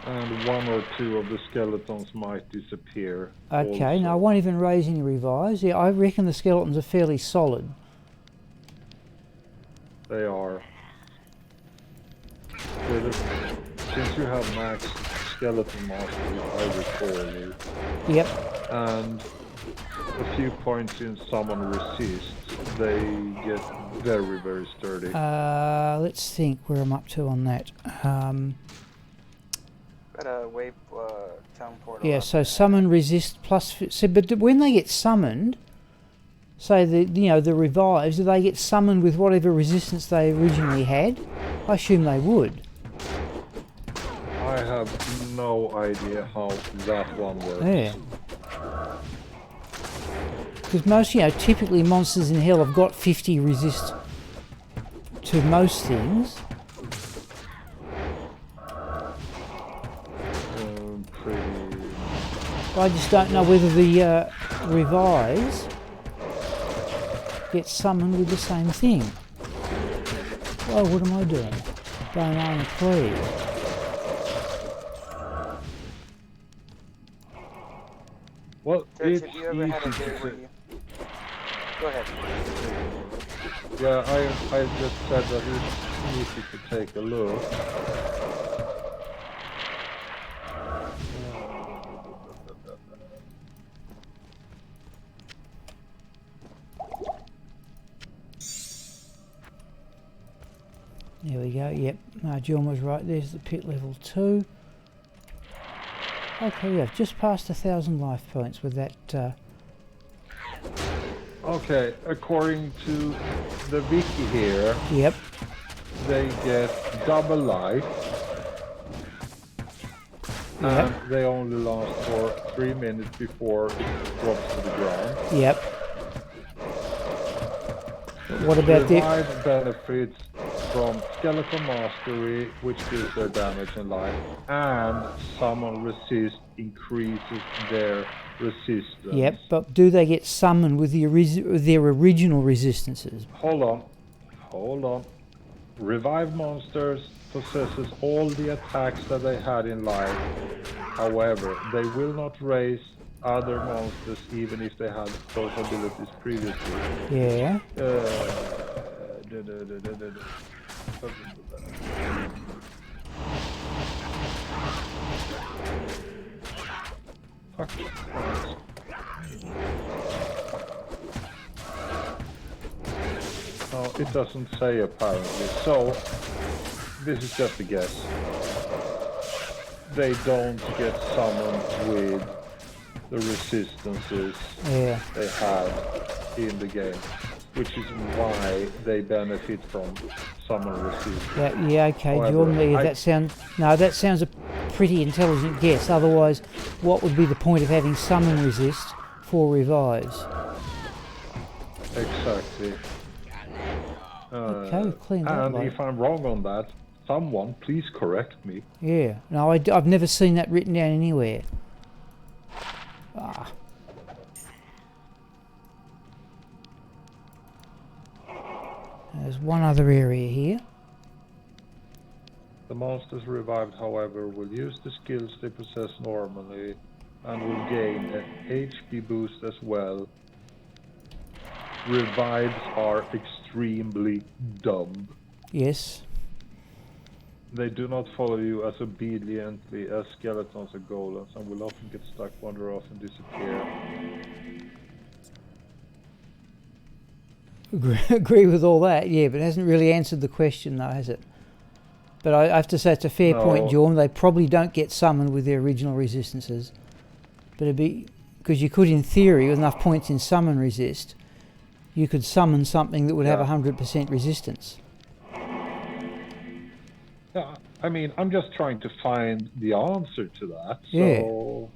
Speaker 3: And 1 or 2 of the skeletons might disappear.
Speaker 1: Okay,
Speaker 3: also.
Speaker 1: now I won't even raise any revives. Yeah, I reckon the skeletons are fairly solid.
Speaker 3: They are. Since you have max skeleton mastery, I recall you.
Speaker 1: Yep.
Speaker 3: And a few points in summon resist, they get very, very sturdy.
Speaker 1: Let's think where I'm up to on that.
Speaker 6: Got a wave town portal.
Speaker 1: Yeah,
Speaker 6: up
Speaker 1: so
Speaker 6: there.
Speaker 1: summon resist plus... So, but when they get summoned, say the revives, do they get summoned with whatever resistance they originally had? I assume they would.
Speaker 3: I have no idea how that one works.
Speaker 1: Yeah. Because most, typically monsters in hell have got 50 resist to most things.
Speaker 3: Pretty...
Speaker 1: I just don't know whether the revives get summoned with the same thing. Oh, what am I doing? Bone armor, please.
Speaker 3: Well,
Speaker 6: Church,
Speaker 3: it's
Speaker 6: have you ever had a
Speaker 3: easy
Speaker 6: day
Speaker 3: to
Speaker 6: where
Speaker 3: say.
Speaker 6: you... Go ahead.
Speaker 3: Yeah, I just said that it's easy to take a look.
Speaker 1: There we go, yep. No, John was right, there's the pit level 2. Okay, we have just passed 1,000 life points with that.
Speaker 3: Okay, according to the wiki here,
Speaker 1: Yep.
Speaker 3: they get double life.
Speaker 1: Yep.
Speaker 3: And they only last for 3 minutes before it drops to the ground.
Speaker 1: Yep. What about the
Speaker 3: Revive benefits from skeleton mastery, which gives their damage and life, and summon resist increases their resistance.
Speaker 1: Yep, but do they get summoned with their original resistances?
Speaker 3: Hold on. Revive monsters possesses all the attacks that they had in life. However, they will not raise other monsters even if they had those abilities previously.
Speaker 1: Yeah.
Speaker 3: Fuck. Oh, it doesn't say apparently, so this is just a guess. They don't get summoned with the resistances
Speaker 1: Yeah.
Speaker 3: they have in the game, which is why they benefit from summon resist.
Speaker 1: Yeah, okay,
Speaker 3: However,
Speaker 1: Jordan, that sounds a pretty intelligent guess. Otherwise, what would be the point of having summon resist for revives?
Speaker 3: Exactly.
Speaker 1: Okay, clean that
Speaker 3: and
Speaker 1: up.
Speaker 3: if I'm wrong on that, someone please correct me.
Speaker 1: Yeah, no, I've never seen that written down anywhere. Ah. There's one other area here.
Speaker 3: The monsters revived, however, will use the skills they possess normally and will gain an HP boost as well. Revives are extremely dumb.
Speaker 1: Yes.
Speaker 3: They do not follow you as obediently as skeletons or golems and will often get stuck, wander off and disappear.
Speaker 1: Agree with all that, yeah, but it hasn't really answered the question though, has it? But I have to say it's a fair point, Jordan. They probably don't get summoned with their original resistances. But it'd be... because you could, in theory, with enough points in summon resist, you could summon something that would have 100% resistance.
Speaker 3: Yeah, I mean, I'm just trying to find the answer to that,
Speaker 1: Yeah.
Speaker 3: so...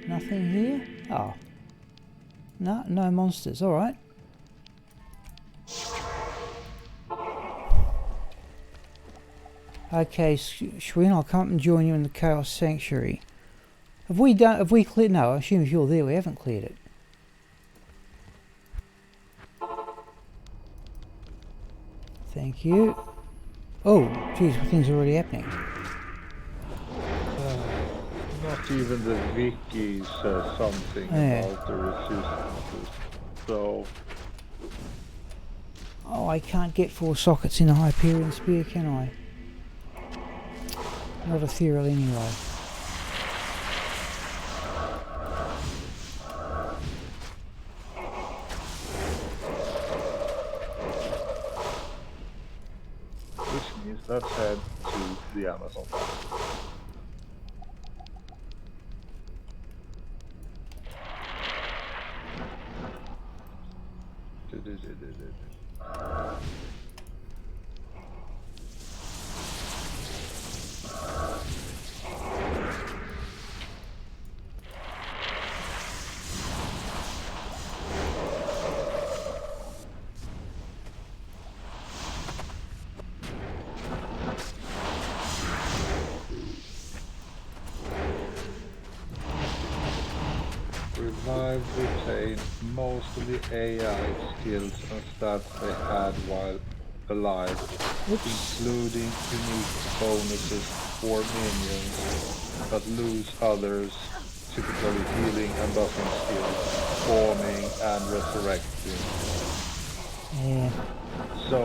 Speaker 1: Nothing here? Oh. No, no monsters, alright. Okay, Schwinn, I'll come up and join you in the Chaos Sanctuary. Have we cleared? No, I assume if you're there, we haven't cleared it. Thank you. Oh, geez, things are already happening.
Speaker 3: Not even the wiki says something about the resistances, so...
Speaker 1: Oh, I can't get 4 sockets in a Hyperion Spear, can I? Not ethereal anyway.
Speaker 3: Which means let's head to the Amazon. Revive retain most of the AI skills and stats they had while alive, including unique bonuses for minions, but lose others, typically healing and buffing skills, forming and resurrecting.
Speaker 1: Yeah.
Speaker 3: So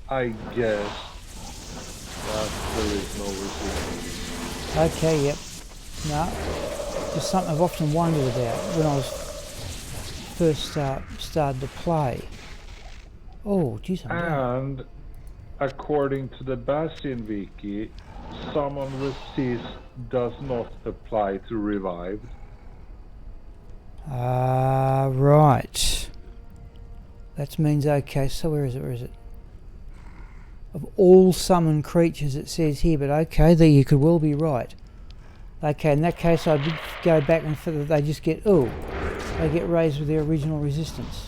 Speaker 3: I guess that there is no resistance.
Speaker 1: Okay, yep. No. Just something I've often wondered about when I was first started to play. Oh, geez, I'm down.
Speaker 3: And according to the Bastion wiki, summon resist does not apply to revived.
Speaker 1: Right. That means, okay, so where is it, Of all summoned creatures it says here, but okay, there you could well be right. Okay, in that case I'd go back and they just get, they get raised with their original resistance.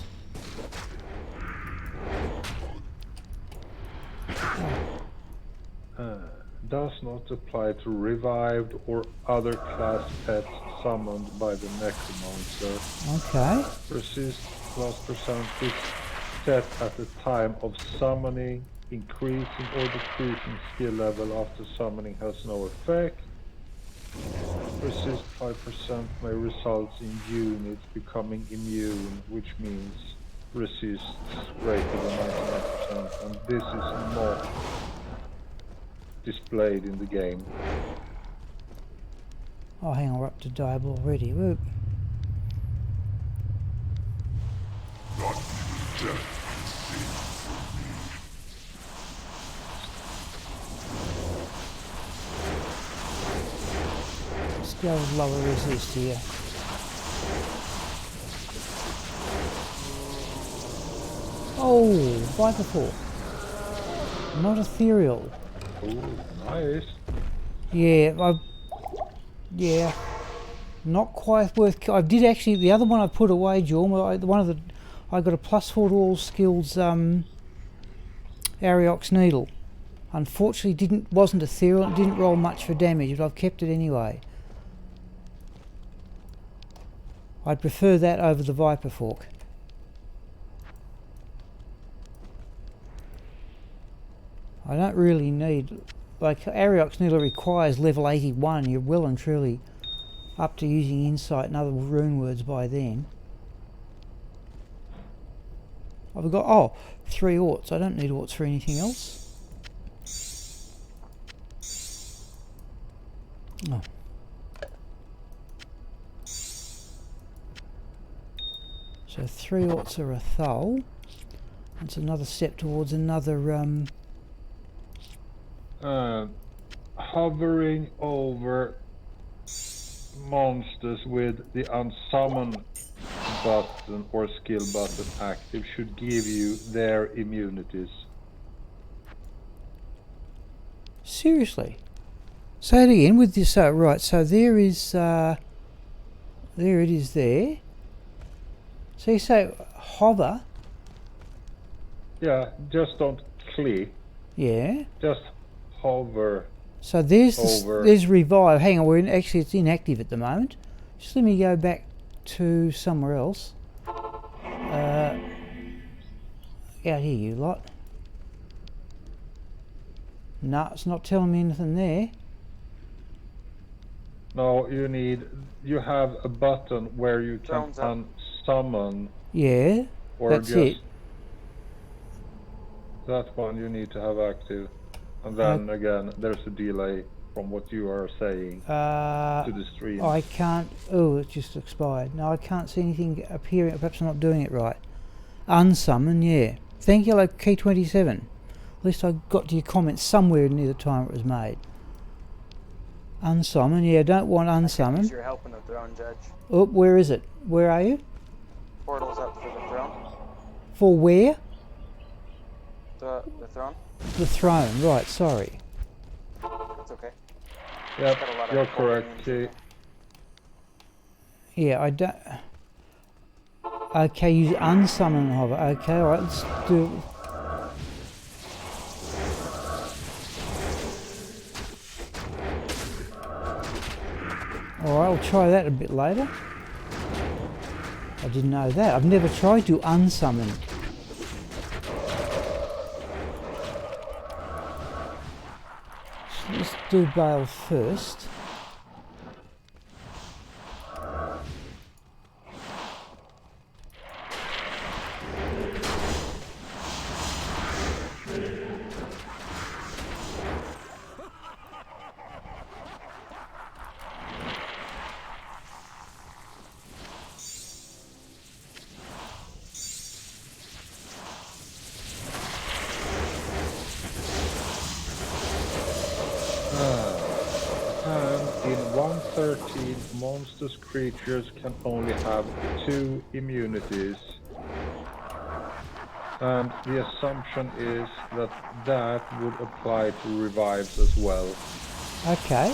Speaker 3: Does not apply to revived or other class pets summoned by the necromancer.
Speaker 1: Okay.
Speaker 3: Resist +% is set at the time of summoning. Increasing or decreasing skill level after summoning has no effect. Resist 5% may result in units becoming immune, which means resist greater than 99%, and this is not displayed in the game.
Speaker 1: Oh, hang on, we're up to diable already. Whoop.
Speaker 2: Not even death can save.
Speaker 1: Let's go with lower resist here. Oh, Viper Fork. Not ethereal.
Speaker 3: Ooh, nice.
Speaker 1: Yeah, not quite worth. I did actually. The other one I put away, Jorm. I got a +4 to all skills. Ariox needle. Unfortunately, wasn't ethereal. It didn't roll much for damage, but I've kept it anyway. I'd prefer that over the Viper Fork. I don't really need, like, Ariox needle requires level 81. You're well and truly up to using insight and other rune words by then. I've got 3 orts. I don't need orts for anything else. Oh. So 3 orts are a thul. That's another step towards another
Speaker 3: Hovering over monsters with the unsummon button or skill button active should give you their immunities.
Speaker 1: Seriously? Say it again with this. Right, so there is there it is there. So you say hover?
Speaker 3: Yeah, just don't click.
Speaker 1: Yeah.
Speaker 3: Just hover.
Speaker 1: So there's
Speaker 3: over.
Speaker 1: There's revive. Hang on, actually it's inactive at the moment. Just let me go back to somewhere else. Out here, you lot. No, it's not telling me anything there.
Speaker 3: No, you have a button where you can unsummon.
Speaker 1: Yeah,
Speaker 3: or
Speaker 1: that's
Speaker 3: just
Speaker 1: it.
Speaker 3: That one you need to have active. And then again, there's a delay from what you are saying to the stream.
Speaker 1: I can't. Oh, it just expired. No, I can't see anything appearing. Perhaps I'm not doing it right. Unsummon, yeah. Thank you, like K27. At least I got to your comments somewhere near the time it was made. Unsummon, yeah. Don't want unsummon.
Speaker 6: You're helping the throne, Judge.
Speaker 1: Oh, where is it? Where are you?
Speaker 6: Portal's up for the throne.
Speaker 1: For where?
Speaker 6: The throne.
Speaker 1: The throne. Right. Sorry.
Speaker 6: That's okay.
Speaker 3: Yep, you're correct, Key.
Speaker 1: Yeah, I don't. Okay, use unsummon and hover. Okay, alright, let's do it. Alright, I'll try that a bit later. I didn't know that. I've never tried to unsummon. So let's do Bale first.
Speaker 3: 13, monsters creatures can only have 2 immunities. And the assumption is that that would apply to revives as well.
Speaker 1: Okay.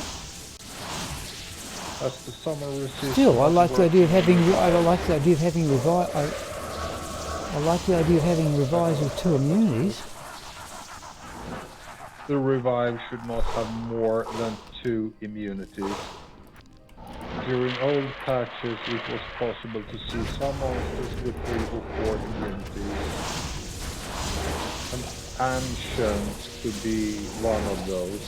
Speaker 3: As the summer resistance.
Speaker 1: Still, I like the idea of having.
Speaker 3: works-
Speaker 1: I like the idea of having revive. I like the idea of having revives with 2 immunities.
Speaker 3: The revive should not have more than 2 immunities. During old patches, it was possible to see some monsters with 3 or 4 immunities. And Ancient could be one of those.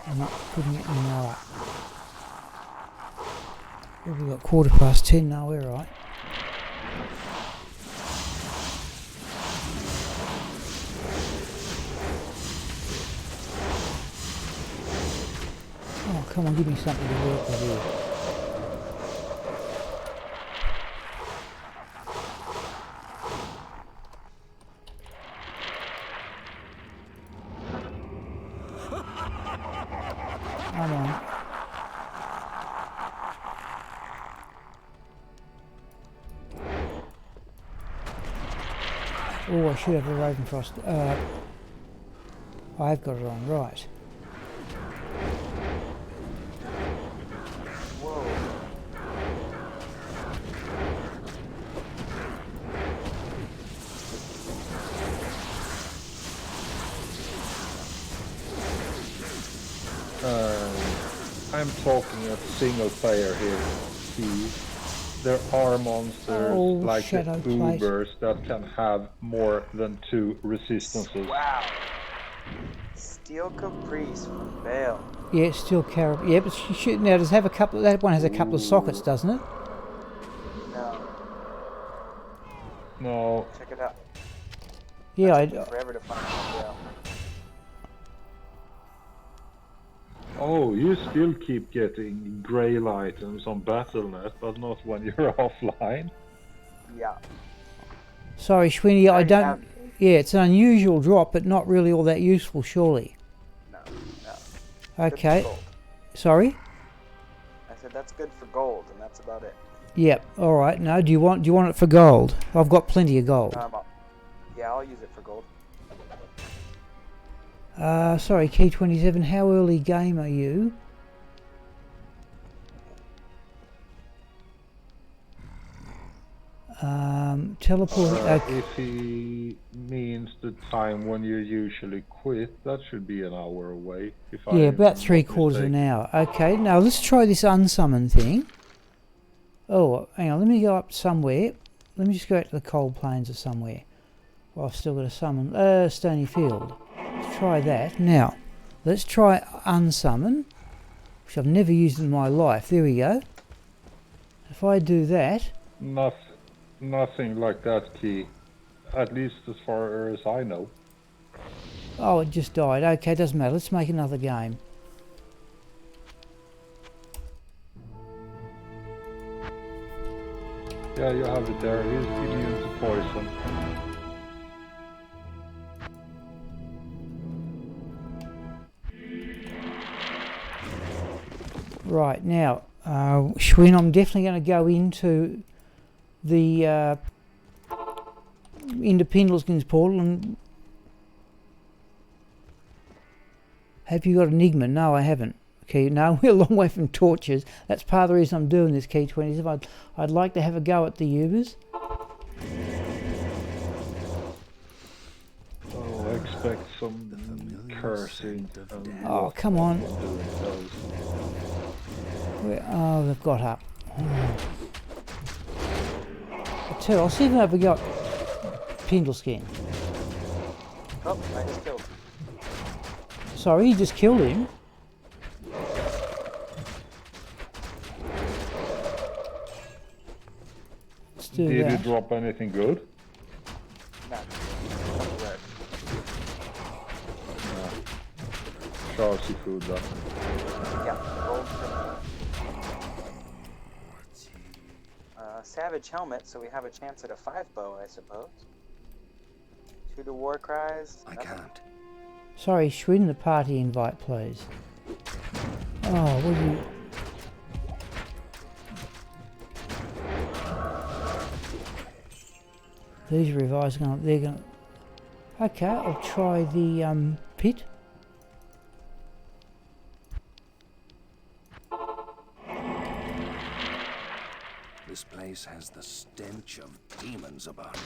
Speaker 1: I'm not putting it in right. We've got 10:15 now, we're right. Oh, come on, give me something to work with here. Come on. Oh, I should have the Ravenfrost. I've got it on, right.
Speaker 3: I'm talking a single player here. See, there are monsters like the
Speaker 1: Shadow Plate.
Speaker 3: Ubers that can have more than 2 resistances.
Speaker 6: Wow. Steel Caprice from Bale.
Speaker 1: Yeah, it's still carab. Yeah, but now does it have a couple. That one has a couple of sockets, doesn't it?
Speaker 6: No,
Speaker 3: No,
Speaker 6: check it out.
Speaker 1: Yeah, I,
Speaker 6: Forever to find Bale.
Speaker 3: oh, you still keep getting Grail items on Battle.net, but not when you're offline.
Speaker 6: Yeah.
Speaker 1: sorry, Schwinny, I don't.
Speaker 6: have-
Speaker 1: Yeah, it's an unusual drop, but not really all that useful, surely.
Speaker 6: No, no. Good for
Speaker 1: Okay.
Speaker 6: gold.
Speaker 1: Sorry.
Speaker 6: I said that's good for gold, and that's about it.
Speaker 1: Yep. All right. No. Do you want it for gold? I've got plenty of gold.
Speaker 6: Yeah, I'll use it for gold.
Speaker 1: Sorry, Key 27. How early game are you? Teleport. Okay.
Speaker 3: If he means the time when you usually quit, that should be an hour away.
Speaker 1: Yeah, about 3/4 of an hour. Okay, now let's try this unsummon thing. Oh, hang on, let me go up somewhere. Let me just go out to the cold plains or somewhere. Well, I've still got to summon Stony Field. Let's try that. Now, let's try unsummon, which I've never used in my life. There we go. If I do that,
Speaker 3: Nothing like that, Key. At least as far as I know.
Speaker 1: oh, it just died. Okay, doesn't matter. Let's make another game.
Speaker 3: Yeah, you have it there. He's immune to poison.
Speaker 1: Right, now, Schwinn, I'm definitely going to go into the into Pendleton's portal and have you got Enigma? No, I haven't. Okay, no, we're a long way from torches. That's part of the reason I'm doing this Key 27. I'd like to have a go at the Ubers.
Speaker 3: Oh, I expect some cursing.
Speaker 1: Oh, come on.
Speaker 3: Doing those.
Speaker 1: Oh, they've got up. I'll see if I ever got Pendleskin.
Speaker 6: Oh, I just killed.
Speaker 1: Sorry, you just killed him. Let's do
Speaker 3: Did
Speaker 1: that.
Speaker 3: it drop anything good?
Speaker 6: No. Red.
Speaker 3: Chelsea food then.
Speaker 6: Yeah, gold. Savage helmet, so we have a chance at a 5 bow, I suppose. 2 to war cries.
Speaker 4: I
Speaker 6: nothing.
Speaker 4: can't.
Speaker 1: Sorry, Schwinn, the party invite, please. Oh, what do you... These revives are they're gonna... Okay, I'll try the pit.
Speaker 4: This place has the stench of demons about it.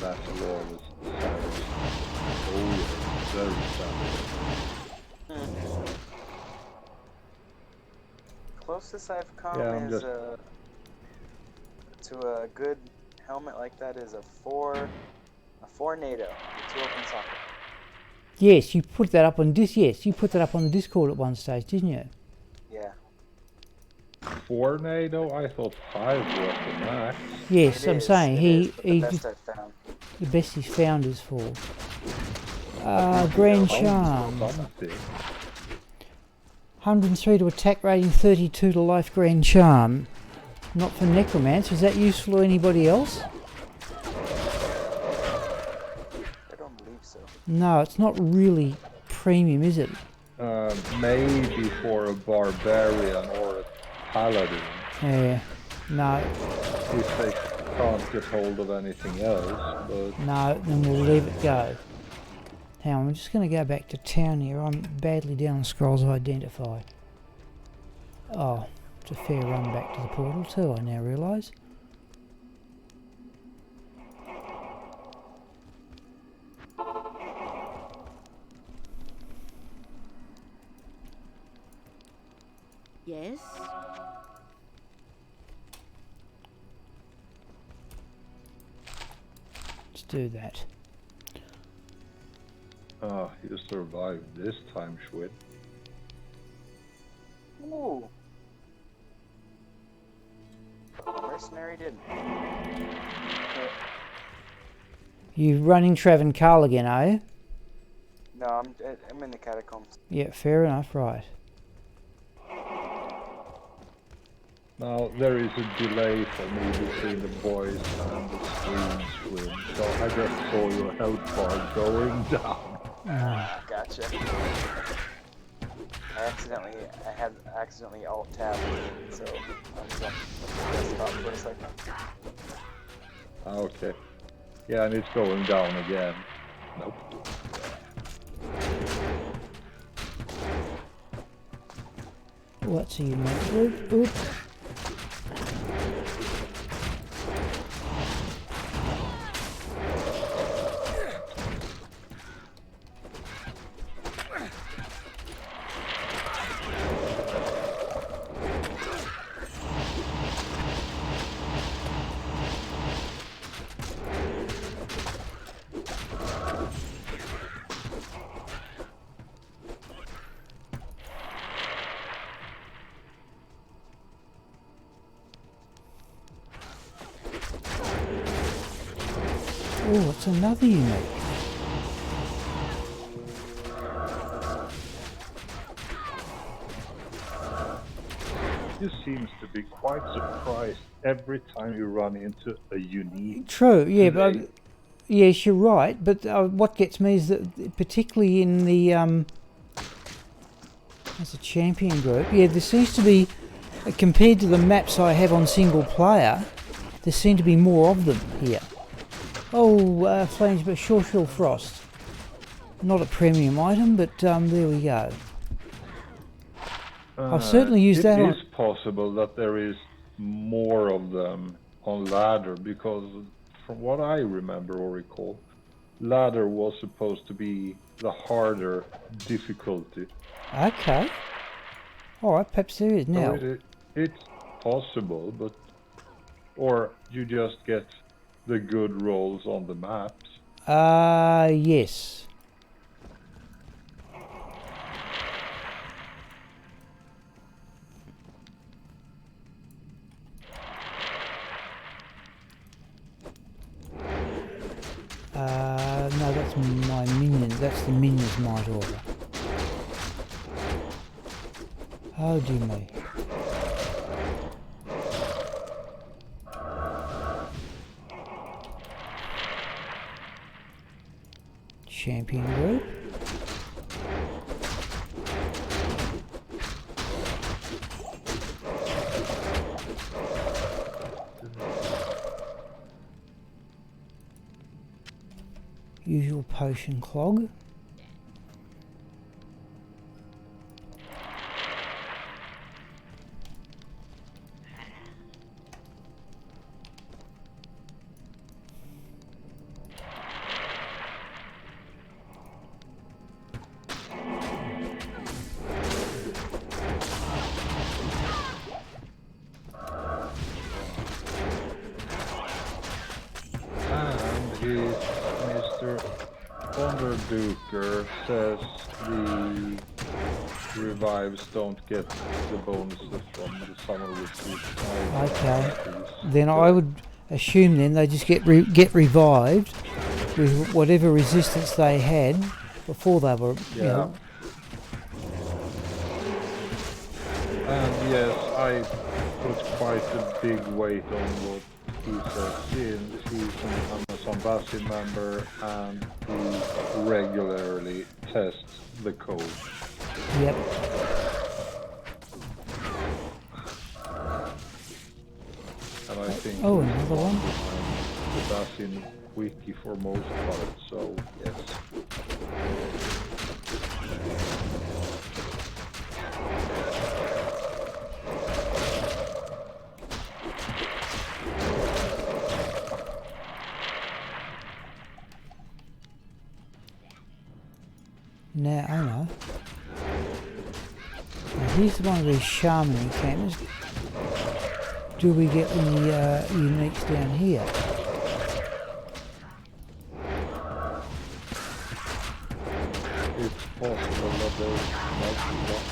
Speaker 3: That wall is savage. Oh yeah, very savage.
Speaker 6: Closest I've come
Speaker 3: Yeah, I'm
Speaker 6: is to a good helmet like that is a four NATO, with 2 open sockets.
Speaker 1: Yes, you put that up on Yes, you put that up on the Discord at one stage, didn't you?
Speaker 6: Yeah.
Speaker 3: 4 NATO? I thought 5 was the max.
Speaker 1: Yes, I'm saying he
Speaker 6: the best I've found.
Speaker 1: The best he's found is 4. Grand Charm. 103 to attack rating, 32 to life Grand Charm. Not for Necromancer. Is that useful to anybody else?
Speaker 6: I don't believe so.
Speaker 1: No, it's not really premium, is it?
Speaker 3: Maybe for a Barbarian or a Paladin.
Speaker 1: Yeah, no.
Speaker 3: If they can't get hold of anything else, but...
Speaker 1: No, then we'll leave it go. Hang on, I'm just going to go back to town here. I'm badly down on scrolls of Identify. Oh, it's a fair run back to the portal too, I now realise.
Speaker 5: Yes?
Speaker 1: Let's do that.
Speaker 3: Oh, you survived this time, Schwinn.
Speaker 6: Ooh. The mercenary didn't.
Speaker 1: You running Trav and Carl again, are you?
Speaker 6: No, I'm in the catacombs.
Speaker 1: Yeah, fair enough, right.
Speaker 3: Now, there is a delay for me between the voice and the screen swim, so I just saw your health bar going down.
Speaker 6: Gotcha. I had accidentally alt tabbed, so I'm just gonna stop for a second.
Speaker 3: Okay. Yeah, and it's going down again. Nope.
Speaker 1: What's a unique group? Oop. Oh, it's another unique.
Speaker 3: You seems to be quite surprised every time you run into a unique.
Speaker 1: True, yeah, but yes, you're right. But what gets me is that, particularly in the as a champion group, yeah, there seems to be, compared to the maps I have on single player, there seem to be more of them here. Oh, Flames, but Short Frost. Not a premium item, but there we go. I've certainly used that on...
Speaker 3: It is possible that there is more of them on ladder, because from what I remember or recall, ladder was supposed to be the harder difficulty.
Speaker 1: Okay. Alright, perhaps there is now.
Speaker 3: So it's possible, but... Or you just get the good rolls on the maps.
Speaker 1: Yes. No, that's my minion. That's the minion's might order. Oh dear me. champion group. Usual potion clog.
Speaker 3: Duker says the revives don't get the bonuses from the summer retreat.
Speaker 1: Okay. Then I would assume then they just get revived with whatever resistance they had before they were.
Speaker 3: Yeah.
Speaker 1: You know.
Speaker 3: And yes, I put quite a big weight on what he says since he's an Amazon Bastion member and he regularly tests the code.
Speaker 1: Yep.
Speaker 3: And I think
Speaker 1: oh, another one.
Speaker 3: The Bastion wiki for most part, so yes.
Speaker 1: Now, I know. Now here's one of these shaman encampments. Do we get any uniques down here?
Speaker 3: It's possible that there might be one.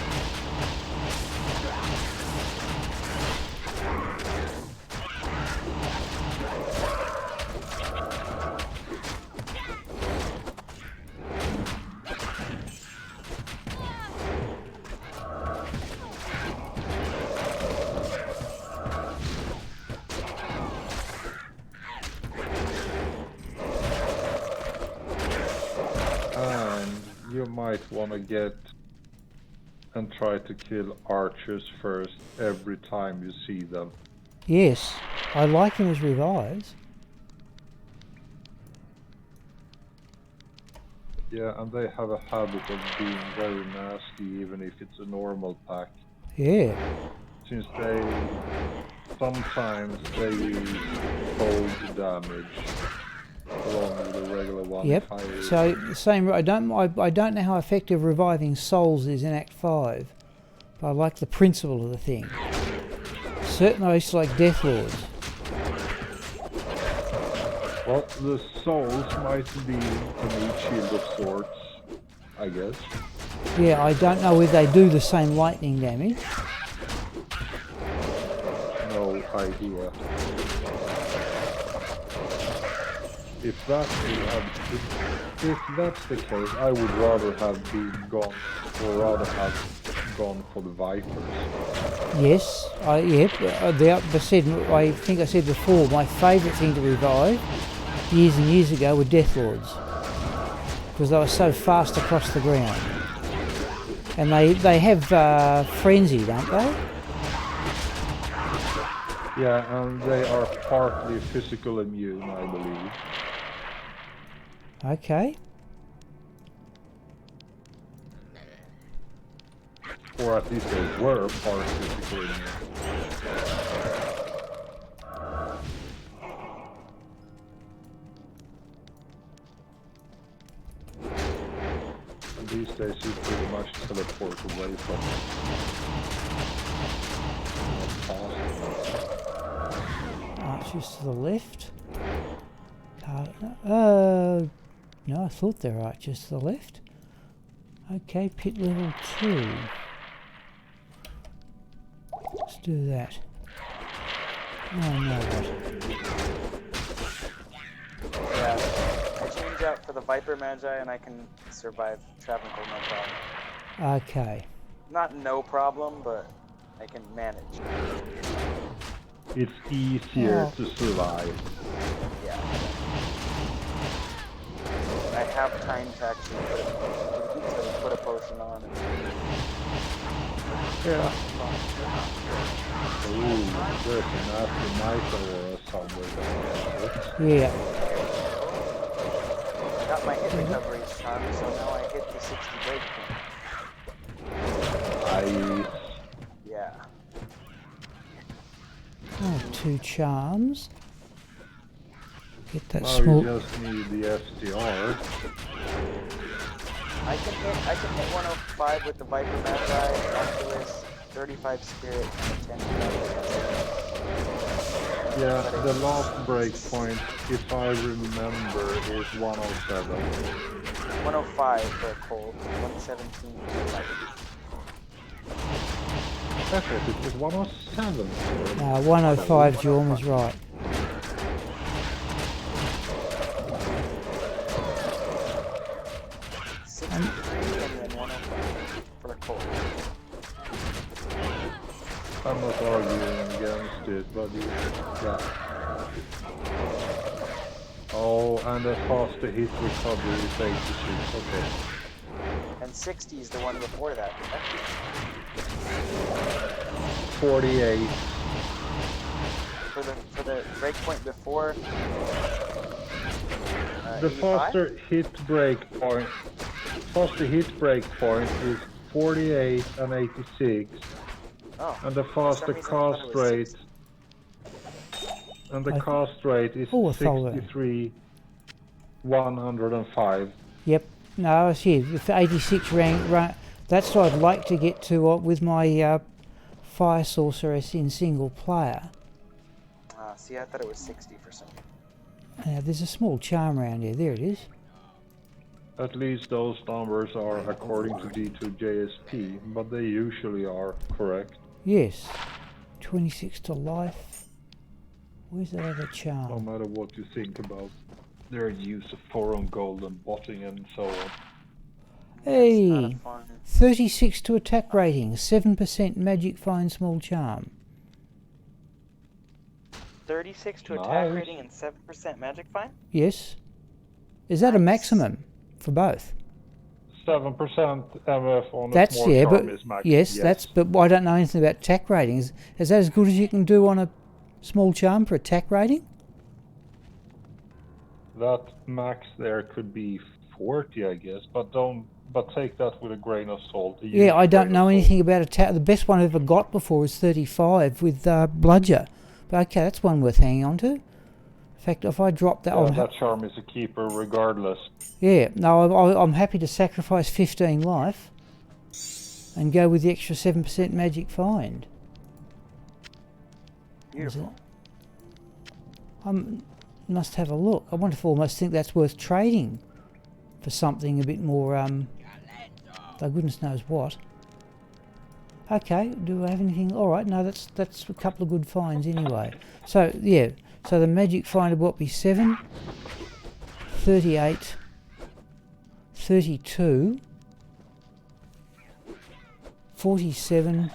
Speaker 3: Might want to get and try to kill archers first every time you see them.
Speaker 1: Yes, I like them as revives.
Speaker 3: Yeah, and they have a habit of being very nasty even if it's a normal pack.
Speaker 1: Yeah.
Speaker 3: Since sometimes they use cold damage along with the regular one.
Speaker 1: Yep. So the same. I don't know how effective reviving souls is in Act 5, but I like the principle of the thing. Certainly, I used to like Death Lords.
Speaker 3: Well, the souls might be an meat shield of sorts, I guess.
Speaker 1: Yeah, I don't know whether they do the same lightning damage.
Speaker 3: No idea. If that's the case, I would rather have gone for the Vipers.
Speaker 1: Yes, I think I said before, my favourite thing to revive years and years ago were Death Lords, because they were so fast across the ground, and they have frenzy, don't they?
Speaker 3: Yeah, and they are partly physical immune, I believe.
Speaker 1: Okay.
Speaker 3: Or at least they were partly physical immune. And these days you pretty much teleport away from it.
Speaker 1: Archers to the left. No, I thought there were archers to the left. Okay, pit level 2. Let's do that. Oh no,
Speaker 6: Yeah, I change out for the Viper Magi and I can survive Travancore no problem.
Speaker 1: Okay.
Speaker 6: Not no problem, but I can manage.
Speaker 3: It's easier to survive.
Speaker 6: Yeah. I have time to actually put a potion on.
Speaker 3: Yeah. Ooh, there's an after night somewhere.
Speaker 1: Yeah.
Speaker 6: I got my hit recovery charm, so now I hit the 60 breakpoint.
Speaker 3: Nice.
Speaker 6: Yeah.
Speaker 1: Oh, 2 charms. Get that
Speaker 3: Now
Speaker 1: small.
Speaker 3: you just need the SDR.
Speaker 6: I can hit 105 with the Viper Magi, Oculus, 35 Spirit, and 10
Speaker 3: Yeah, the last breakpoint, if I remember, is 107.
Speaker 6: 105 for a cold, 117 for a light.
Speaker 3: I thought it was 107.
Speaker 1: 105, Jorm was right.
Speaker 6: And then 105 for a cold.
Speaker 3: I'm not arguing against it, but yeah. Oh, and the faster hit recovery is 86, okay.
Speaker 6: And 60 is the one before that.
Speaker 3: 48.
Speaker 6: For the breakpoint before.
Speaker 3: The
Speaker 6: 85?
Speaker 3: faster hit breakpoint is 48 and 86.
Speaker 6: Oh,
Speaker 3: And the
Speaker 6: for some
Speaker 3: faster
Speaker 6: reason I thought
Speaker 3: cast
Speaker 6: it was
Speaker 3: rate
Speaker 6: 60.
Speaker 3: cast rate is
Speaker 1: Oh, I thought that.
Speaker 3: 63 105.
Speaker 1: Yep. No, I see. If 86 rank, that's what I'd like to get to with my Fire Sorceress in single player.
Speaker 6: See, I thought it was 60 for some reason.
Speaker 1: Now, there's a small charm around here. There it is.
Speaker 3: At least those numbers are according to D2JSP, but they usually are correct.
Speaker 1: Yes. 26 to life. Where's that other
Speaker 3: No
Speaker 1: charm?
Speaker 3: matter what you think about their use of foreign gold and botting and so on.
Speaker 1: Hey!
Speaker 6: Not a fun.
Speaker 1: 36 to attack rating. 7% magic find small charm.
Speaker 6: 36 to attack
Speaker 3: Nice.
Speaker 6: rating and 7% magic find?
Speaker 1: Yes. Is that a maximum for both?
Speaker 3: 7% MF on a
Speaker 1: That's
Speaker 3: small
Speaker 1: yeah,
Speaker 3: charm
Speaker 1: but
Speaker 3: is max.
Speaker 1: yes, that's but I don't know anything about attack ratings. Is that as good as you can do on a small charm for attack rating?
Speaker 3: That max there could be 40, I guess, but take that with a grain of salt.
Speaker 1: Yeah, I don't know anything about attack. The best one I've ever got before was 35 with Bludger. But okay, that's one worth hanging on to. In fact, if I drop that,
Speaker 3: Yeah, that charm is a keeper regardless.
Speaker 1: yeah, no, I'm happy to sacrifice 15 life and go with the extra 7% magic find.
Speaker 6: Beautiful.
Speaker 1: I must have a look. I wonder if I almost think that's worth trading for something a bit more, though goodness knows what. Okay, do I have anything? All right, no, that's a couple of good finds anyway. So, yeah, so the magic find would what be 7, 38, 32, 47,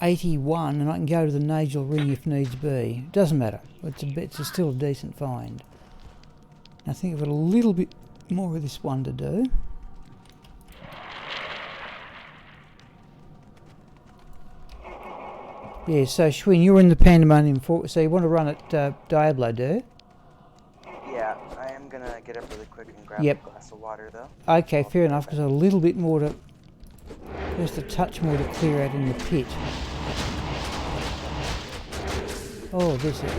Speaker 1: 81, and I can go to the Nagel ring if needs be. Doesn't matter. It's still a decent find. I think I've got a little bit more of this one to do. Yeah, so Schwinn, you're in the Pandemonium Fort, so you want to run at Diablo, do you?
Speaker 6: Yeah, I am gonna get up really quick and grab
Speaker 1: Yep.
Speaker 6: a glass of water though.
Speaker 1: Okay, fair enough, because a little bit more to... Just a touch more to clear out in the pit. Oh, this is...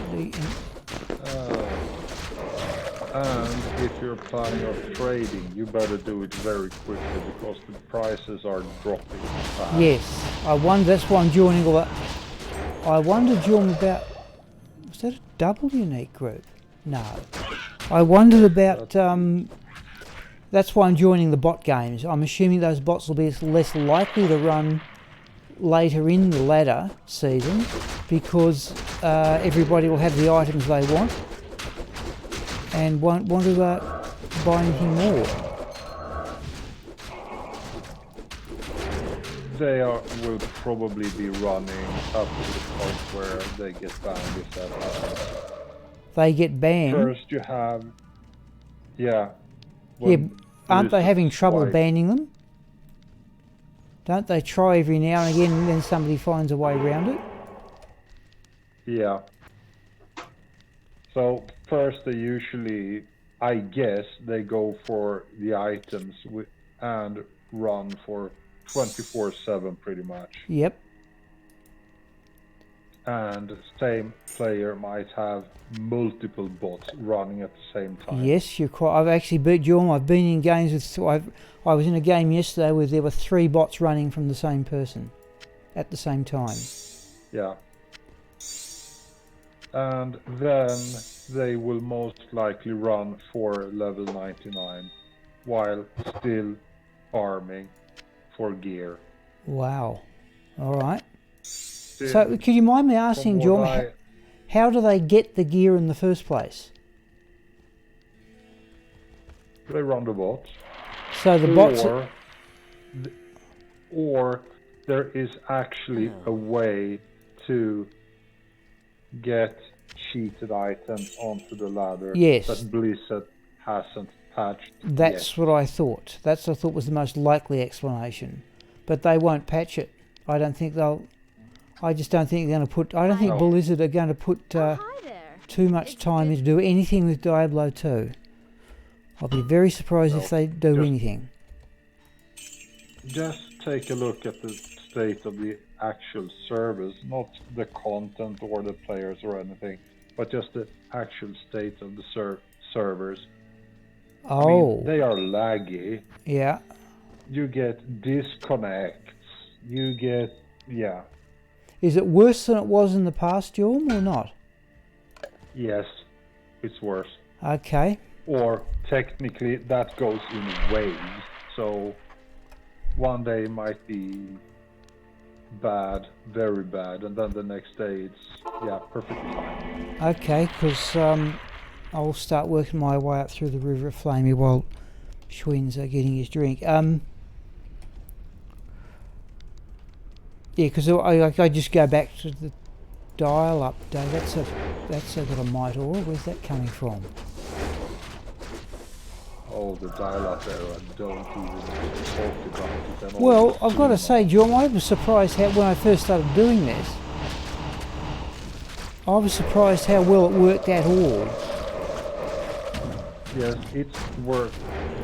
Speaker 3: And if you're planning on trading, you better do it very quickly because the prices are dropping fast.
Speaker 1: Yes, I wonder, that's why I'm joining all that. I wondered, Jorm, about... Was that a double unique group? No. I wondered about... that's why I'm joining the bot games. I'm assuming those bots will be less likely to run later in the ladder season because everybody will have the items they want and won't want to buy anything more.
Speaker 3: They will probably be running up to the point where they get banned if that happens.
Speaker 1: they get banned.
Speaker 3: First you have, yeah.
Speaker 1: Yeah,
Speaker 3: when
Speaker 1: aren't they
Speaker 3: Blizzard
Speaker 1: having trouble
Speaker 3: swipe-
Speaker 1: banning them? Don't they try every now and again and then somebody finds a way around it?
Speaker 3: Yeah. So first they usually, I guess, they go for the items and run for 24/7 pretty much.
Speaker 1: Yep.
Speaker 3: And same player might have multiple bots running at the same time.
Speaker 1: Yes, you're quite. I've actually beat Jorm. I've been in games with. I was in a game yesterday where there were 3 bots running from the same person at the same time.
Speaker 3: Yeah. And then they will most likely run for level 99 while still farming for gear.
Speaker 1: Wow. All right.
Speaker 3: Still,
Speaker 1: So, could you mind me asking,
Speaker 3: from what
Speaker 1: Jorm, how do they get the gear in the first place?
Speaker 3: they run the bots.
Speaker 1: So the bots.
Speaker 3: Or there is actually a way to get cheated items onto the ladder
Speaker 1: Yes.
Speaker 3: that Blizzard hasn't patched
Speaker 1: That's
Speaker 3: yet.
Speaker 1: what I thought. That's what I thought was the most likely explanation. But they won't patch it. I don't think they'll. I just don't think they're going to put. I don't think
Speaker 3: No.
Speaker 1: Blizzard are going to put
Speaker 5: Hi there.
Speaker 1: too much time into do anything with Diablo 2. I'll be very surprised if they do
Speaker 3: just-
Speaker 1: anything.
Speaker 3: Just take a look at the state of the actual servers, not the content or the players or anything, but just the actual state of the servers. I
Speaker 1: Oh,
Speaker 3: mean, they are laggy.
Speaker 1: yeah.
Speaker 3: You get disconnects. You get, yeah,
Speaker 1: Is it worse than it was in the past, Jorm, or not?
Speaker 3: yes, it's worse.
Speaker 1: Okay.
Speaker 3: Or technically that goes in waves. So one day might be bad, very bad, and then the next day it's, yeah, perfectly fine.
Speaker 1: Okay, because I'll start working my way up through the River of Flamey while Schwinn's getting his drink. Yeah, because I just go back to the dial-up day. That's got a mite ore. Where's that coming from?
Speaker 3: Oh, the dial-up era, don't even talk about it. And all
Speaker 1: Well,
Speaker 3: the
Speaker 1: I've got to say,
Speaker 3: cinema.
Speaker 1: Jorm, I was surprised how when I first started doing this. I was surprised how well it worked at all.
Speaker 3: Yes, it worked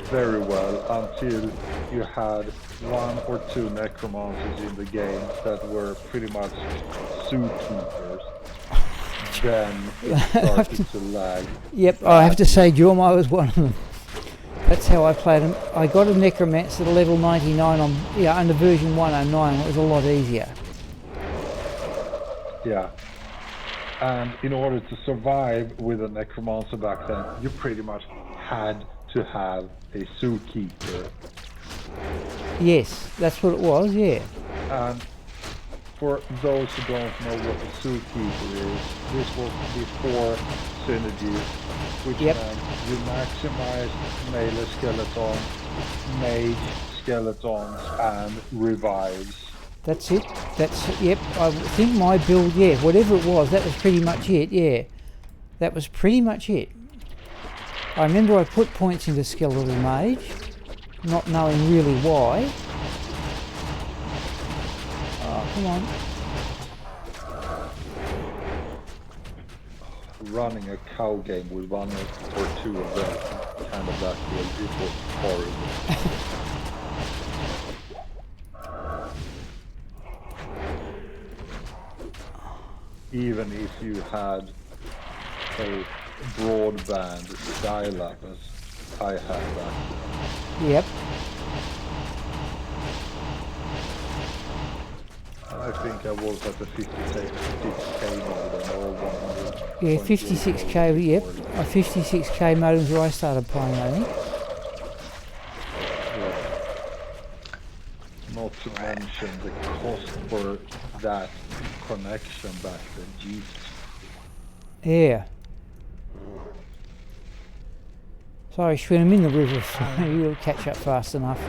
Speaker 3: very well until you had 1 or 2 necromancers in the game that were pretty much zookeepers. Then it started to lag.
Speaker 1: Yep, I have to say, Jorm, I was one of them. That's how I played them. I got a necromancer at level 99 on under version 109. It was a lot easier.
Speaker 3: Yeah. And in order to survive with a necromancer back then, you pretty much had to have a zookeeper.
Speaker 1: Yes, that's what it was. Yeah.
Speaker 3: And for those who don't know what a zookeeper is, this was before synergies, which
Speaker 1: Yep.
Speaker 3: meant you maximize melee skeletons, mage skeletons, and revives.
Speaker 1: That's it. Yep. I think my build, yeah, whatever it was, that was pretty much it. Yeah, that was pretty much it. I remember I put points into skeletal mage, not knowing really why. Oh, come on.
Speaker 3: Running a cow game with 1 or 2 of them, kind of that build, it was horrible. Even if you had a broadband dial-up as I had back then.
Speaker 1: Yep.
Speaker 3: I think I was at the 56k modem or 100.
Speaker 1: Yeah, 56k. Yep. A 56k modem's where I started playing. I think.
Speaker 3: Not to mention the cost for that connection back then. Jesus.
Speaker 1: Yeah. Sorry, Schwinn, I'm in the river. You'll catch up fast enough.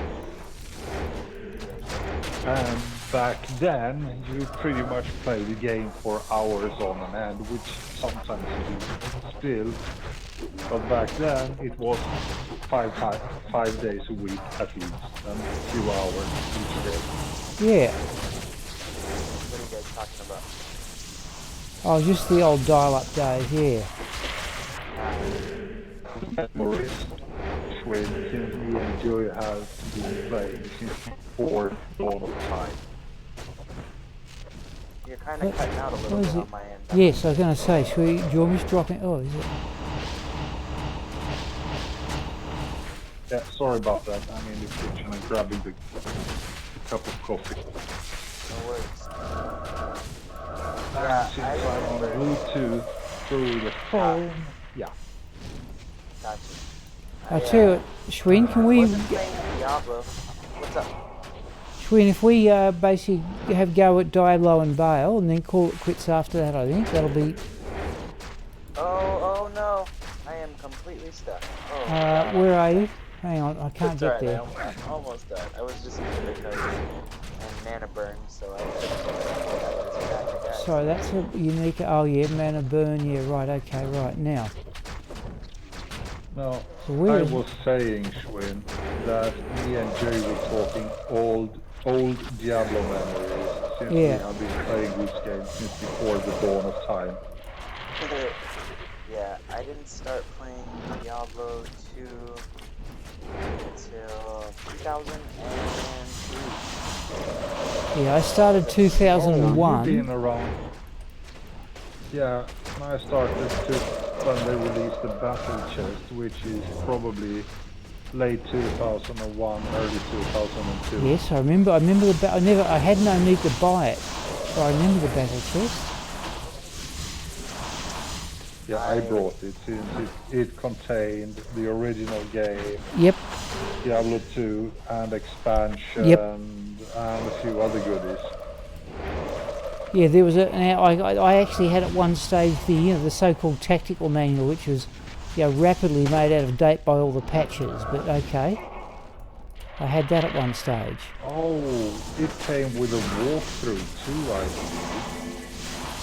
Speaker 3: And back then, you pretty much played the game for hours on end, which sometimes you do still. But back then, it was 5 days a week at least, and a few hours each day.
Speaker 1: Yeah.
Speaker 6: What are you guys talking about?
Speaker 1: Oh, just the old dial-up days, yeah.
Speaker 3: Memories since me and Joey have been playing since before dawn of time.
Speaker 6: You're kind of cutting out a little
Speaker 1: What
Speaker 6: bit
Speaker 1: is it?
Speaker 6: on my end.
Speaker 1: Yes, I was going to say, do you want me to drop it? Oh, is it?
Speaker 3: Yeah, sorry about that. I'm in the kitchen and grabbing the cup of coffee.
Speaker 6: No worries.
Speaker 3: And since I'm on Bluetooth through the phone, yeah.
Speaker 6: Gotcha.
Speaker 1: I'll tell you what, Schwinn, can we...
Speaker 6: wasn't playing Diablo. What's up?
Speaker 1: Schwinn, if we basically have go at Diablo and Bale and then call it quits after that, I think that'll be...
Speaker 6: Oh no. I am completely stuck. Oh, God.
Speaker 1: where are you? Hang on, I can't
Speaker 6: It's
Speaker 1: get
Speaker 6: alright,
Speaker 1: there.
Speaker 6: I'm almost done. I was just using the code and mana burn, so I
Speaker 1: Sorry, that's a unique... Oh yeah, mana burn, yeah, right, okay, right, now.
Speaker 3: No,
Speaker 1: So where
Speaker 3: I
Speaker 1: is-
Speaker 3: was saying, Schwinn, that me and Jay were talking old Diablo memories since we
Speaker 1: Yeah.
Speaker 3: have been playing this game since before the dawn of time.
Speaker 6: Yeah, I didn't start playing Diablo 2 until 2003.
Speaker 1: Yeah, I started
Speaker 3: Oh,
Speaker 1: 2001.
Speaker 3: you've been around. Yeah, I started when they released the Battle Chest, which is probably late 2001, early 2002.
Speaker 1: Yes, I remember the I had no need to buy it, but I remember the battle chest.
Speaker 3: Yeah, I brought it since it contained the original game,
Speaker 1: Yep,
Speaker 3: Diablo 2, and expansion,
Speaker 1: Yep.
Speaker 3: and a few other goodies.
Speaker 1: yeah, there was I actually had at one stage the so-called tactical manual, which was rapidly made out of date by all the patches, but okay. I had that at one stage.
Speaker 3: Oh, it came with a walkthrough too, I believe.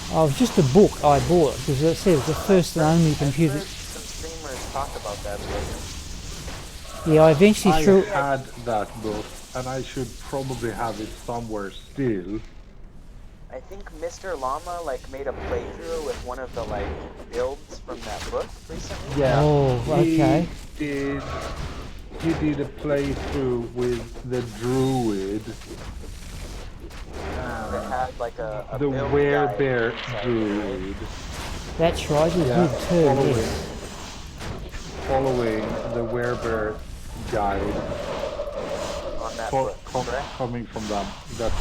Speaker 1: Oh, it was just a book I bought, because as I said, it was the first and only computer.
Speaker 6: I've heard some streamers talk about that book.
Speaker 1: Yeah, I eventually
Speaker 3: I
Speaker 1: threw...
Speaker 3: had that book, and I should probably have it somewhere still.
Speaker 6: I think Mr. Llama made a playthrough with one of the builds from that book recently.
Speaker 3: Yeah.
Speaker 1: Oh, okay.
Speaker 3: He did a playthrough with the druid.
Speaker 6: That had a
Speaker 3: The
Speaker 6: build guide
Speaker 3: werebear
Speaker 6: inside it,
Speaker 3: druid.
Speaker 1: That's right, it was
Speaker 3: Yeah,
Speaker 1: good too, yes.
Speaker 3: following the werebear guide
Speaker 6: on that book, correct?
Speaker 3: coming from that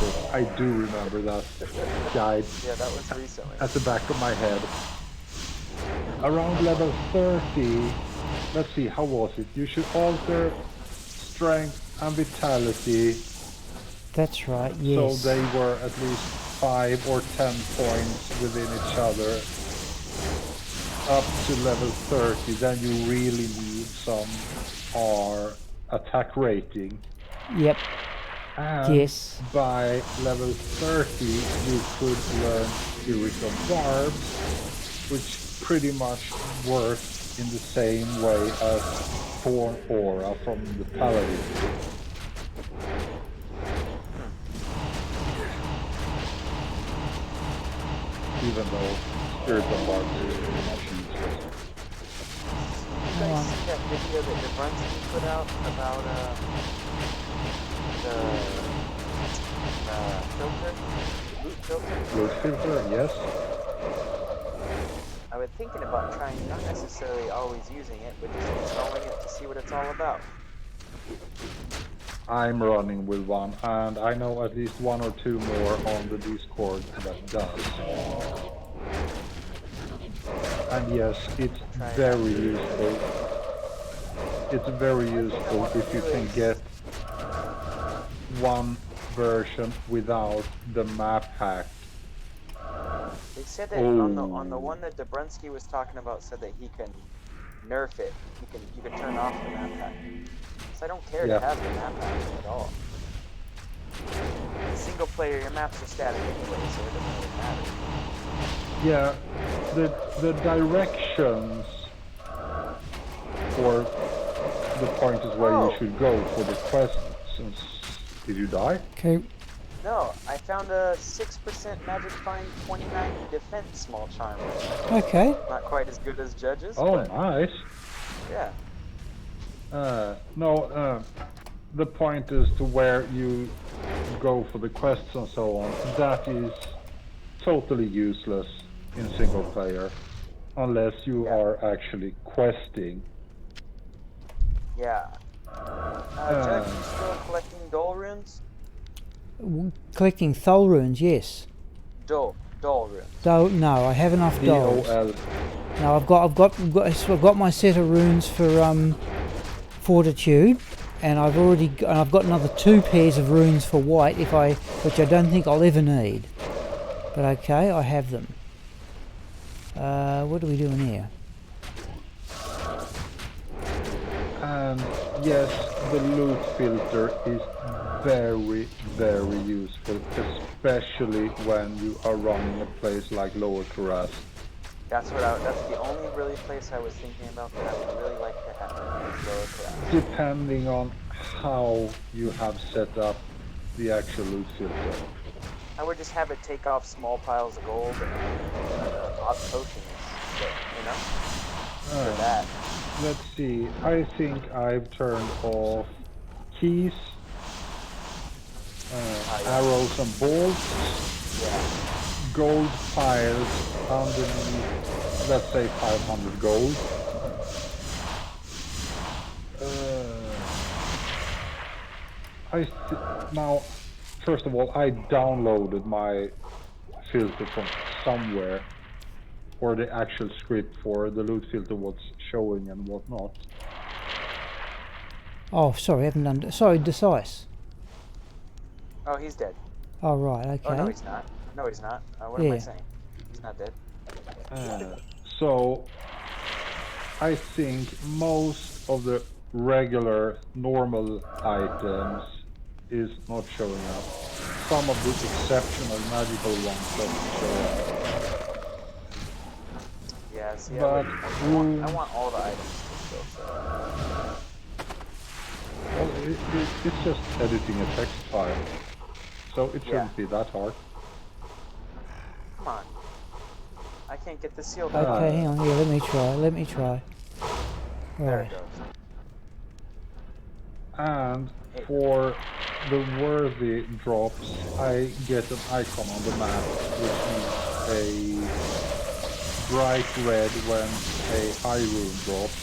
Speaker 3: book. I do remember that guide
Speaker 6: Yeah, that was recently.
Speaker 3: at the back of my head. Around level 30, let's see, how was it? You should alter strength and vitality,
Speaker 1: That's right,
Speaker 3: so
Speaker 1: yes.
Speaker 3: they were at least 5 or 10 points within each other. Up to level 30, then you really need some attack rating.
Speaker 1: Yep,
Speaker 3: And
Speaker 1: yes.
Speaker 3: by level 30, you could learn Spirit of Barbs, which pretty much works in the same way as Thorn Aura from the Paladin. Even though Spirit of Barbs is pretty much useless.
Speaker 6: You guys see that video that Debrunski put out about the filter? Loot filter?
Speaker 3: Loot filter, yes.
Speaker 6: I've been thinking about trying, not necessarily always using it, but just installing it to see what it's all about.
Speaker 3: I'm running with one, and I know at least 1 or 2 more on the Discord that does. And yes, it's very useful. It's very useful if you can get one version without the map hack.
Speaker 6: They said that on the one that Debrunski was talking about, said that he can nerf it. You can turn off the map hack. So I don't care to have the map hack at all. single player, your maps are static anyway, so it doesn't really matter.
Speaker 3: Yeah, the directions for the pointers where you should go for the questions. Did you die?
Speaker 1: Okay.
Speaker 6: No, I found a 6% magic find, 29 defense small charm.
Speaker 1: Okay.
Speaker 6: Not quite as good as Judge's,
Speaker 3: Oh,
Speaker 6: but
Speaker 3: nice.
Speaker 6: yeah.
Speaker 3: No, the point is to where you go for the quests and so on. That is totally useless in single player, unless you are actually questing.
Speaker 6: Yeah. Judge, you still collecting Dole runes?
Speaker 1: Collecting Thol runes, yes.
Speaker 6: Dole runes.
Speaker 1: No, I have enough doles.
Speaker 3: DOL.
Speaker 1: No, I've got my set of runes for Fortitude, and I've got another 2 pairs of runes for white which I don't think I'll ever need. But okay, I have them. What are we doing here?
Speaker 3: And yes, the loot filter is very, very useful, especially when you are running a place like Lower Kurast.
Speaker 6: That's the only really place I was thinking about that I would really like to have is Lower Kurast.
Speaker 3: Depending on how you have set up the actual loot filter.
Speaker 6: I would just have it take off small piles of gold and hot potions, you know? For that.
Speaker 3: Let's see, I think I've turned off keys, arrows and bolts, gold piles underneath, let's say 500 gold. Now, first of all, I downloaded my filter from somewhere, or the actual script for the loot filter, what's showing and what not.
Speaker 1: Oh, sorry, I haven't done. Sorry, Decisive.
Speaker 6: Oh, he's dead.
Speaker 1: Oh, right, okay.
Speaker 6: Oh, no, he's not. No, he's not. What am I saying? He's not dead.
Speaker 3: So, I think most of the regular, normal items is not showing up. Some of the exceptional magical ones don't show up.
Speaker 6: Yeah, see,
Speaker 3: But
Speaker 6: I want all the items to still show up.
Speaker 3: Well, it's just editing a text file, so it shouldn't be that hard.
Speaker 6: Come on. I can't get this sealed
Speaker 1: Okay,
Speaker 6: up.
Speaker 1: hang on. Yeah, let me try.
Speaker 6: There
Speaker 1: Right.
Speaker 6: it goes.
Speaker 3: And for the worthy drops, I get an icon on the map, which means a bright red when a high rune drops,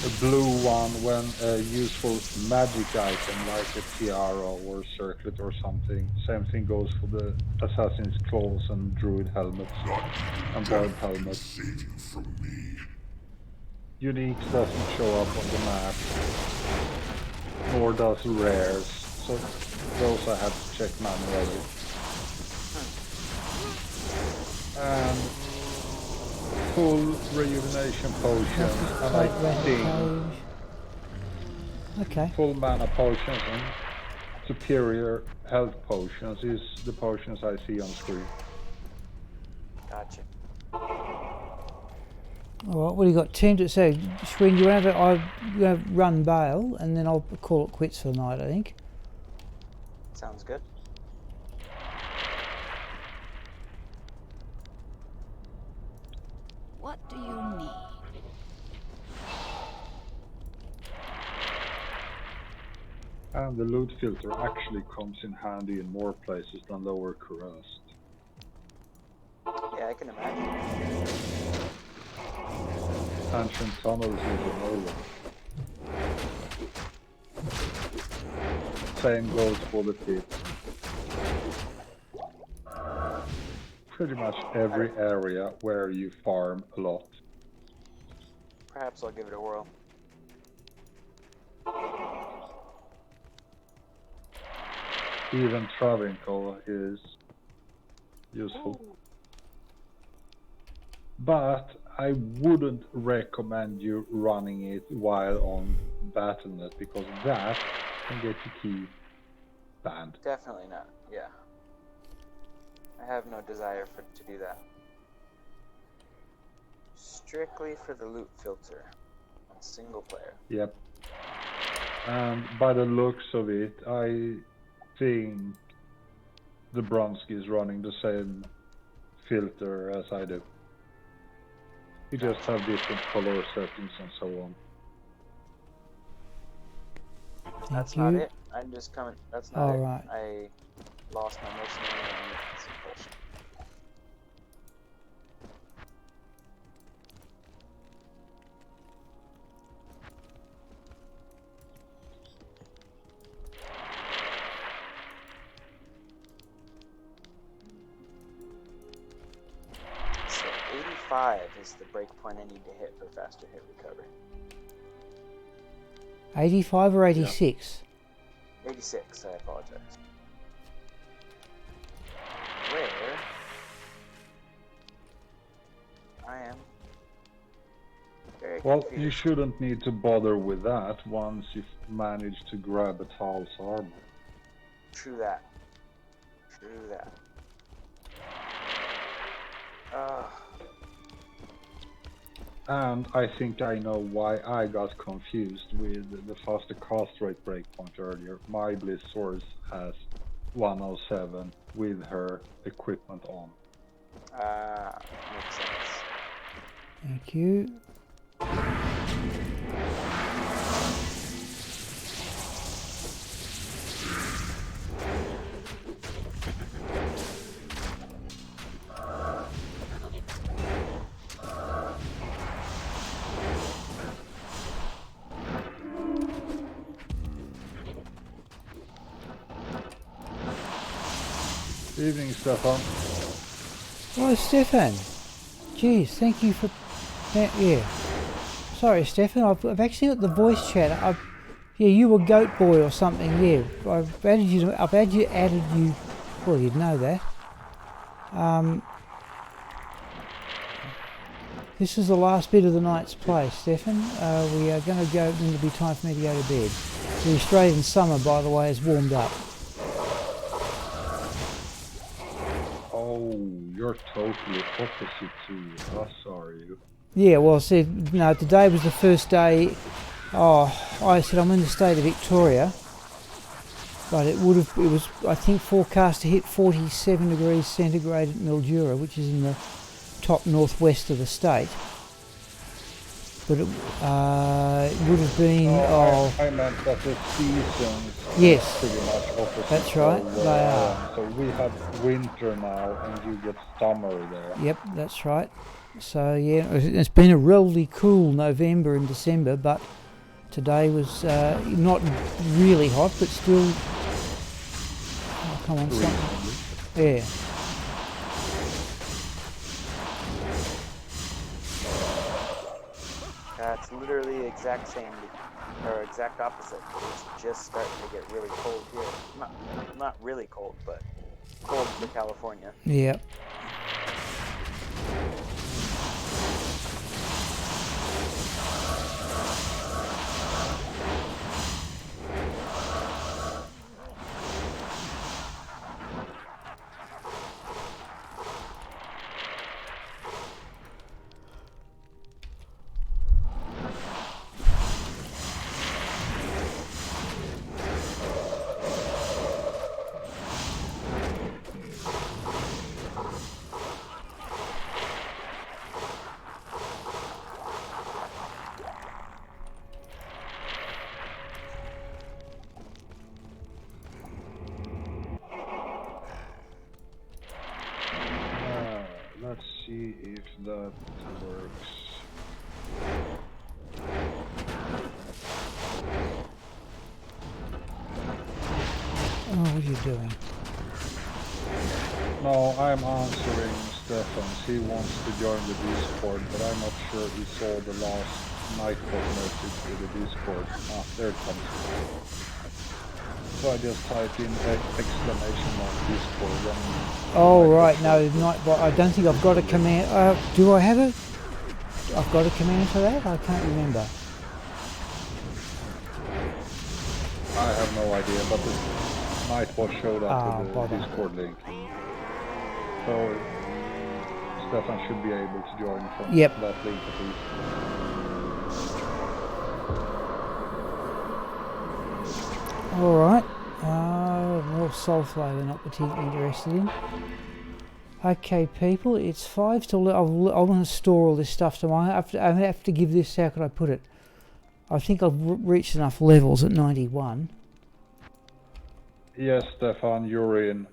Speaker 3: a blue one when a useful magic item like a tiara or circlet or something. Same thing goes for the assassin's claws and druid helmets and bard helmets.
Speaker 2: Save you from me.
Speaker 3: Uniques doesn't show up on the map, nor does rares, so those I have to check manually. And full rejuvenation potions, and I think
Speaker 1: Okay.
Speaker 3: full mana potions and superior health potions is the potions I see on screen.
Speaker 6: Gotcha.
Speaker 1: Alright, what do you got? 10 to say, Swin, you have run bail, and then I'll call it quits for the night, I think.
Speaker 6: Sounds good.
Speaker 5: What do you need?
Speaker 3: And the loot filter actually comes in handy in more places than Lower Kurast.
Speaker 6: Yeah, I can imagine.
Speaker 3: Ancient tunnels is another one. Same goes for the pits. Pretty much every area where you farm a lot.
Speaker 6: Perhaps I'll give it a whirl.
Speaker 3: Even Travinco is useful. But I wouldn't recommend you running it while on Battle.net, because that can get you key. banned.
Speaker 6: Definitely not. Yeah. I have no desire to do that. Strictly for the loot filter on single player.
Speaker 3: Yep. And by the looks of it, I think the Bronski is running the same filter as I do. You just have different color settings and so on.
Speaker 6: That's
Speaker 1: you.
Speaker 6: not it. I'm just coming. That's not
Speaker 1: All
Speaker 6: it.
Speaker 1: right.
Speaker 6: I lost my mercenary and I'm some bullshit. So 85 is the breakpoint I need to hit for faster hit recovery.
Speaker 1: 85 or 86?
Speaker 6: 86, I apologize. Where I am very
Speaker 3: Well,
Speaker 6: confused.
Speaker 3: you shouldn't need to bother with that once you've managed to grab a Tal's armor.
Speaker 6: True that. True that.
Speaker 3: And I think I know why I got confused with the faster cast rate breakpoint earlier. My Bliss source has 107 with her equipment on.
Speaker 6: Makes sense.
Speaker 1: Thank you.
Speaker 3: Evening, Stefan.
Speaker 1: Oh, Stefan. Jeez, thank you for that. Yeah. Sorry, Stefan. I've actually got the voice chat. Yeah, you were Goat Boy or something. Yeah, I've added you. Added you. Well, you'd know that. This is the last bit of the night's play, Stefan. We are going to go. It'll be time for me to go to bed. The Australian summer, by the way, has warmed up.
Speaker 3: Oh, you're totally opposite to us, are you?
Speaker 1: Yeah, well, see, no, today was the first day. Oh, I said I'm in the state of Victoria, but it was, I think, forecast to hit 47 degrees centigrade at Mildura, which is in the top northwest of the state. But it would have been.
Speaker 3: I meant that the seasons
Speaker 1: Yes,
Speaker 3: are pretty much opposite.
Speaker 1: that's right, they are.
Speaker 3: So we have winter now, and you get summer there.
Speaker 1: Yep, that's right. So yeah, it's been a relatively cool November and December, but today was not really hot, but still. Oh, come on, something. Yeah.
Speaker 6: It's literally the exact same, or exact opposite. It's just starting to get really cold here. Not really cold, but cold for California.
Speaker 1: Yep.
Speaker 3: Let's see if that works.
Speaker 1: Oh, what are you doing?
Speaker 3: No, I'm answering Stefan. He wants to join the Discord, but I'm not sure he saw the last Nightbot message with the Discord. Ah, there it comes. So I just typed in exclamation mark Discord.
Speaker 1: Oh, right, no, Nightbot. I don't think I've got a command. Do I have it? I've got a command for that? I can't remember.
Speaker 3: I have no idea, but the Nightwatch showed up with the
Speaker 1: bother.
Speaker 3: Discord link. So Stefan should be able to join from
Speaker 1: Yep.
Speaker 3: that link at least.
Speaker 1: Alright. More sulfur we're not particularly interested in. Okay, people, it's 5 till... I want to store all this stuff tomorrow. I have to give this... How could I put it? I think I've reached enough levels at 91.
Speaker 3: Yes, Stefan, you're in.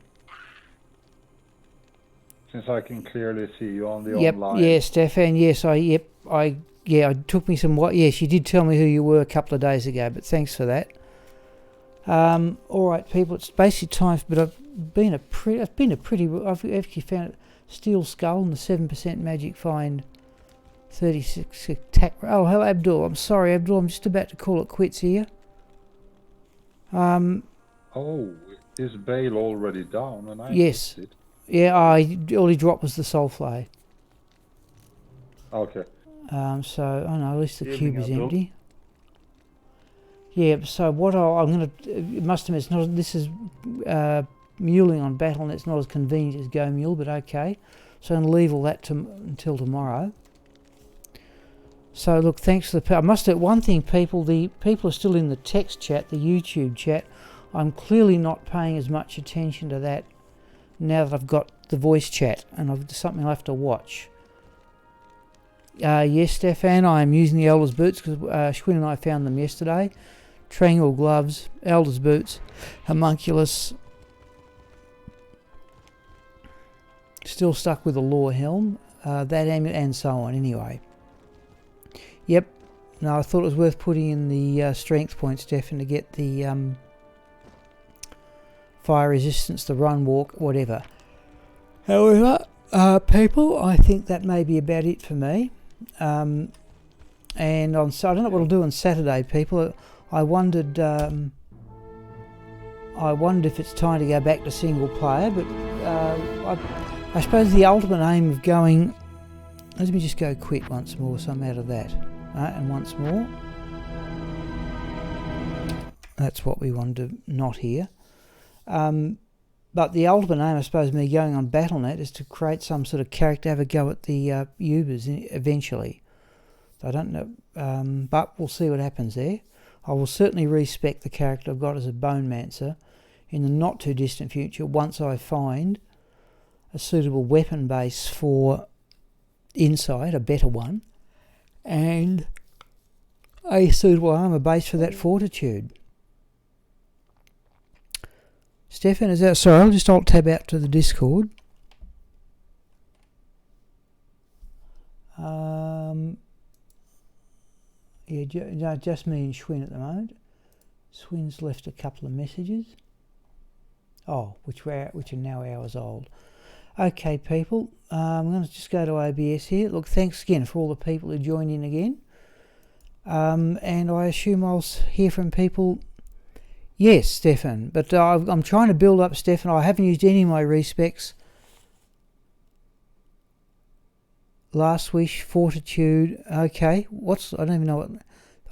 Speaker 3: Since I can clearly see you on the online.
Speaker 1: Yeah, Stefan, yes, it took me some... Yes, you did tell me who you were a couple of days ago, but thanks for that. Alright, people, it's basically time, but I've actually found Steel Skull and the 7% magic find 36 attack. Oh, hello, Abdul. I'm sorry, Abdul, I'm just about to call it quits here.
Speaker 3: Oh, is Bale already down? And I
Speaker 1: yes.
Speaker 3: missed it.
Speaker 1: Yeah, all he dropped was the Soulflay.
Speaker 3: Okay.
Speaker 1: So, I know, at least the cube is
Speaker 3: Abdul.
Speaker 1: empty. Yeah, so what I'm going to... must admit, it's not, this is muling on Battle.net. It's not as convenient as Go Mule, but okay. So I'm going to leave all that until tomorrow. So look, thanks for the... I must admit one thing, people. The people are still in the text chat, the YouTube chat. I'm clearly not paying as much attention to that now that I've got the voice chat, and I've something I'll have to watch. Yes, Stefan, I am using the Elder's Boots because Schwinn and I found them yesterday. Triangle gloves, Elder's Boots, homunculus. Still stuck with the Law Helm, that amulet, and so on. Anyway. Yep. No, I thought it was worth putting in the strength points, Stefan, to get the fire resistance, the run, walk, whatever. However, people, I think that may be about it for me. And I don't know what I'll do on Saturday, people. I wondered if it's time to go back to single player, but I suppose the ultimate aim of going... Let me just go quit once more, so I'm out of that. And once more. That's what we want to not hear. But the ultimate aim, I suppose, me going on Battle.net is to create some sort of character, have a go at the Ubers eventually. I don't know, but we'll see what happens there. I will certainly respec the character I've got as a Bone Mancer in the not too distant future once I find a suitable weapon base for Inside, a better one, and a suitable armour base for that Fortitude. Stefan, is that... Sorry, I'll just alt-tab out to the Discord. Yeah, just me and Schwinn at the moment. Schwinn's left a couple of messages. Oh, which are now hours old. Okay, people, I'm going to just go to OBS here. Look, thanks again for all the people who joined in again. And I assume I'll hear from people... Yes, Stefan, but I'm trying to build up, Stefan. I haven't used any of my respecs. Last Wish, Fortitude, okay. I don't even know what...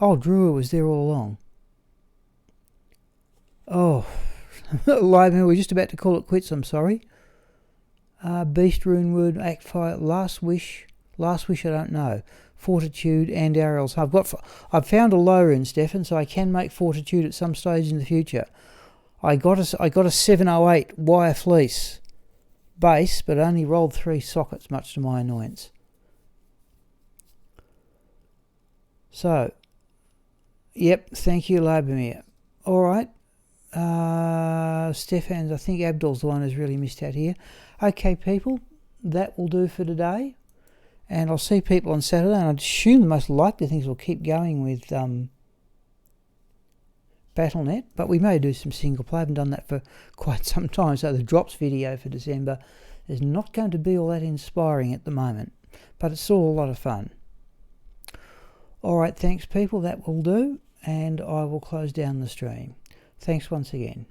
Speaker 1: Oh, Drewer was there all along. Oh, we're just about to call it quits, I'm sorry. Beast Runewood, Act 5, Last Wish, I don't know. Fortitude and Ariel's. I've found a low rune, Stefan, so I can make Fortitude at some stage in the future. I got a 708 wire fleece base, but only rolled 3 sockets, much to my annoyance. So, yep, thank you, Labamir. All right, Stefan, I think Abdul's the one who's really missed out here. Okay, people, that will do for today. And I'll see people on Saturday, and I'd assume the most likely things will keep going with Battle.net, but we may do some single play. I haven't done that for quite some time, so the drops video for December is not going to be all that inspiring at the moment, but it's still a lot of fun. Alright, thanks people, that will do, and I will close down the stream. Thanks once again.